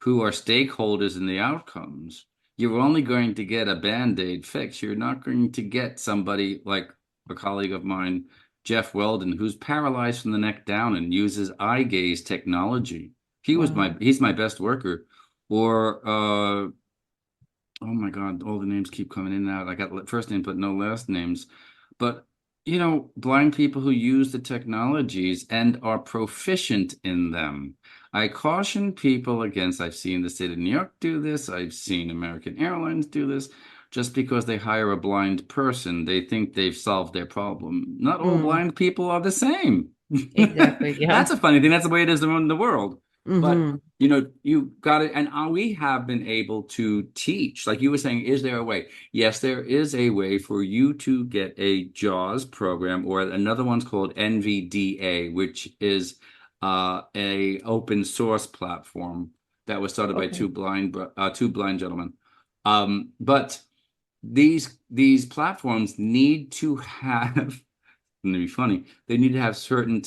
Speaker 3: who are stakeholders in the outcomes, you're only going to get a Band-Aid fix. You're not going to get somebody like a colleague of mine, Jeff Weldon, who's paralyzed from the neck down and uses eye gaze technology.
Speaker 2: Wow.
Speaker 3: He's my best worker. Or oh my God, all the names keep coming in and out. I got first names but no last names. But blind people who use the technologies and are proficient in them. I caution people against, I've seen the state of New York do this, I've seen American Airlines do this. Just because they hire a blind person, they think they've solved their problem. Not all
Speaker 2: Mm,
Speaker 3: blind people are the same.
Speaker 2: exactly. Yeah.
Speaker 3: That's a funny thing. That's the way it is around the world. But
Speaker 2: Hmm.
Speaker 3: you got it. And we have been able to teach, like you were saying, is there a way? Yes, there is a way for you to get a JAWS program, or another one's called NVDA, which is a open source platform that was started by
Speaker 2: Okay.
Speaker 3: two blind gentlemen. But these platforms need to have, and to be funny, they need to have certain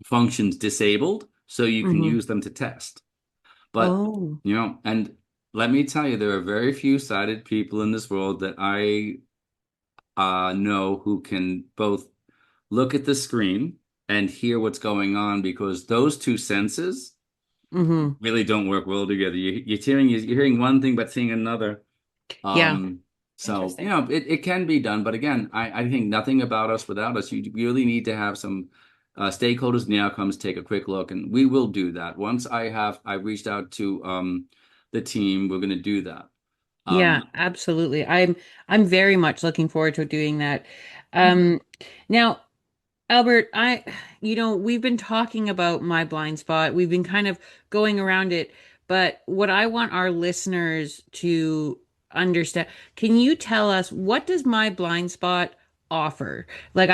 Speaker 3: functions disabled so you can
Speaker 2: Hmm.
Speaker 3: use them to test. But,
Speaker 2: Oh.
Speaker 3: and let me tell you, there are very few sighted people in this world that I know who can both look at the screen and hear what's going on, because those two senses
Speaker 2: Hmm.
Speaker 3: really don't work well together. You're hearing one thing but seeing another.
Speaker 2: Yeah.
Speaker 3: Um, so,
Speaker 1: Interesting.
Speaker 3: it can be done, but again, I think nothing about us without us. You really need to have some stakeholders in the outcomes take a quick look, and we will do that. Once I've reached out to the team, we're going to do that.
Speaker 2: Yeah,
Speaker 3: Um,
Speaker 2: absolutely. I'm very much looking forward to doing that.
Speaker 1: Mhm.
Speaker 2: Um, now, Albert, we've been talking about my blind spot. We've been kind of going around it, but what I want our listeners to understand, can you tell us what does my blind spot offer? Like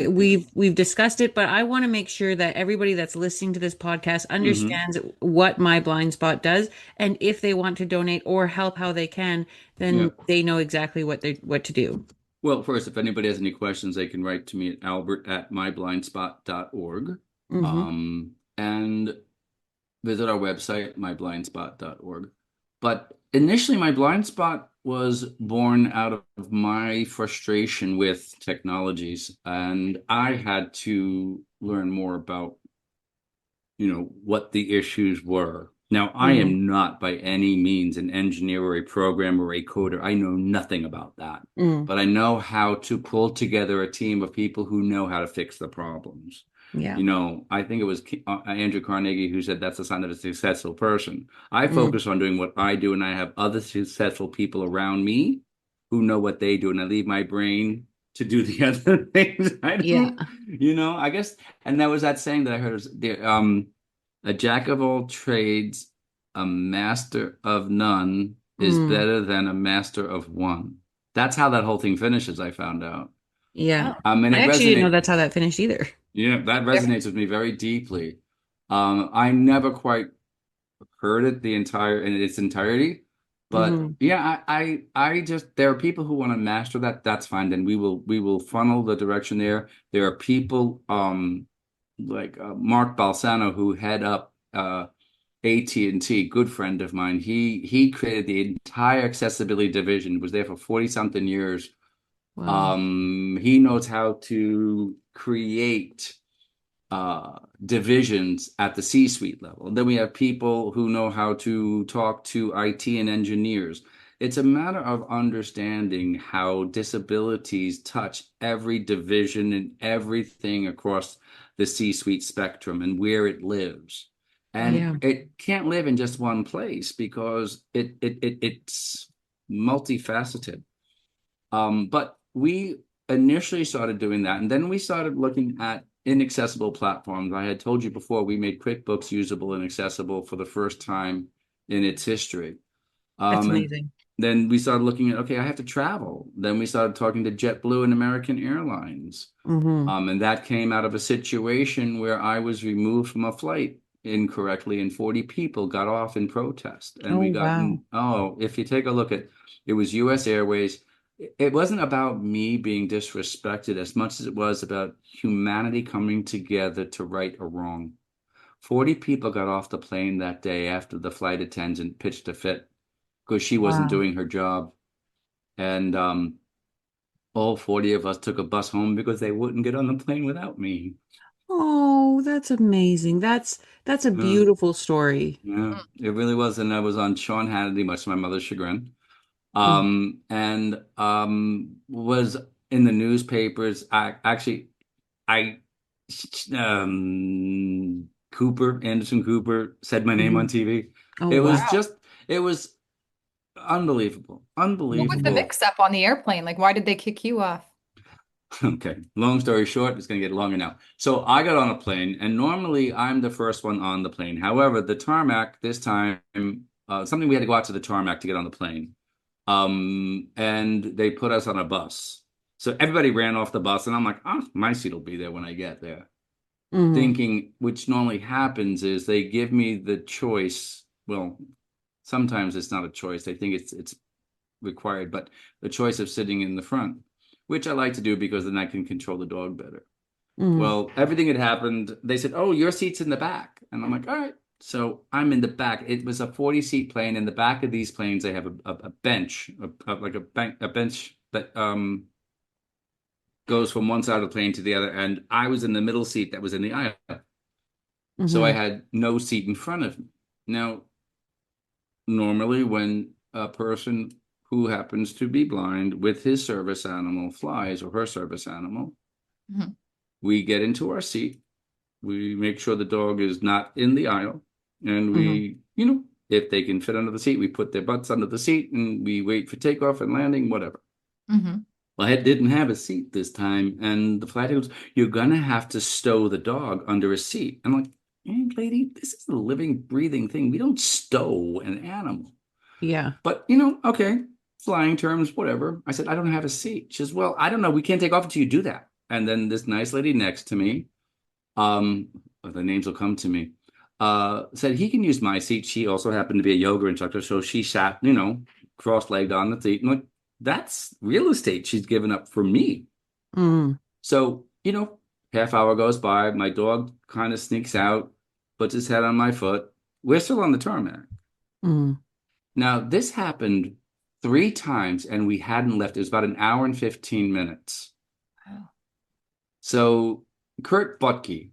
Speaker 2: we've discussed it, but I want to make sure that everybody that's listening to this podcast
Speaker 3: mhm.
Speaker 2: understands what my blind spot does, and if they want to donate or help how they can,
Speaker 3: Yeah.
Speaker 2: then they know exactly what to do.
Speaker 3: Well, first, if anybody has any questions, they can write to me at albert@myblindspot.org.
Speaker 2: Hmm.
Speaker 3: And visit our website, myblindspot.org. But initially, my blind spot was born out of my frustration with technologies. And I had to learn more about, what the issues were. Now, I
Speaker 2: Hmm.
Speaker 3: am not by any means an engineer or a programmer or a coder. I know nothing about that.
Speaker 2: Mm.
Speaker 3: But I know how to pull together a team of people who know how to fix the problems.
Speaker 2: Yeah.
Speaker 3: I think it was Andrew Carnegie who said that's a sign of a successful person. I
Speaker 2: Mm.
Speaker 3: focus on doing what I do, and I have other successful people around me who know what they do, and I leave my brain to do the other things. I
Speaker 2: Yeah.
Speaker 3: don't, I guess, and that was that saying that I heard was a jack of all trades, a master of none is
Speaker 2: Mm.
Speaker 3: better than a master of one. That's how that whole thing finishes, I found out.
Speaker 2: Yeah.
Speaker 3: And
Speaker 2: I
Speaker 3: it
Speaker 2: actually didn't know
Speaker 3: resonates.
Speaker 2: that's how that finished either.
Speaker 3: Yeah, that
Speaker 1: Yeah.
Speaker 3: resonates with me very deeply. I never quite heard it in its entirety, but
Speaker 2: Hmm.
Speaker 3: yeah, I just there are people who want to master that. That's fine. Then we will funnel the direction there. There are people like Mark Balsano who head up AT&T, good friend of mine. He created the entire accessibility division. Was there for 40 something years.
Speaker 2: Wow.
Speaker 3: He knows how to create divisions at the C-suite level. And then we have people who know how to talk to IT and engineers. It's a matter of understanding how disabilities touch every division and everything across the C-suite spectrum and where it lives. And
Speaker 2: Yeah.
Speaker 3: it can't live in just one place because it's multifaceted. But we initially started doing that, and then we started looking at inaccessible platforms. I had told you before we made QuickBooks usable and accessible for the first time in its history.
Speaker 2: That's
Speaker 3: And
Speaker 2: amazing.
Speaker 3: then we started looking at, okay, I have to travel. Then we started talking to JetBlue and American Airlines.
Speaker 2: Hmm.
Speaker 3: And that came out of a situation where I was removed from a flight incorrectly, and 40 people got off in protest. And
Speaker 2: Oh,
Speaker 3: we got,
Speaker 2: wow.
Speaker 3: if you take a look at it was US Airways. It wasn't about me being disrespected as much as it was about humanity coming together to right a wrong. 40 people got off the plane that day after the flight attendant pitched a fit because she wasn't
Speaker 2: Wow.
Speaker 3: doing her job. And all 40 of us took a bus home because they wouldn't get on the plane without me.
Speaker 2: Oh, that's amazing. That's a
Speaker 3: Uh,
Speaker 2: beautiful story.
Speaker 3: yeah, it really was. And I was on Sean Hannity, much to my mother's chagrin.
Speaker 2: Mm.
Speaker 3: And was in the newspapers. I Anderson Cooper said my name on
Speaker 2: Hmm.
Speaker 3: TV.
Speaker 2: Oh,
Speaker 3: It was
Speaker 2: wow.
Speaker 3: just, it was unbelievable,
Speaker 1: What was the
Speaker 3: unbelievable.
Speaker 1: mix-up on the airplane? Like, why did they kick you off?
Speaker 3: Okay, long story short, it's going to get longer now. So I got on a plane, and normally I'm the first one on the plane. However, the tarmac this time, something we had to go out to the tarmac to get on the plane. And they put us on a bus. So everybody ran off the bus, and I'm like, oh, my seat will be there when I get there.
Speaker 2: Hmm.
Speaker 3: Thinking, which normally happens is they give me the choice. Well, sometimes it's not a choice. They think it's required, but the choice of sitting in the front, which I like to do because then I can control the dog better.
Speaker 2: Hmm.
Speaker 3: Well, everything had happened. They said, "Oh, your seat's in the back," and I'm like, "All right." So I'm in the back. It was a 40-seat plane. In the back of these planes, they have a bench, like a bench that goes from one side of the plane to the other. And I was in the middle seat that was in the aisle, so I
Speaker 2: Hmm.
Speaker 3: had no seat in front of me. Now, normally, when a person who happens to be blind with his service animal flies or her service animal,
Speaker 1: Mhm.
Speaker 3: we get into our seat. We make sure the dog is not in the aisle, and
Speaker 2: Hmm.
Speaker 3: if they can fit under the seat, we put their butts under the seat and we wait for takeoff and landing, whatever.
Speaker 1: Mhm.
Speaker 3: Well, I didn't have a seat this time, and the flight goes, "You're gonna have to stow the dog under a seat." I'm like, "Hey, lady, this is a living, breathing thing. We don't stow an animal."
Speaker 2: Yeah.
Speaker 3: But okay, flying terms, whatever. I said, "I don't have a seat." She says, "Well, I don't know. We can't take off until you do that." And then this nice lady next to me, um, the names will come to me, said he can use my seat. She also happened to be a yoga instructor, so she sat, cross-legged on the seat. And like, that's real estate she's given up for me.
Speaker 2: Mm,
Speaker 3: So, half hour goes by, my dog kind of sneaks out, puts his head on my foot. We're still on the tarmac.
Speaker 2: mm.
Speaker 3: Now, this happened 3 times and we hadn't left. It was about an hour and 15 minutes.
Speaker 1: Wow.
Speaker 3: So Kurt Butke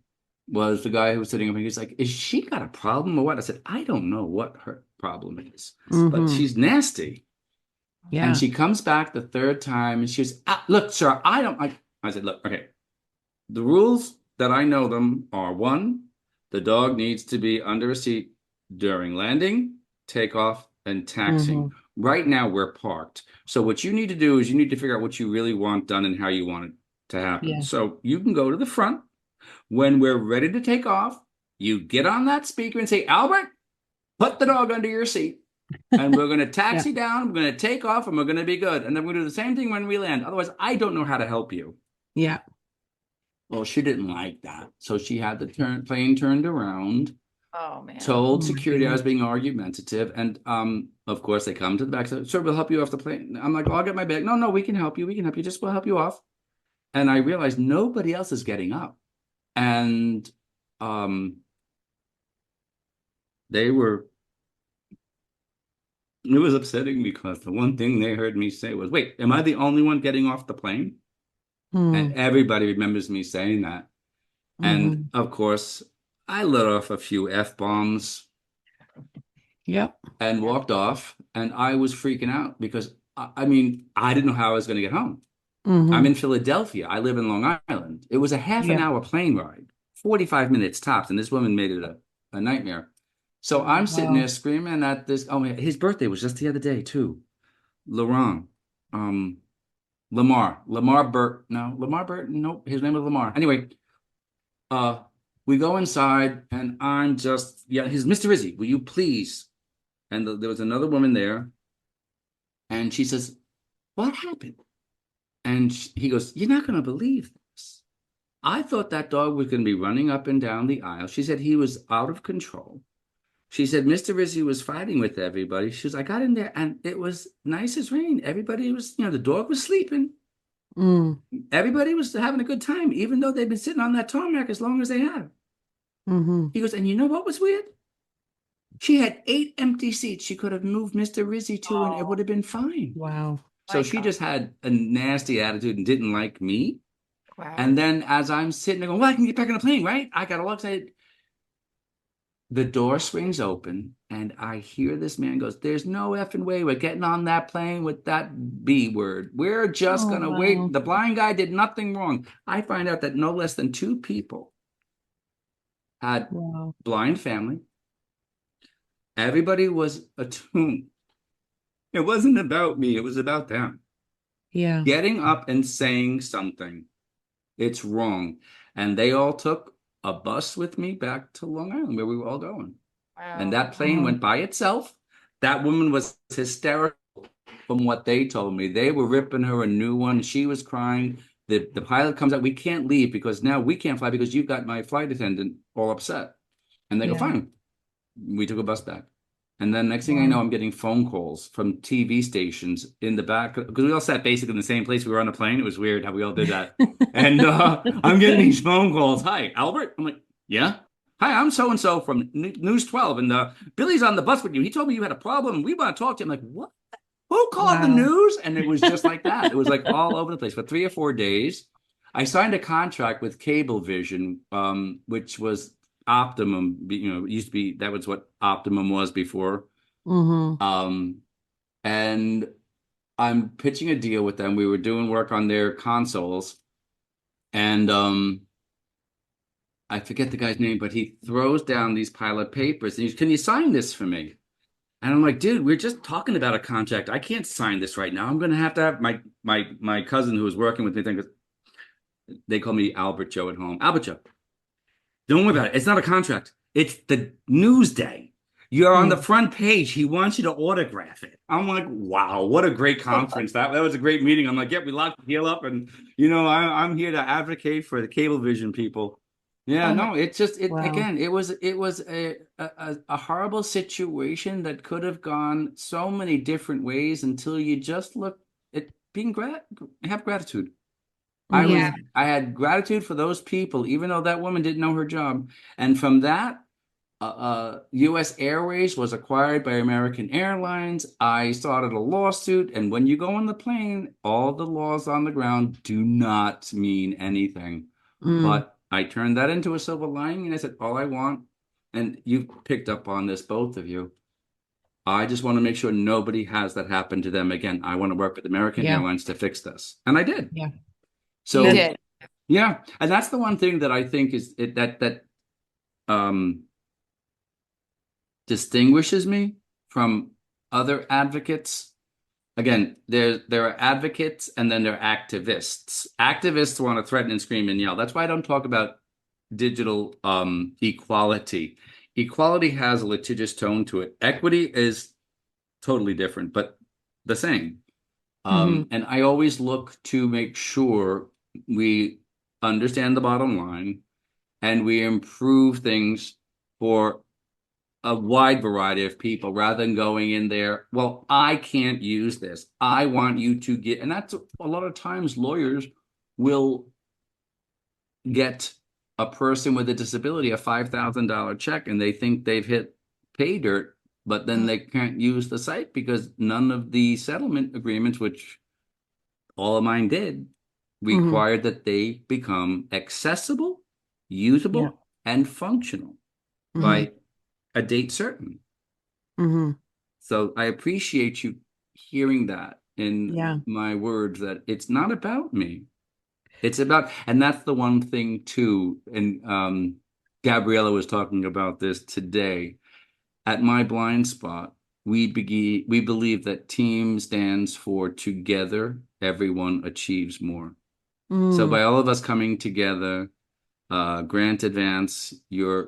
Speaker 3: was the guy who was sitting up and he was like, is she got a problem or what? I said, I don't know what her problem is, but
Speaker 2: Hmm.
Speaker 3: she's nasty. And
Speaker 2: Yeah.
Speaker 3: she comes back the third time and she was, look, sir, I don't like. I said, look, okay, the rules that I know them are one, the dog needs to be under a seat during landing, takeoff, and taxiing.
Speaker 2: Hmm.
Speaker 3: Right now, we're parked. So what you need to do is you need to figure out what you really want done and how you want it to happen.
Speaker 2: Yeah.
Speaker 3: So you can go to the front. When we're ready to take off, you get on that speaker and say, Albert, put the dog under your seat. And we're going to
Speaker 2: Yeah.
Speaker 3: taxi down, we're going to take off, and we're going to be good. And then we're going to do the same thing when we land. Otherwise, I don't know how to help you.
Speaker 2: Yeah.
Speaker 3: Well, she didn't like that. So she had the plane turned around,
Speaker 1: Oh man.
Speaker 2: Oh
Speaker 3: told
Speaker 2: my
Speaker 3: security I was
Speaker 2: goodness.
Speaker 3: being argumentative. And of course, they come to the back. Said, sir, we'll help you off the plane. I'm like, oh, I'll get my bag. No, no, we can help you. We can help you. Just we'll help you off. And I realized nobody else is getting up. And um, they were, it was upsetting because the one thing they heard me say was, wait, am I the only one getting off the plane? And
Speaker 2: Mm,
Speaker 3: everybody remembers me saying that. And
Speaker 2: hmm.
Speaker 3: of course, I let off a few F-bombs
Speaker 2: Yep.
Speaker 3: and walked off. And I was freaking out because I mean, I didn't know how I was going to get home. I'm
Speaker 2: Hmm.
Speaker 3: in Philadelphia. I live in Long Island. It was a half an
Speaker 2: Yeah.
Speaker 3: hour plane ride, 45 minutes tops. And this woman made it a nightmare. So I'm sitting there
Speaker 2: Wow.
Speaker 3: screaming at this. Oh, man, his birthday was just the other day, too. Laurent, um, Lamar Burt. No, Lamar Burton. Nope. His name was Lamar. Anyway, uh, we go inside and I'm just, yeah, he's Mr. Rizzi, will you please? And there was another woman there and she says, what happened? And he goes, you're not going to believe this. I thought that dog was going to be running up and down the aisle. She said he was out of control. She said Mr. Rizzi was fighting with everybody. She was, I got in there and it was nice as rain. Everybody was, the dog was sleeping.
Speaker 2: Mm,
Speaker 3: Everybody was having a good time, even though they've been sitting on that tarmac as long as they have.
Speaker 2: hmm.
Speaker 3: He goes, and you know what was weird? She had 8 empty seats she could have moved Mr. Rizzi to, and it would
Speaker 1: Oh
Speaker 3: have been fine.
Speaker 2: Wow.
Speaker 3: So
Speaker 1: my
Speaker 3: she
Speaker 1: God.
Speaker 3: just had a nasty attitude and didn't like me.
Speaker 1: Wow.
Speaker 3: And then as I'm sitting there going, well, I can get back on the plane, right? I got all excited. The door swings open, and I hear this man goes, there's no effing way we're getting on that plane with that B word. We're just
Speaker 2: Oh,
Speaker 3: gonna wait.
Speaker 2: wow.
Speaker 3: The blind guy did nothing wrong. I find out that no less than 2 people had
Speaker 2: Wow.
Speaker 3: blind family. Everybody was attuned. It wasn't about me, it was about them.
Speaker 2: Yeah.
Speaker 3: Getting up and saying something, it's wrong. And they all took a bus with me back to Long Island where we were all going. And
Speaker 1: Wow.
Speaker 3: that plane
Speaker 2: Wow.
Speaker 3: went by itself. That woman was hysterical from what they told me. They were ripping her a new one. She was crying. The pilot comes out, we can't leave because now we can't fly because you've got my flight attendant all upset. And they go,
Speaker 2: Yeah.
Speaker 3: fine. We took a bus back. And then next thing I know,
Speaker 2: Wow.
Speaker 3: I'm getting phone calls from TV stations in the back because we all sat basically in the same place. We were on a plane. It was weird how we all did that. And I'm getting these phone calls. Hi, Albert. I'm like, yeah. Hi, I'm so and so from News 12, and Billy's on the bus with you. He told me you had a problem. We want to talk to him. I'm like, what? Who called the
Speaker 2: Wow.
Speaker 3: news? And it was just like that. It was like all over the place for 3 or 4 days. I signed a contract with Cablevision, which was Optimum. It used to be that was what Optimum was before.
Speaker 2: Hmm.
Speaker 3: Um, and I'm pitching a deal with them. We were doing work on their consoles, and I forget the guy's name, but he throws down these pile of papers and he's, can you sign this for me? And I'm like, dude, we're just talking about a contract. I can't sign this right now. I'm gonna have to have my cousin who was working with me. They call me Albert Joe at home. Albert Joe, don't worry about it. It's not a contract. It's the news day. You're on the
Speaker 2: Mm.
Speaker 3: front page. He wants you to autograph it. I'm like, wow, what a great conference. That was a great meeting. I'm like, yep, we locked the deal up, and I'm here to advocate for the Cablevision people. Yeah,
Speaker 1: Oh my.
Speaker 3: no, it's just it
Speaker 2: Wow.
Speaker 3: again. It was a horrible situation that could have gone so many different ways until you just look. have gratitude.
Speaker 1: Yeah.
Speaker 3: I had gratitude for those people, even though that woman didn't know her job. And from that, U.S. Airways was acquired by American Airlines. I started a lawsuit, and when you go on the plane, all the laws on the ground do not mean anything.
Speaker 2: Mm.
Speaker 3: But I turned that into a silver lining, and I said, all I want, and you've picked up on this, both of you. I just want to make sure nobody has that happen to them again. I want to work with American
Speaker 2: Yeah.
Speaker 3: Airlines to fix this. And I did.
Speaker 2: Yeah.
Speaker 1: You
Speaker 3: So,
Speaker 2: And
Speaker 1: did.
Speaker 3: yeah, and that's the one thing that I think is that um distinguishes me from other advocates. Again, there are advocates and then there are activists. Activists want to threaten and scream and yell. That's why I don't talk about digital equality. Equality has a litigious tone to it. Equity is totally different, but the same.
Speaker 2: hmm
Speaker 3: And I always look to make sure we understand the bottom line and we improve things for a wide variety of people rather than going in there, well, I can't use this. I want you to get, and that's a lot of times lawyers will get a person with a disability a $5,000 check and they think they've hit pay dirt, but then they can't use the site because none of the settlement agreements, which all of mine did,
Speaker 2: hmm
Speaker 3: required that they become accessible,
Speaker 2: Yeah.
Speaker 3: usable, and functional
Speaker 2: hmm
Speaker 3: by a date certain.
Speaker 2: hmm
Speaker 3: So I appreciate you hearing that in
Speaker 2: Yeah.
Speaker 3: my words that it's not about me. It's about, and that's the one thing too. And Gabriella was talking about this today. At My Blind Spot, we believe that team stands for together, everyone achieves more. So
Speaker 2: Mm.
Speaker 3: by all of us coming together, grant advance, your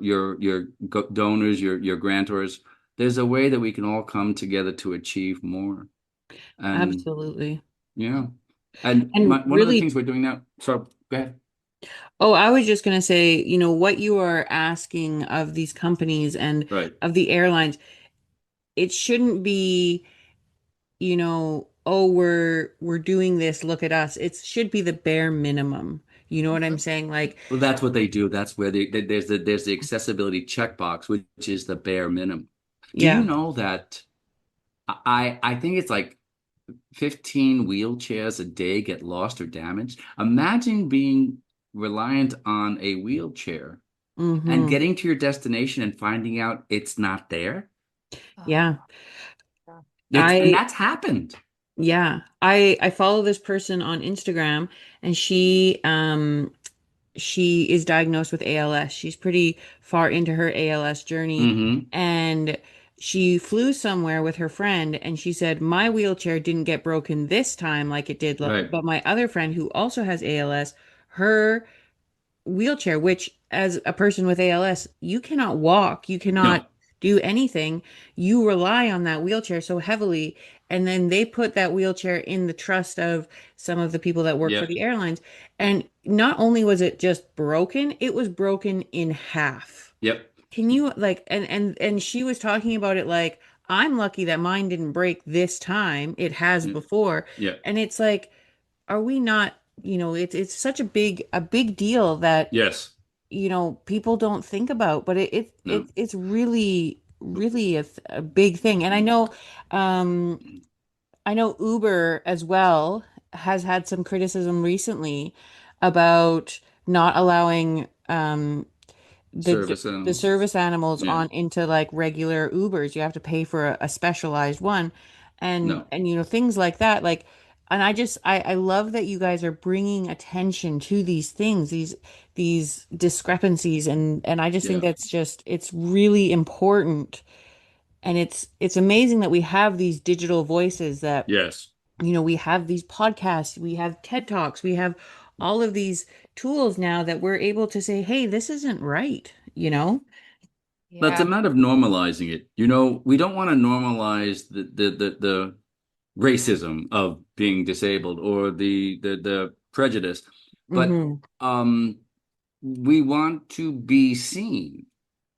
Speaker 3: donors, your grantors. There's a way that we can all come together to achieve more. And
Speaker 2: Absolutely.
Speaker 3: yeah, and
Speaker 2: And
Speaker 3: one of the
Speaker 2: really,
Speaker 3: things we're doing now. So go ahead.
Speaker 2: oh, I was just going to say, what you are asking of these companies and
Speaker 3: Right.
Speaker 2: of the airlines, it shouldn't be, oh, we're doing this, look at us. It should be the bare minimum. You know what I'm saying? Like,
Speaker 3: Well, that's what they do. That's where there's the accessibility checkbox, which is the bare minimum. Do you
Speaker 2: yeah.
Speaker 3: know that I think it's like 15 wheelchairs a day get lost or damaged? Imagine being reliant on a wheelchair and
Speaker 2: hmm
Speaker 3: getting to your destination and finding out it's not there.
Speaker 2: Yeah.
Speaker 1: Yeah.
Speaker 3: And
Speaker 2: I
Speaker 3: that's happened.
Speaker 2: Yeah. I follow this person on Instagram, and she is diagnosed with ALS. She's pretty far into her ALS journey,
Speaker 3: Hmm.
Speaker 2: and she flew somewhere with her friend, and she said, "My wheelchair didn't get broken this time like it did,
Speaker 3: Right.
Speaker 2: but my other friend who also has ALS, her wheelchair, which as a person with ALS, you cannot walk, you cannot
Speaker 3: No.
Speaker 2: do anything. You rely on that wheelchair so heavily. And then they put that wheelchair in the trust of some of the people that work for
Speaker 3: Yep.
Speaker 2: the airlines. And not only was it just broken, it was broken in half.
Speaker 3: Yep.
Speaker 2: Can you like and she was talking about it like, I'm lucky that mine didn't break this time. It has
Speaker 3: Yep.
Speaker 2: before.
Speaker 3: Yep.
Speaker 2: And it's like, are we not, it's such a big deal that
Speaker 3: Yes.
Speaker 2: people don't think about, but
Speaker 3: No.
Speaker 2: it's really, really a big thing. And I know Uber as well has had some criticism recently about not allowing
Speaker 3: Service
Speaker 2: the
Speaker 3: animals.
Speaker 2: service animals
Speaker 3: Yeah.
Speaker 2: on into like regular Ubers. You have to pay for a specialized one, and
Speaker 3: No.
Speaker 2: and things like that. Like, and I love that you guys are bringing attention to these things, these discrepancies, and I just think
Speaker 3: Yeah.
Speaker 2: it's really important, and it's amazing that we have these digital voices that
Speaker 3: Yes.
Speaker 2: we have these podcasts, we have TED Talks, we have all of these tools now that we're able to say, hey, this isn't right,
Speaker 3: But it's a
Speaker 1: Yeah.
Speaker 3: matter of normalizing it. We don't want to normalize the racism of being disabled or the prejudice, but
Speaker 2: hmm
Speaker 3: um we want to be seen.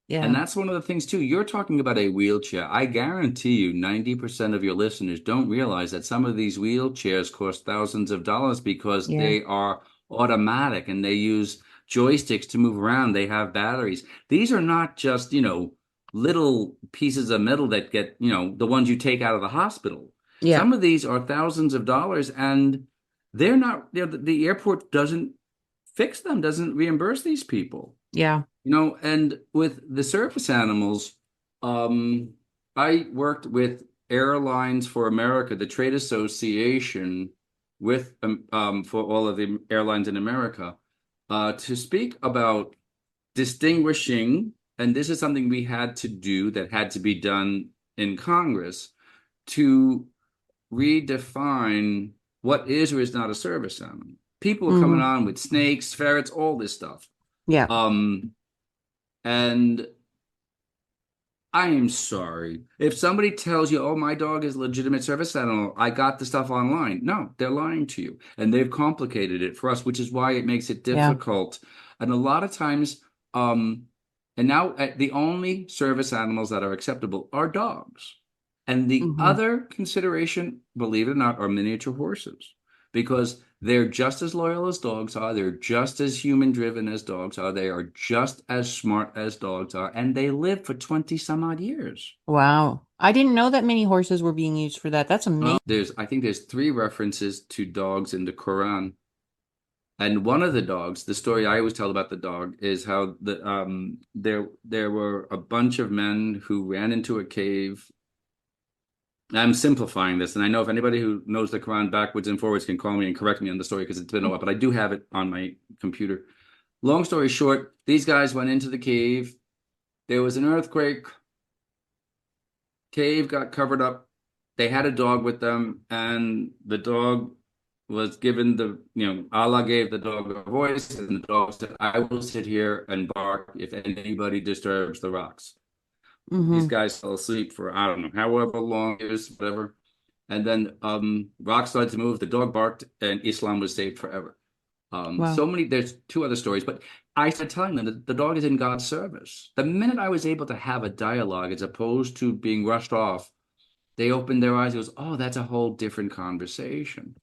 Speaker 3: And
Speaker 2: Yeah.
Speaker 3: that's one of the things too. You're talking about a wheelchair. I guarantee you 90% of your listeners don't realize that some of these wheelchairs cost thousands of dollars because
Speaker 2: Yeah.
Speaker 3: they are automatic and they use joysticks to move around. They have batteries. These are not just, little pieces of metal that get, the ones you take out of the hospital.
Speaker 2: Yeah.
Speaker 3: Some of these are thousands of dollars and they're not, the airport doesn't fix them, doesn't reimburse these people.
Speaker 2: Yeah.
Speaker 3: And with the service animals, um, I worked with Airlines for America, the trade association with for all of the airlines in America, to speak about distinguishing, and this is something we had to do that had to be done in Congress to redefine what is or is not a service animal. People are coming
Speaker 2: Hmm.
Speaker 3: on with snakes, ferrets, all this stuff.
Speaker 2: Yeah.
Speaker 3: Um, and I am sorry. If somebody tells you, oh, my dog is a legitimate service animal, I got the stuff online. No, they're lying to you. And they've complicated it for us, which is why it makes it
Speaker 2: Yeah.
Speaker 3: difficult. And a lot of times, and now the only service animals that are acceptable are dogs. And the
Speaker 2: Hmm.
Speaker 3: other consideration, believe it or not, are miniature horses because they're just as loyal as dogs are. They're just as human driven as dogs are. They are just as smart as dogs are. And they live for 20 some odd years.
Speaker 2: Wow. I didn't know that many horses were being used for that. That's amazing.
Speaker 3: I think there's three references to dogs in the Quran. And one of the dogs, the story I always tell about the dog is how there were a bunch of men who ran into a cave. I'm simplifying this, and I know if anybody who knows the Quran backwards and forwards can call me and correct me on the story because it's been a while, but I do have it on my computer. Long story short, these guys went into the cave. There was an earthquake. Cave got covered up. They had a dog with them, and the dog was given Allah gave the dog a voice, and the dog said, I will sit here and bark if anybody disturbs the rocks. These
Speaker 2: Hmm.
Speaker 3: guys fell asleep for, I don't know, however long it is, whatever. And then rocks started to move, the dog barked, and Islam was saved forever.
Speaker 2: Wow.
Speaker 3: There's two other stories, but I started telling them that the dog is in God's service. The minute I was able to have a dialogue as opposed to being rushed off, they opened their eyes and goes, oh, that's a whole different conversation.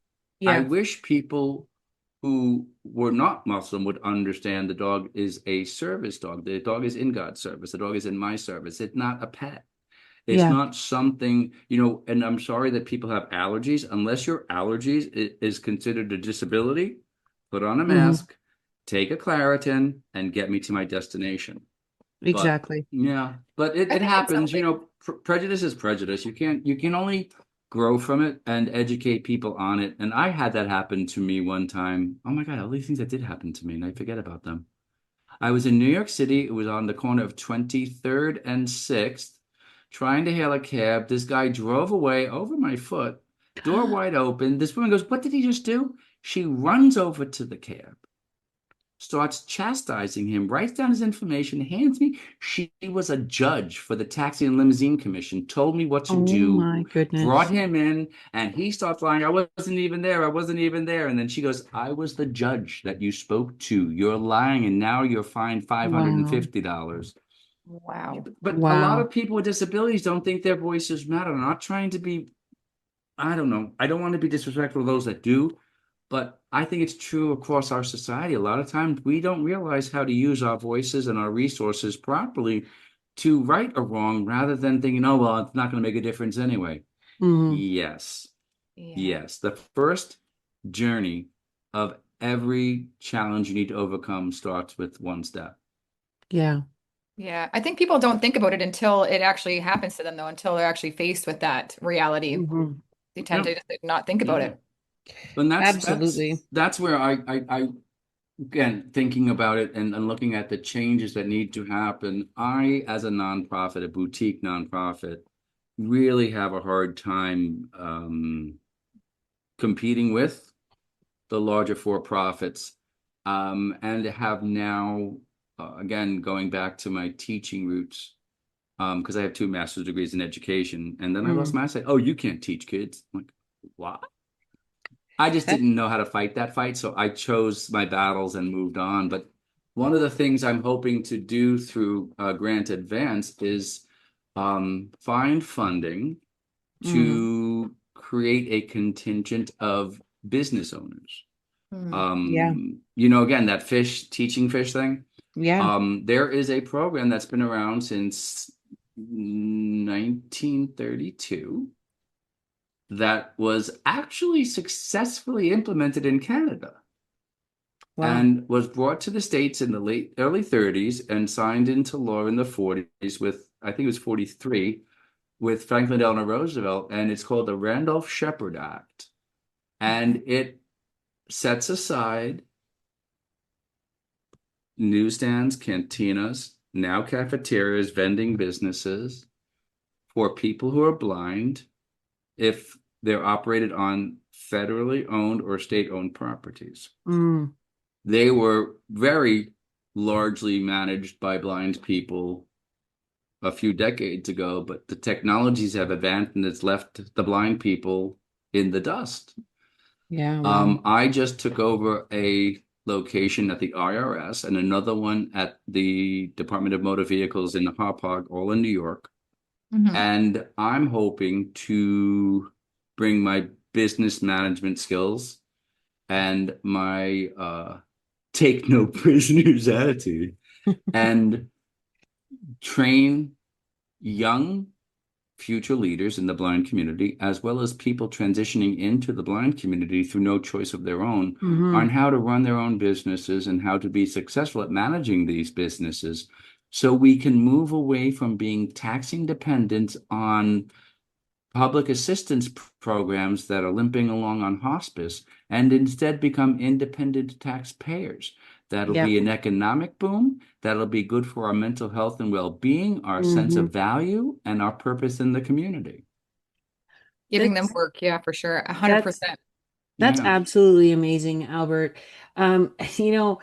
Speaker 3: I
Speaker 2: Yeah.
Speaker 3: wish people who were not Muslim would understand the dog is a service dog. The dog is in God's service. The dog is in my service. It's not a pet. It's
Speaker 2: Yeah.
Speaker 3: not something, and I'm sorry that people have allergies. Unless your allergies is considered a disability, put on a
Speaker 2: Hmm.
Speaker 3: mask, take a Claritin, and get me to my destination. But
Speaker 2: Exactly.
Speaker 3: yeah, but
Speaker 1: I
Speaker 3: it
Speaker 1: think it's
Speaker 3: happens,
Speaker 1: something.
Speaker 3: prejudice is prejudice. You can only grow from it and educate people on it. And I had that happen to me one time. Oh my God, all these things that did happen to me, and I forget about them. I was in New York City. It was on the corner of 23rd and 6th, trying to hail a cab. This guy drove away over my foot, door wide open. This woman goes, what did he just do? She runs over to the cab, starts chastising him, writes down his information, hands me. She was a judge for the Taxi and Limousine Commission, told me what to
Speaker 2: Oh
Speaker 3: do,
Speaker 2: my
Speaker 3: brought
Speaker 2: goodness.
Speaker 3: him in, and he starts lying. I wasn't even there. I wasn't even there. And then she goes, I was the judge that you spoke to. You're lying, and now you're fined
Speaker 2: Wow.
Speaker 3: $550.
Speaker 1: Wow.
Speaker 3: But a lot
Speaker 2: Wow.
Speaker 3: of people with disabilities don't think their voices matter. I'm not trying to be, I don't know. I don't want to be disrespectful to those that do, but I think it's true across our society. A lot of times we don't realize how to use our voices and our resources properly to right or wrong rather than thinking, oh, well, it's not going to make a difference anyway.
Speaker 2: Hmm.
Speaker 3: Yes.
Speaker 1: Yeah.
Speaker 3: Yes. The first journey of every challenge you need to overcome starts with one step.
Speaker 2: Yeah.
Speaker 1: Yeah. I think people don't think about it until it actually happens to them, though, until they're actually faced with that reality.
Speaker 2: Hmm.
Speaker 1: They tend
Speaker 3: Yep.
Speaker 1: to just not think about
Speaker 3: Yeah.
Speaker 1: it.
Speaker 3: And
Speaker 2: Absolutely.
Speaker 3: that's where I again, thinking about it and looking at the changes that need to happen, I, as a nonprofit, a boutique nonprofit, really have a hard time competing with the larger for-profits, and have now, again, going back to my teaching roots, because I have two master's degrees in education, and then I lost
Speaker 2: Mm.
Speaker 3: my. I said, "Oh, you can't teach kids." I'm like, what? I just
Speaker 2: That,
Speaker 3: didn't know how to fight that fight, so I chose my battles and moved on. But one of the things I'm hoping to do through Grant Advance is find funding
Speaker 2: Mm,
Speaker 3: to create a contingent of business owners.
Speaker 1: Hmm.
Speaker 2: yeah.
Speaker 3: Again, that teaching fish thing.
Speaker 2: Yeah.
Speaker 3: There is a program that's been around since 1932 that was actually successfully implemented in Canada
Speaker 2: Wow.
Speaker 3: and was brought to the States in the early 30s and signed into law in the 40s with, I think it was 43, with Franklin Delano Roosevelt, and it's called the Randolph-Shepard Act. And it sets aside newsstands, cantinas, now cafeterias, vending businesses for people who are blind if they're operated on federally owned or state-owned properties.
Speaker 2: Mm,
Speaker 3: They were very largely managed by blind people a few decades ago, but the technologies have advanced and it's left the blind people in the dust.
Speaker 2: yeah. Wow.
Speaker 3: I just took over a location at the IRS and another one at the Department of Motor Vehicles in the Hauppauge, all in New York.
Speaker 1: Mhm.
Speaker 3: And I'm hoping to bring my business management skills and my take no prisoners attitude and train young future leaders in the blind community, as well as people transitioning into the blind community through no choice of their own, on
Speaker 2: Hmm.
Speaker 3: how to run their own businesses and how to be successful at managing these businesses. So we can move away from being taxing dependent on public assistance programs that are limping along on hospice and instead become independent taxpayers. That'll be
Speaker 2: Yep.
Speaker 3: an economic boom. That'll be good for our mental health and well-being, our sense
Speaker 2: Hmm.
Speaker 3: of value, and our purpose in the community.
Speaker 1: Giving them
Speaker 2: That's
Speaker 1: work, yeah, for sure.
Speaker 2: that's
Speaker 1: 100%.
Speaker 2: that's
Speaker 3: Yeah.
Speaker 2: absolutely amazing, Albert. You know,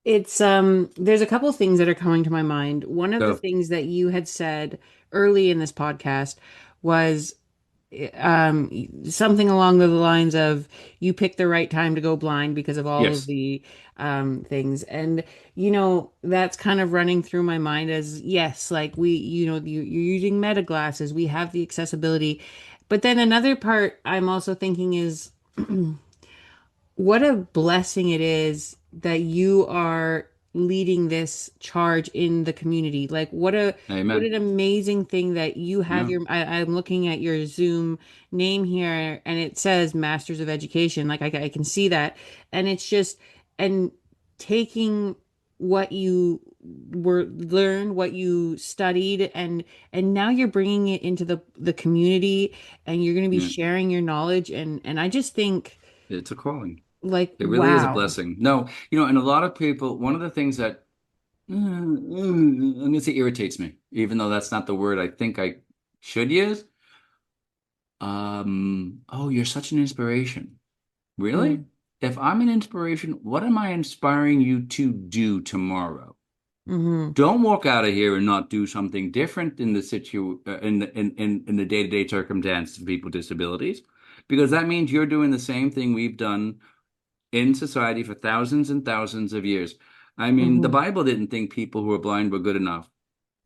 Speaker 2: it's there's a couple things that are coming to my mind. One of the
Speaker 3: So,
Speaker 2: things that you had said early in this podcast was um something along the lines of you picked the right time to go blind because of all of
Speaker 3: yes.
Speaker 2: the things. And that's kind of running through my mind as yes, like you're using meta glasses, we have the accessibility. But then another part I'm also thinking is what a blessing it is that you are leading this charge in the community. Like what an
Speaker 3: Amen.
Speaker 2: amazing thing that you have
Speaker 3: Yeah.
Speaker 2: I'm looking at your Zoom name here and it says Masters of Education. Like I can see that. And it's just and taking what you were learned, what you studied, and now you're bringing it into the community and you're going to be
Speaker 3: Yeah.
Speaker 2: sharing your knowledge and I just think
Speaker 3: It's a calling.
Speaker 2: like,
Speaker 3: It really is a
Speaker 2: wow.
Speaker 3: blessing. No, and a lot of people, one of the things that I'm going to say irritates me, even though that's not the word I think I should use. Oh, you're such an inspiration. Really?
Speaker 2: Mm,
Speaker 3: If I'm an inspiration, what am I inspiring you to do tomorrow?
Speaker 2: hmm.
Speaker 3: Don't walk out of here and not do something different in the in the day-to-day circumstance of people with disabilities, because that means you're doing the same thing we've done in society for thousands and thousands of years. I mean, the
Speaker 2: Hmm.
Speaker 3: Bible didn't think people who were blind were good enough.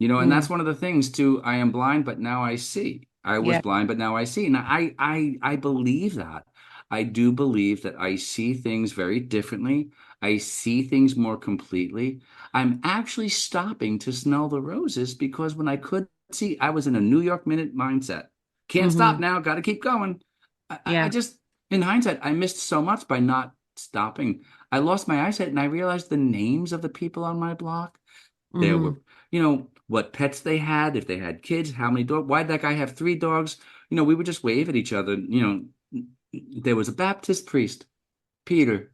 Speaker 3: And that's
Speaker 2: Mm,
Speaker 3: one of the things too. I am blind, but now I see. I was
Speaker 2: yeah.
Speaker 3: blind, but now I see. Now I believe that. I do believe that I see things very differently. I see things more completely. I'm actually stopping to smell the roses because when I could see, I was in a New York Minute mindset. Can't stop
Speaker 2: Hmm.
Speaker 3: now, got to keep going. I
Speaker 2: Yeah.
Speaker 3: just, in hindsight, I missed so much by not stopping. I lost my eyesight and I realized the names of the people on my block. There were,
Speaker 2: Hmm.
Speaker 3: what pets they had, if they had kids, how many dogs, why'd that guy have three dogs? We would just wave at each other. There was a Baptist priest, Peter,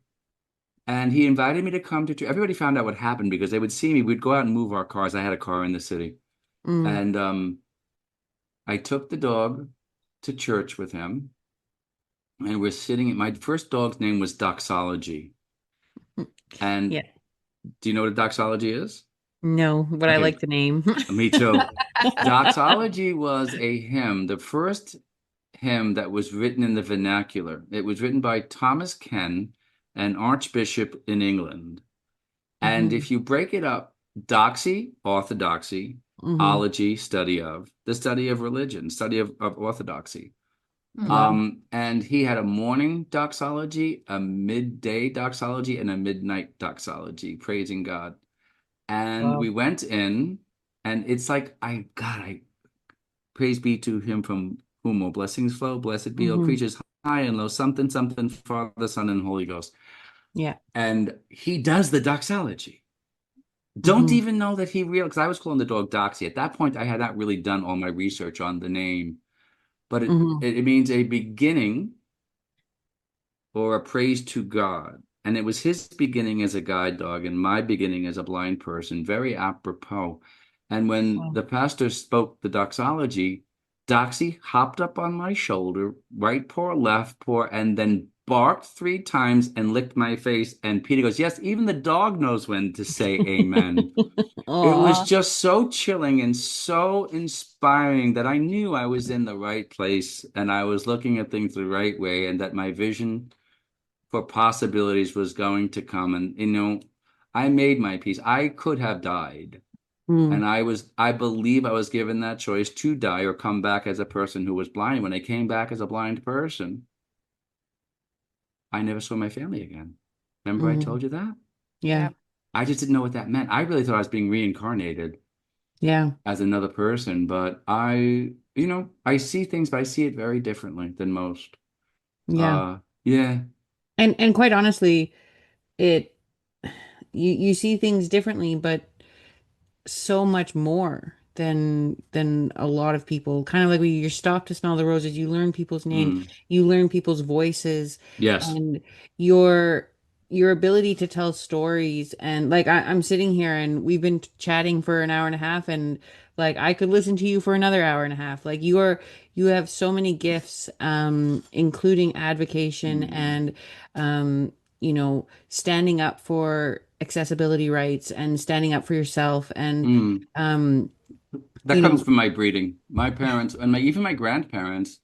Speaker 3: and he invited me to come to church. Everybody found out what happened because they would see me. We'd go out and move our cars. I had a car in the city.
Speaker 2: Mm,
Speaker 3: And I took the dog to church with him. And we're sitting, my first dog's name was Doxology. And
Speaker 2: yeah.
Speaker 3: do you know what a doxology is?
Speaker 2: No, but I
Speaker 3: Okay,
Speaker 2: like the name.
Speaker 3: me too. Doxology was a hymn, the first hymn that was written in the vernacular. It was written by Thomas Ken, an archbishop in England. And
Speaker 2: Hmm.
Speaker 3: if you break it up, doxy, orthodoxy,
Speaker 2: Hmm.
Speaker 3: ology, study of, the study of religion, study of orthodoxy.
Speaker 1: Hmm.
Speaker 2: Yeah.
Speaker 3: And he had a morning doxology, a midday doxology, and a midnight doxology, praising God. And we
Speaker 2: Wow.
Speaker 3: went in, and it's like, I praise be to him from whom all blessings flow. Blessed be all
Speaker 2: Hmm.
Speaker 3: creatures high and low, something, something, Father, Son, and Holy Ghost.
Speaker 2: Yeah.
Speaker 3: And he does the doxology. Don't
Speaker 2: Hmm.
Speaker 3: even know that he real because I was calling the dog Doxy. At that point, I had not really done all my research on the name, but it
Speaker 2: Hmm.
Speaker 3: it, it means a beginning or a praise to God. And it was his beginning as a guide dog and my beginning as a blind person, very apropos. And when
Speaker 2: Wow.
Speaker 3: the pastor spoke the doxology, Doxy hopped up on my shoulder, right paw, left paw, and then barked 3 times and licked my face. And Peter goes, yes, even the dog knows when to say amen. It was
Speaker 2: Aw.
Speaker 3: just so chilling and so inspiring that I knew I was in the right place and I was looking at things the right way and that my vision for possibilities was going to come. And, I made my peace. I could have died.
Speaker 2: Mm.
Speaker 3: And I believe I was given that choice to die or come back as a person who was blind. When I came back as a blind person, I never saw my family again. Remember I
Speaker 2: Hmm.
Speaker 3: told you that?
Speaker 2: Yeah.
Speaker 1: Yep.
Speaker 3: I just didn't know what that meant. I really thought I was being reincarnated
Speaker 2: Yeah.
Speaker 3: as another person, but I see things, but I see it very differently than most.
Speaker 2: Yeah.
Speaker 3: Yeah.
Speaker 2: And quite honestly, it you see things differently, but so much more than a lot of people. Kind of like when you stop to smell the roses, you learn people's names,
Speaker 3: Mm.
Speaker 2: you learn people's voices,
Speaker 3: Yes.
Speaker 2: and your your ability to tell stories. And like I'm sitting here and we've been chatting for an hour and a half, and like I could listen to you for another hour and a half. Like you have so many gifts, including advocation
Speaker 3: Mm.
Speaker 2: and standing up for accessibility rights and standing up for yourself and
Speaker 3: Mm.
Speaker 2: um,
Speaker 3: That
Speaker 2: you
Speaker 3: comes
Speaker 2: know,
Speaker 3: from my breeding. My parents and even my grandparents.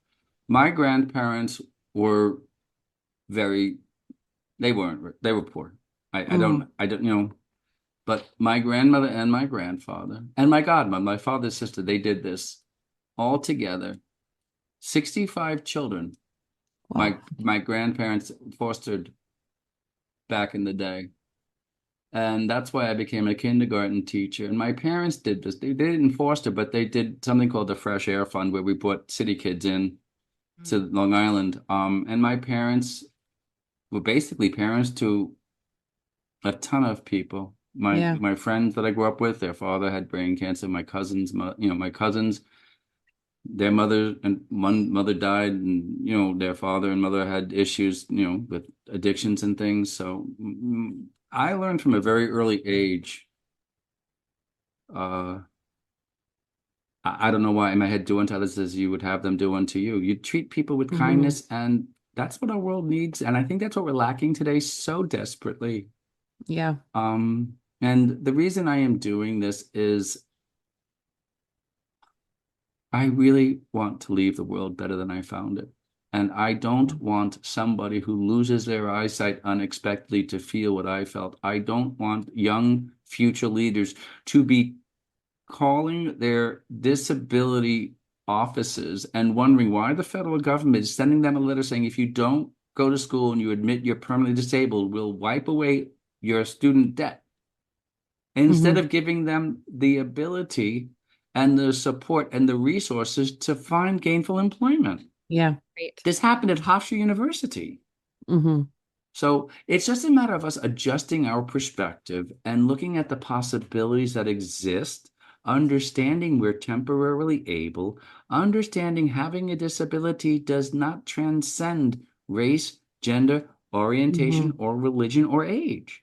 Speaker 3: My grandparents were very. They were poor.
Speaker 2: mm,
Speaker 3: I don't. But my grandmother and my grandfather and my godmother, my father's sister, they did this all together. 65 children.
Speaker 2: wow.
Speaker 3: My grandparents fostered back in the day. And that's why I became a kindergarten teacher. And my parents did this. They didn't foster, but they did something called the Fresh Air Fund, where we brought city kids in to
Speaker 1: Mm.
Speaker 3: Long Island. And my parents were basically parents to a ton of people.
Speaker 2: Yeah.
Speaker 3: My friends that I grew up with, their father had brain cancer. My cousins, my cousins, their mother and one mother died, and their father and mother had issues, with addictions and things. So I learned from a very early age. Uh, I don't know why in my head do unto others as you would have them do unto you. You treat people with
Speaker 2: Hmm.
Speaker 3: kindness, and that's what our world needs. And I think that's what we're lacking today so desperately.
Speaker 2: Yeah.
Speaker 3: And the reason I am doing this is I really want to leave the world better than I found it. And I don't want somebody who loses their eyesight unexpectedly to feel what I felt. I don't want young future leaders to be calling their disability offices and wondering why the federal government is sending them a letter saying if you don't go to school and you admit you're permanently disabled, we'll wipe away your student debt instead
Speaker 2: Hmm.
Speaker 3: of giving them the ability and the support and the resources to find gainful employment.
Speaker 2: Yeah.
Speaker 1: Right.
Speaker 3: This happened at Hofstra University.
Speaker 2: Hmm.
Speaker 3: So it's just a matter of us adjusting our perspective and looking at the possibilities that exist, understanding we're temporarily able, understanding having a disability does not transcend race, gender, orientation,
Speaker 2: Hmm.
Speaker 3: or religion or age.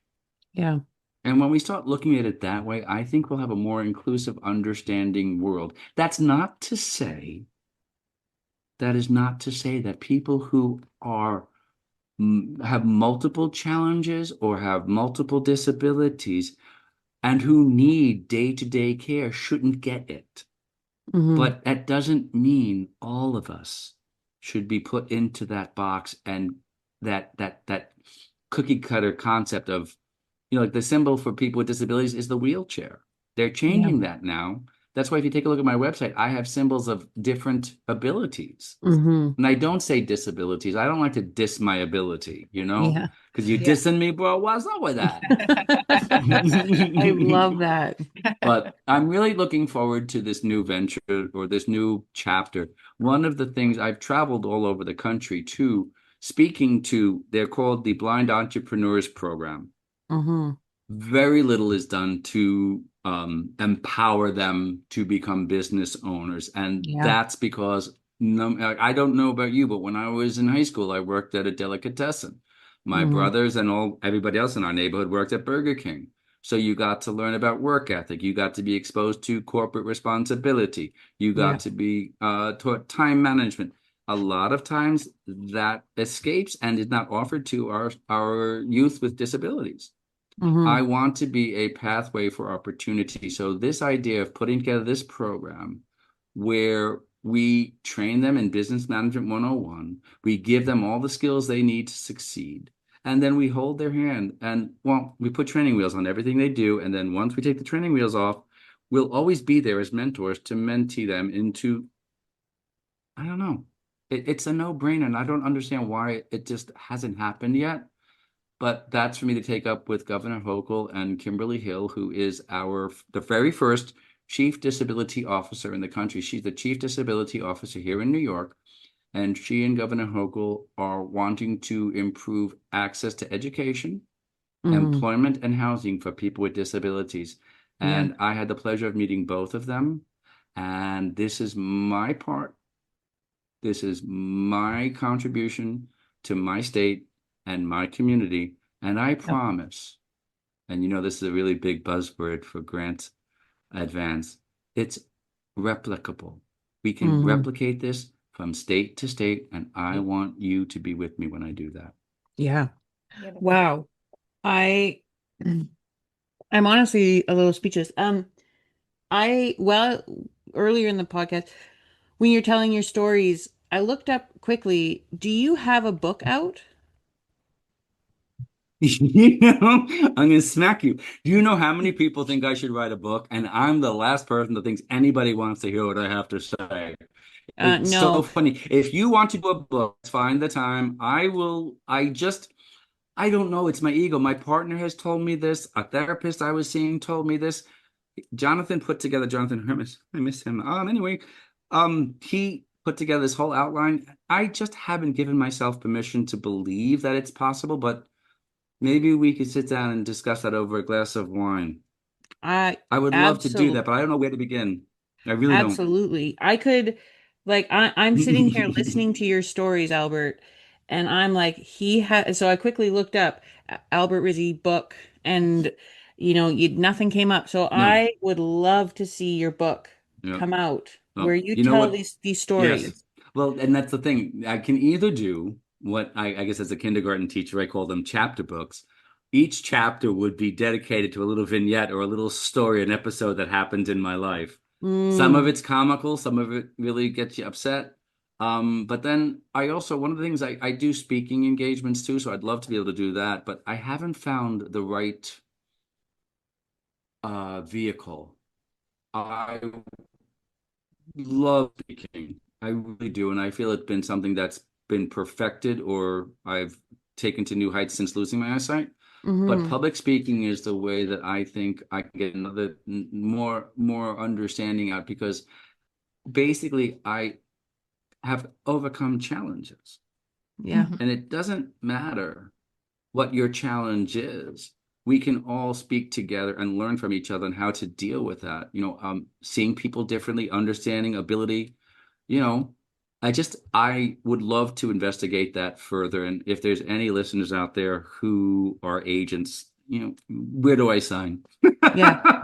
Speaker 2: Yeah.
Speaker 3: And when we start looking at it that way, I think we'll have a more inclusive, understanding world. That is not to say that people who have multiple challenges or have multiple disabilities and who need day-to-day care shouldn't get it.
Speaker 2: Hmm.
Speaker 3: But that doesn't mean all of us should be put into that box and that cookie cutter concept of like the symbol for people with disabilities is the wheelchair. They're
Speaker 2: Yeah.
Speaker 3: changing that now. That's why if you take a look at my website, I have symbols of different abilities.
Speaker 2: Hmm.
Speaker 3: And I don't say disabilities. I don't like to diss my ability,
Speaker 2: Yeah.
Speaker 3: because you
Speaker 1: Yeah.
Speaker 3: dissing me, bro. What's up with that?
Speaker 2: I love that.
Speaker 3: But I'm really looking forward to this new venture or this new chapter. One of the things I've traveled all over the country too, speaking to, they're called the Blind Entrepreneurs Program.
Speaker 2: Hmm.
Speaker 3: Very little is done to empower them to become business owners. And
Speaker 2: Yeah.
Speaker 3: that's because no, I don't know about you, but when I was in high school, I worked at a delicatessen. My
Speaker 2: Hmm.
Speaker 3: brothers and everybody else in our neighborhood worked at Burger King. So you got to learn about work ethic. You got to be exposed to corporate responsibility. You got
Speaker 2: Yeah.
Speaker 3: to be taught time management. A lot of times that escapes and is not offered to our youth with disabilities. I
Speaker 2: Hmm.
Speaker 3: want to be a pathway for opportunity. So this idea of putting together this program where we train them in Business Management 101, we give them all the skills they need to succeed, and then we hold their hand and, well, we put training wheels on everything they do. And then once we take the training wheels off, we'll always be there as mentors to mentee them into, I don't know. It's a no-brainer, and I don't understand why it just hasn't happened yet. But that's for me to take up with Governor Hochul and Kimberly Hill, who is the very first chief disability officer in the country. She's the chief disability officer here in New York, and she and Governor Hochul are wanting to improve access to education,
Speaker 2: Hmm.
Speaker 3: employment, and housing for people with disabilities.
Speaker 2: Yeah.
Speaker 3: And I had the pleasure of meeting both of them. And this is my part. This is my contribution to my state and my community. And I
Speaker 2: Yep.
Speaker 3: promise, and this is a really big buzzword for grant advance, it's replicable. We can
Speaker 2: Hmm.
Speaker 3: replicate this from state to state, and I want you to be with me when I do that.
Speaker 2: Yeah.
Speaker 1: Beautiful.
Speaker 2: Wow. I I'm honestly a little speechless. Well, earlier in the podcast, when you're telling your stories, I looked up quickly. Do you have a book out?
Speaker 3: I'm going to smack you. Do you know how many people think I should write a book? And I'm the last person that thinks anybody wants to hear what I have to say. It's so
Speaker 2: No.
Speaker 3: funny. If you want to do a book, find the time. I will. I don't know. It's my ego. My partner has told me this. A therapist I was seeing told me this. Jonathan Hermes. I miss him. Anyway, he put together this whole outline. I just haven't given myself permission to believe that it's possible, but maybe we could sit down and discuss that over a glass of wine.
Speaker 2: I
Speaker 3: I would love to do
Speaker 2: absolutely
Speaker 3: that, but I don't know where to begin. I really don't.
Speaker 2: Absolutely. I could I'm sitting here listening to your stories, Albert, and I'm like, he had so I quickly looked up Albert Rizzi book and nothing came up. So
Speaker 3: No,
Speaker 2: I would love to see your book
Speaker 3: no.
Speaker 2: come out where
Speaker 3: Well,
Speaker 2: you
Speaker 3: you know
Speaker 2: tell
Speaker 3: what?
Speaker 2: these
Speaker 3: Yes.
Speaker 2: stories.
Speaker 3: Well, and that's the thing. I can either do what I guess as a kindergarten teacher, I call them chapter books. Each chapter would be dedicated to a little vignette or a little story, an episode that happened in my life. Some of
Speaker 2: Mm,
Speaker 3: it's comical, some of it really gets you upset. But then one of the things I do speaking engagements too, so I'd love to be able to do that, but I haven't found the right vehicle. I love speaking. I really do. And I feel it's been something that's been perfected or I've taken to new heights since losing my eyesight. But
Speaker 2: hmm.
Speaker 3: public speaking is the way that I think I can get another more understanding out because basically I have overcome challenges.
Speaker 2: Yeah.
Speaker 1: Mhm.
Speaker 3: And it doesn't matter what your challenge is. We can all speak together and learn from each other and how to deal with that. Seeing people differently, understanding ability, you know, I would love to investigate that further. And if there's any listeners out there who are agents, where do I sign?
Speaker 2: Yeah.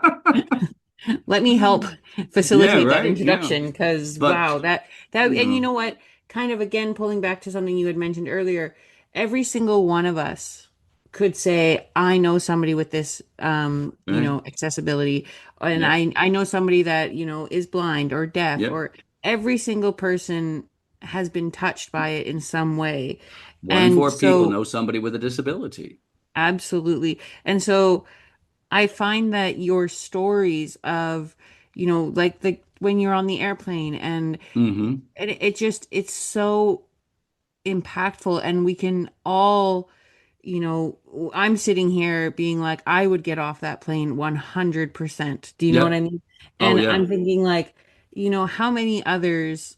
Speaker 2: Let me help
Speaker 3: Yeah,
Speaker 2: facilitate that
Speaker 3: right. Yeah.
Speaker 2: introduction because
Speaker 3: But,
Speaker 2: wow, that
Speaker 3: you
Speaker 2: and you
Speaker 3: know,
Speaker 2: know what? Kind of again pulling back to something you had mentioned earlier, every single one of us could say, I know somebody with this
Speaker 3: right.
Speaker 2: accessibility, and
Speaker 3: Yep.
Speaker 2: I know somebody that, is blind or deaf,
Speaker 3: Yep.
Speaker 2: or every single person has been touched by it in some way.
Speaker 3: One in
Speaker 2: And
Speaker 3: four people
Speaker 2: so
Speaker 3: know somebody with a disability.
Speaker 2: Absolutely. And so I find that your stories of, like the when you're on the airplane
Speaker 3: Hmm.
Speaker 2: and it just it's so impactful, and we can all, I'm sitting here being like, I would get off that plane 100%. Do you know what I
Speaker 3: Yep.
Speaker 2: mean?
Speaker 3: Oh
Speaker 2: And
Speaker 3: yeah.
Speaker 2: I'm thinking like, how many others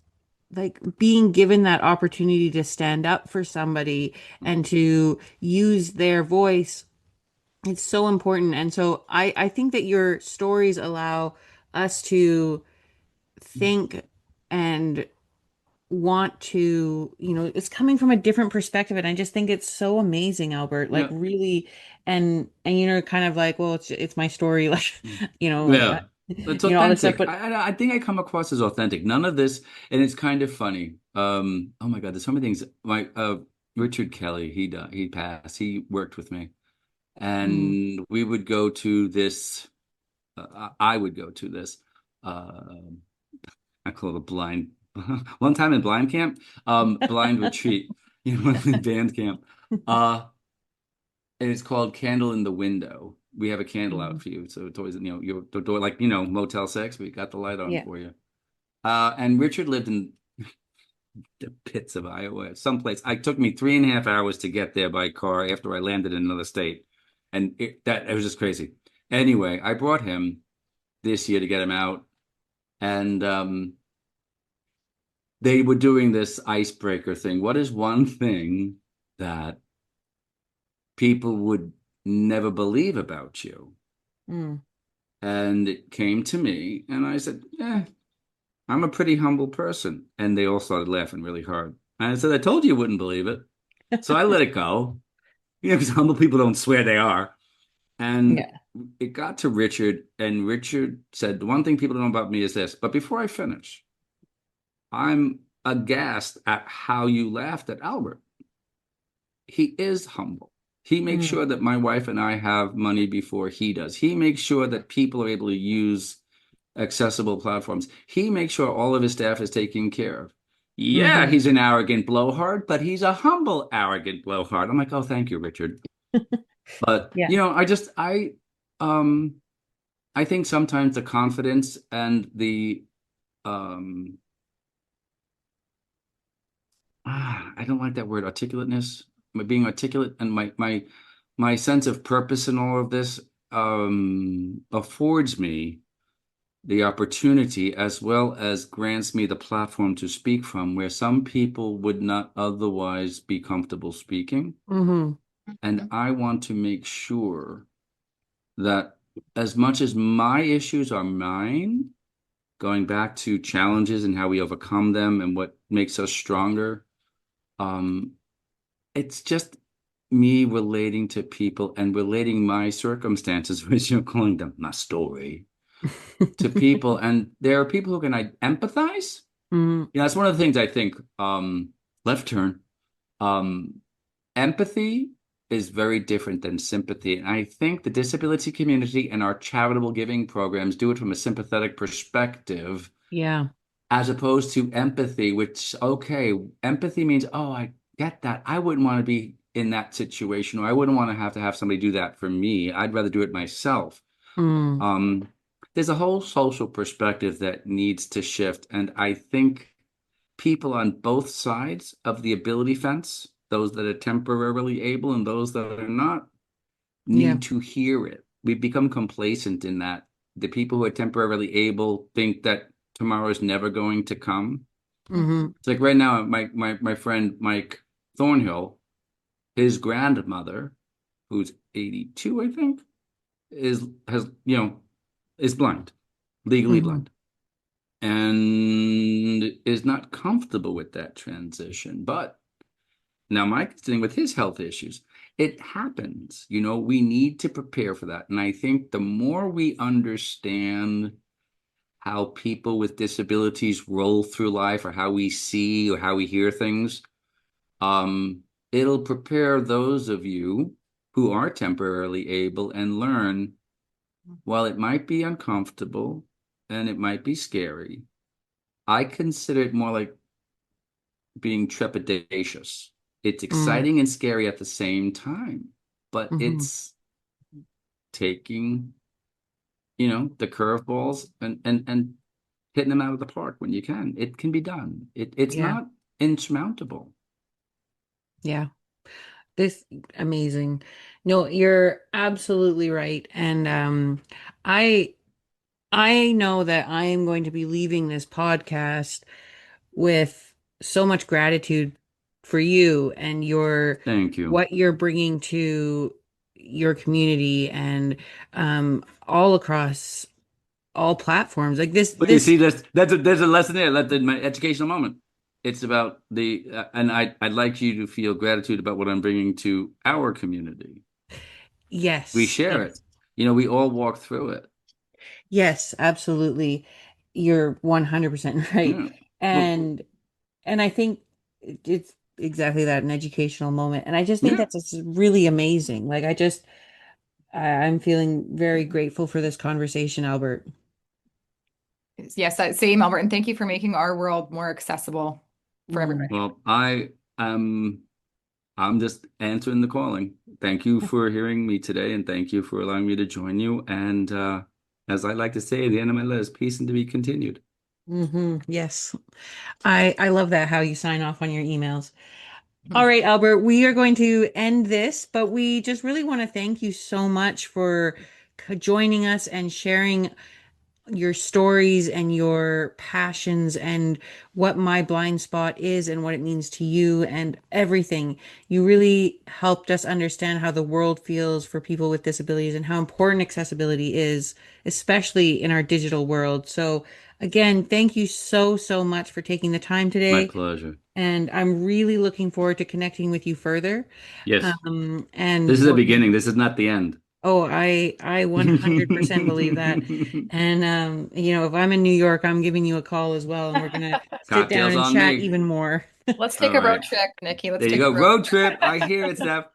Speaker 2: like being given that opportunity to stand up for somebody and to use their voice, it's so important. And so I think that your stories allow us to think and want to, it's coming from a different perspective. And I just think it's so amazing, Albert, like
Speaker 3: Yeah.
Speaker 2: really. And kind of like, well, it's my story, like,
Speaker 3: Yeah. It's
Speaker 2: all this stuff.
Speaker 3: authentic.
Speaker 2: But
Speaker 3: I think I come across as authentic. None of this, and it's kind of funny. Oh my God, there's so many things. My Richard Kelly, he passed. He worked with me,
Speaker 2: mm,
Speaker 3: and we would go to this. I would go to this. Uh, I call it a blind. One time in blind camp, blind retreat, in band camp. Uh, and it's called Candle in the Window. We have a candle out
Speaker 2: mm,
Speaker 3: for you, so it's always your the door, like Motel 6. We got the light on
Speaker 2: yeah.
Speaker 3: for you. And Richard lived in the pits of Iowa, someplace. It took me 3.5 hours to get there by car after I landed in another state, and it was just crazy. Anyway, I brought him this year to get him out, and they were doing this icebreaker thing. What is one thing that people would never believe about you?
Speaker 2: Mm.
Speaker 3: And it came to me, and I said, "Yeah, I'm a pretty humble person." And they all started laughing really hard. And I said, "I told you wouldn't believe it." So I let it go, because humble people don't swear they are. And
Speaker 2: Yeah.
Speaker 3: it got to Richard, and Richard said, "The one thing people don't know about me is this." But before I finish, I'm aghast at how you laughed at Albert. He is humble. He makes
Speaker 2: Mm.
Speaker 3: sure that my wife and I have money before he does. He makes sure that people are able to use accessible platforms. He makes sure all of his staff is taken care of. Yeah,
Speaker 2: Hmm.
Speaker 3: he's an arrogant blowhard, but he's a humble, arrogant blowhard. I'm like, oh, thank you, Richard. But
Speaker 2: Yeah.
Speaker 3: um, I think sometimes the confidence and the um, I don't like that word, articulateness. My being articulate and my sense of purpose in all of this affords me the opportunity, as well as grants me the platform to speak from where some people would not otherwise be comfortable speaking.
Speaker 2: Hmm.
Speaker 3: And I want to make sure that as much as my issues are mine, going back to challenges and how we overcome them and what makes us stronger, um, it's just me relating to people and relating my circumstances, which you're calling them my story, to people. And there are people who can empathize.
Speaker 2: Mm.
Speaker 3: That's one of the things I think, left turn. Um, Empathy is very different than sympathy. And I think the disability community and our charitable giving programs do it from a sympathetic perspective,
Speaker 2: Yeah.
Speaker 3: as opposed to empathy, which, okay, empathy means, oh, I get that. I wouldn't want to be in that situation, or I wouldn't want to have somebody do that for me. I'd rather do it myself.
Speaker 2: Mm.
Speaker 3: Um, there's a whole social perspective that needs to shift. And I think people on both sides of the ability fence, those that are temporarily able and those that are not,
Speaker 2: Yeah.
Speaker 3: need to hear it. We've become complacent in that. The people who are temporarily able think that tomorrow is never going to come.
Speaker 2: Hmm.
Speaker 3: It's like right now, my friend Mike Thornhill, his grandmother, who's 82, I think, is has is blind, legally
Speaker 2: Hmm.
Speaker 3: blind, and is not comfortable with that transition. But now Mike's dealing with his health issues. It happens, we need to prepare for that. And I think the more we understand how people with disabilities roll through life, or how we see or how we hear things, um, it'll prepare those of you who are temporarily able and learn, while it might be uncomfortable and it might be scary, I consider it more like being trepidatious. It's
Speaker 2: Mm.
Speaker 3: exciting and scary at the same time. but
Speaker 2: Hmm.
Speaker 3: it's taking, the curveballs and hitting them out of the park when you can. It can be done. It's
Speaker 2: Yeah.
Speaker 3: not insurmountable.
Speaker 2: Yeah. This amazing. No, you're absolutely right. And I I know that I am going to be leaving this podcast with so much gratitude for you and your
Speaker 3: Thank you.
Speaker 2: what you're bringing to your community and all across all platforms. Like
Speaker 3: But you
Speaker 2: this
Speaker 3: see, there's a lesson there. That's in my educational moment. It's about and I'd like you to feel gratitude about what I'm bringing to our community. We
Speaker 2: yes,
Speaker 3: share it.
Speaker 2: yes.
Speaker 3: We all walk through it.
Speaker 2: Yes, absolutely. You're 100% right.
Speaker 3: Yeah. Well,
Speaker 2: And and I think it's exactly that, an educational moment. And I just think
Speaker 3: yeah.
Speaker 2: that's just really amazing. Like I'm feeling very grateful for this conversation, Albert.
Speaker 1: Yes, same, Albert. And thank you for making our world more accessible for
Speaker 2: Mm.
Speaker 1: everybody.
Speaker 3: Well, am I'm just answering the calling. Thank you for hearing me today, and thank you for allowing me to join you. And as I like to say at the end of my list, peace and to be continued.
Speaker 2: Yes. I love that how you sign off on your emails. All
Speaker 1: Mhm.
Speaker 2: right, Albert, we are going to end this, but we just really want to thank you so much for joining us and sharing your stories and your passions and what My Blind Spot is and what it means to you and everything. You really helped us understand how the world feels for people with disabilities and how important accessibility is, especially in our digital world. So, again, thank you so, so much for taking the time
Speaker 3: My
Speaker 2: today.
Speaker 3: pleasure.
Speaker 2: And I'm really looking forward to connecting with you further.
Speaker 3: Yes, this
Speaker 2: And
Speaker 3: is the beginning. This is not the end.
Speaker 2: Oh, I 100% believe that. And if I'm in New York, I'm giving you a call as well, and we're gonna sit down
Speaker 3: Cocktails
Speaker 2: and
Speaker 3: on
Speaker 2: chat
Speaker 3: me.
Speaker 2: even more.
Speaker 1: Let's take
Speaker 3: All
Speaker 1: a road
Speaker 3: right.
Speaker 1: trip, Nikki. Let's
Speaker 3: There you
Speaker 1: take a
Speaker 3: go.
Speaker 1: road
Speaker 3: Road trip. I hear it,
Speaker 1: trip.
Speaker 3: Steph.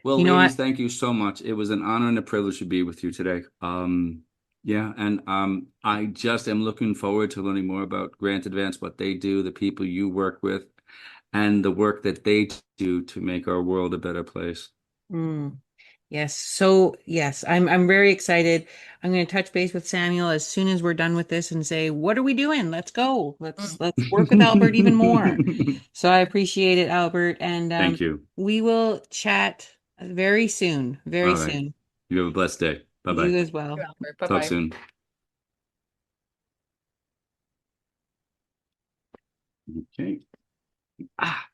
Speaker 3: Well,
Speaker 2: You know
Speaker 3: ladies,
Speaker 2: what?
Speaker 3: thank you so much. It was an honor and a privilege to be with you today. Yeah, and I just am looking forward to learning more about Grant Advance, what they do, the people you work with, and the work that they do to make our world a better place.
Speaker 2: Mm, yes. So yes, I'm very excited. I'm going to touch base with Samuel as soon as we're done with this and say, what are we doing? Let's go.
Speaker 1: Mm.
Speaker 2: Let's work with Albert even more. So I appreciate it, Albert, and
Speaker 3: Thank you.
Speaker 2: we will chat very soon. Very
Speaker 3: All right.
Speaker 2: soon.
Speaker 3: You have a blessed day. Bye-bye.
Speaker 2: You as
Speaker 1: Thank you,
Speaker 2: well.
Speaker 1: Albert.
Speaker 3: Talk
Speaker 1: Bye-bye.
Speaker 3: soon. Okay. Ah.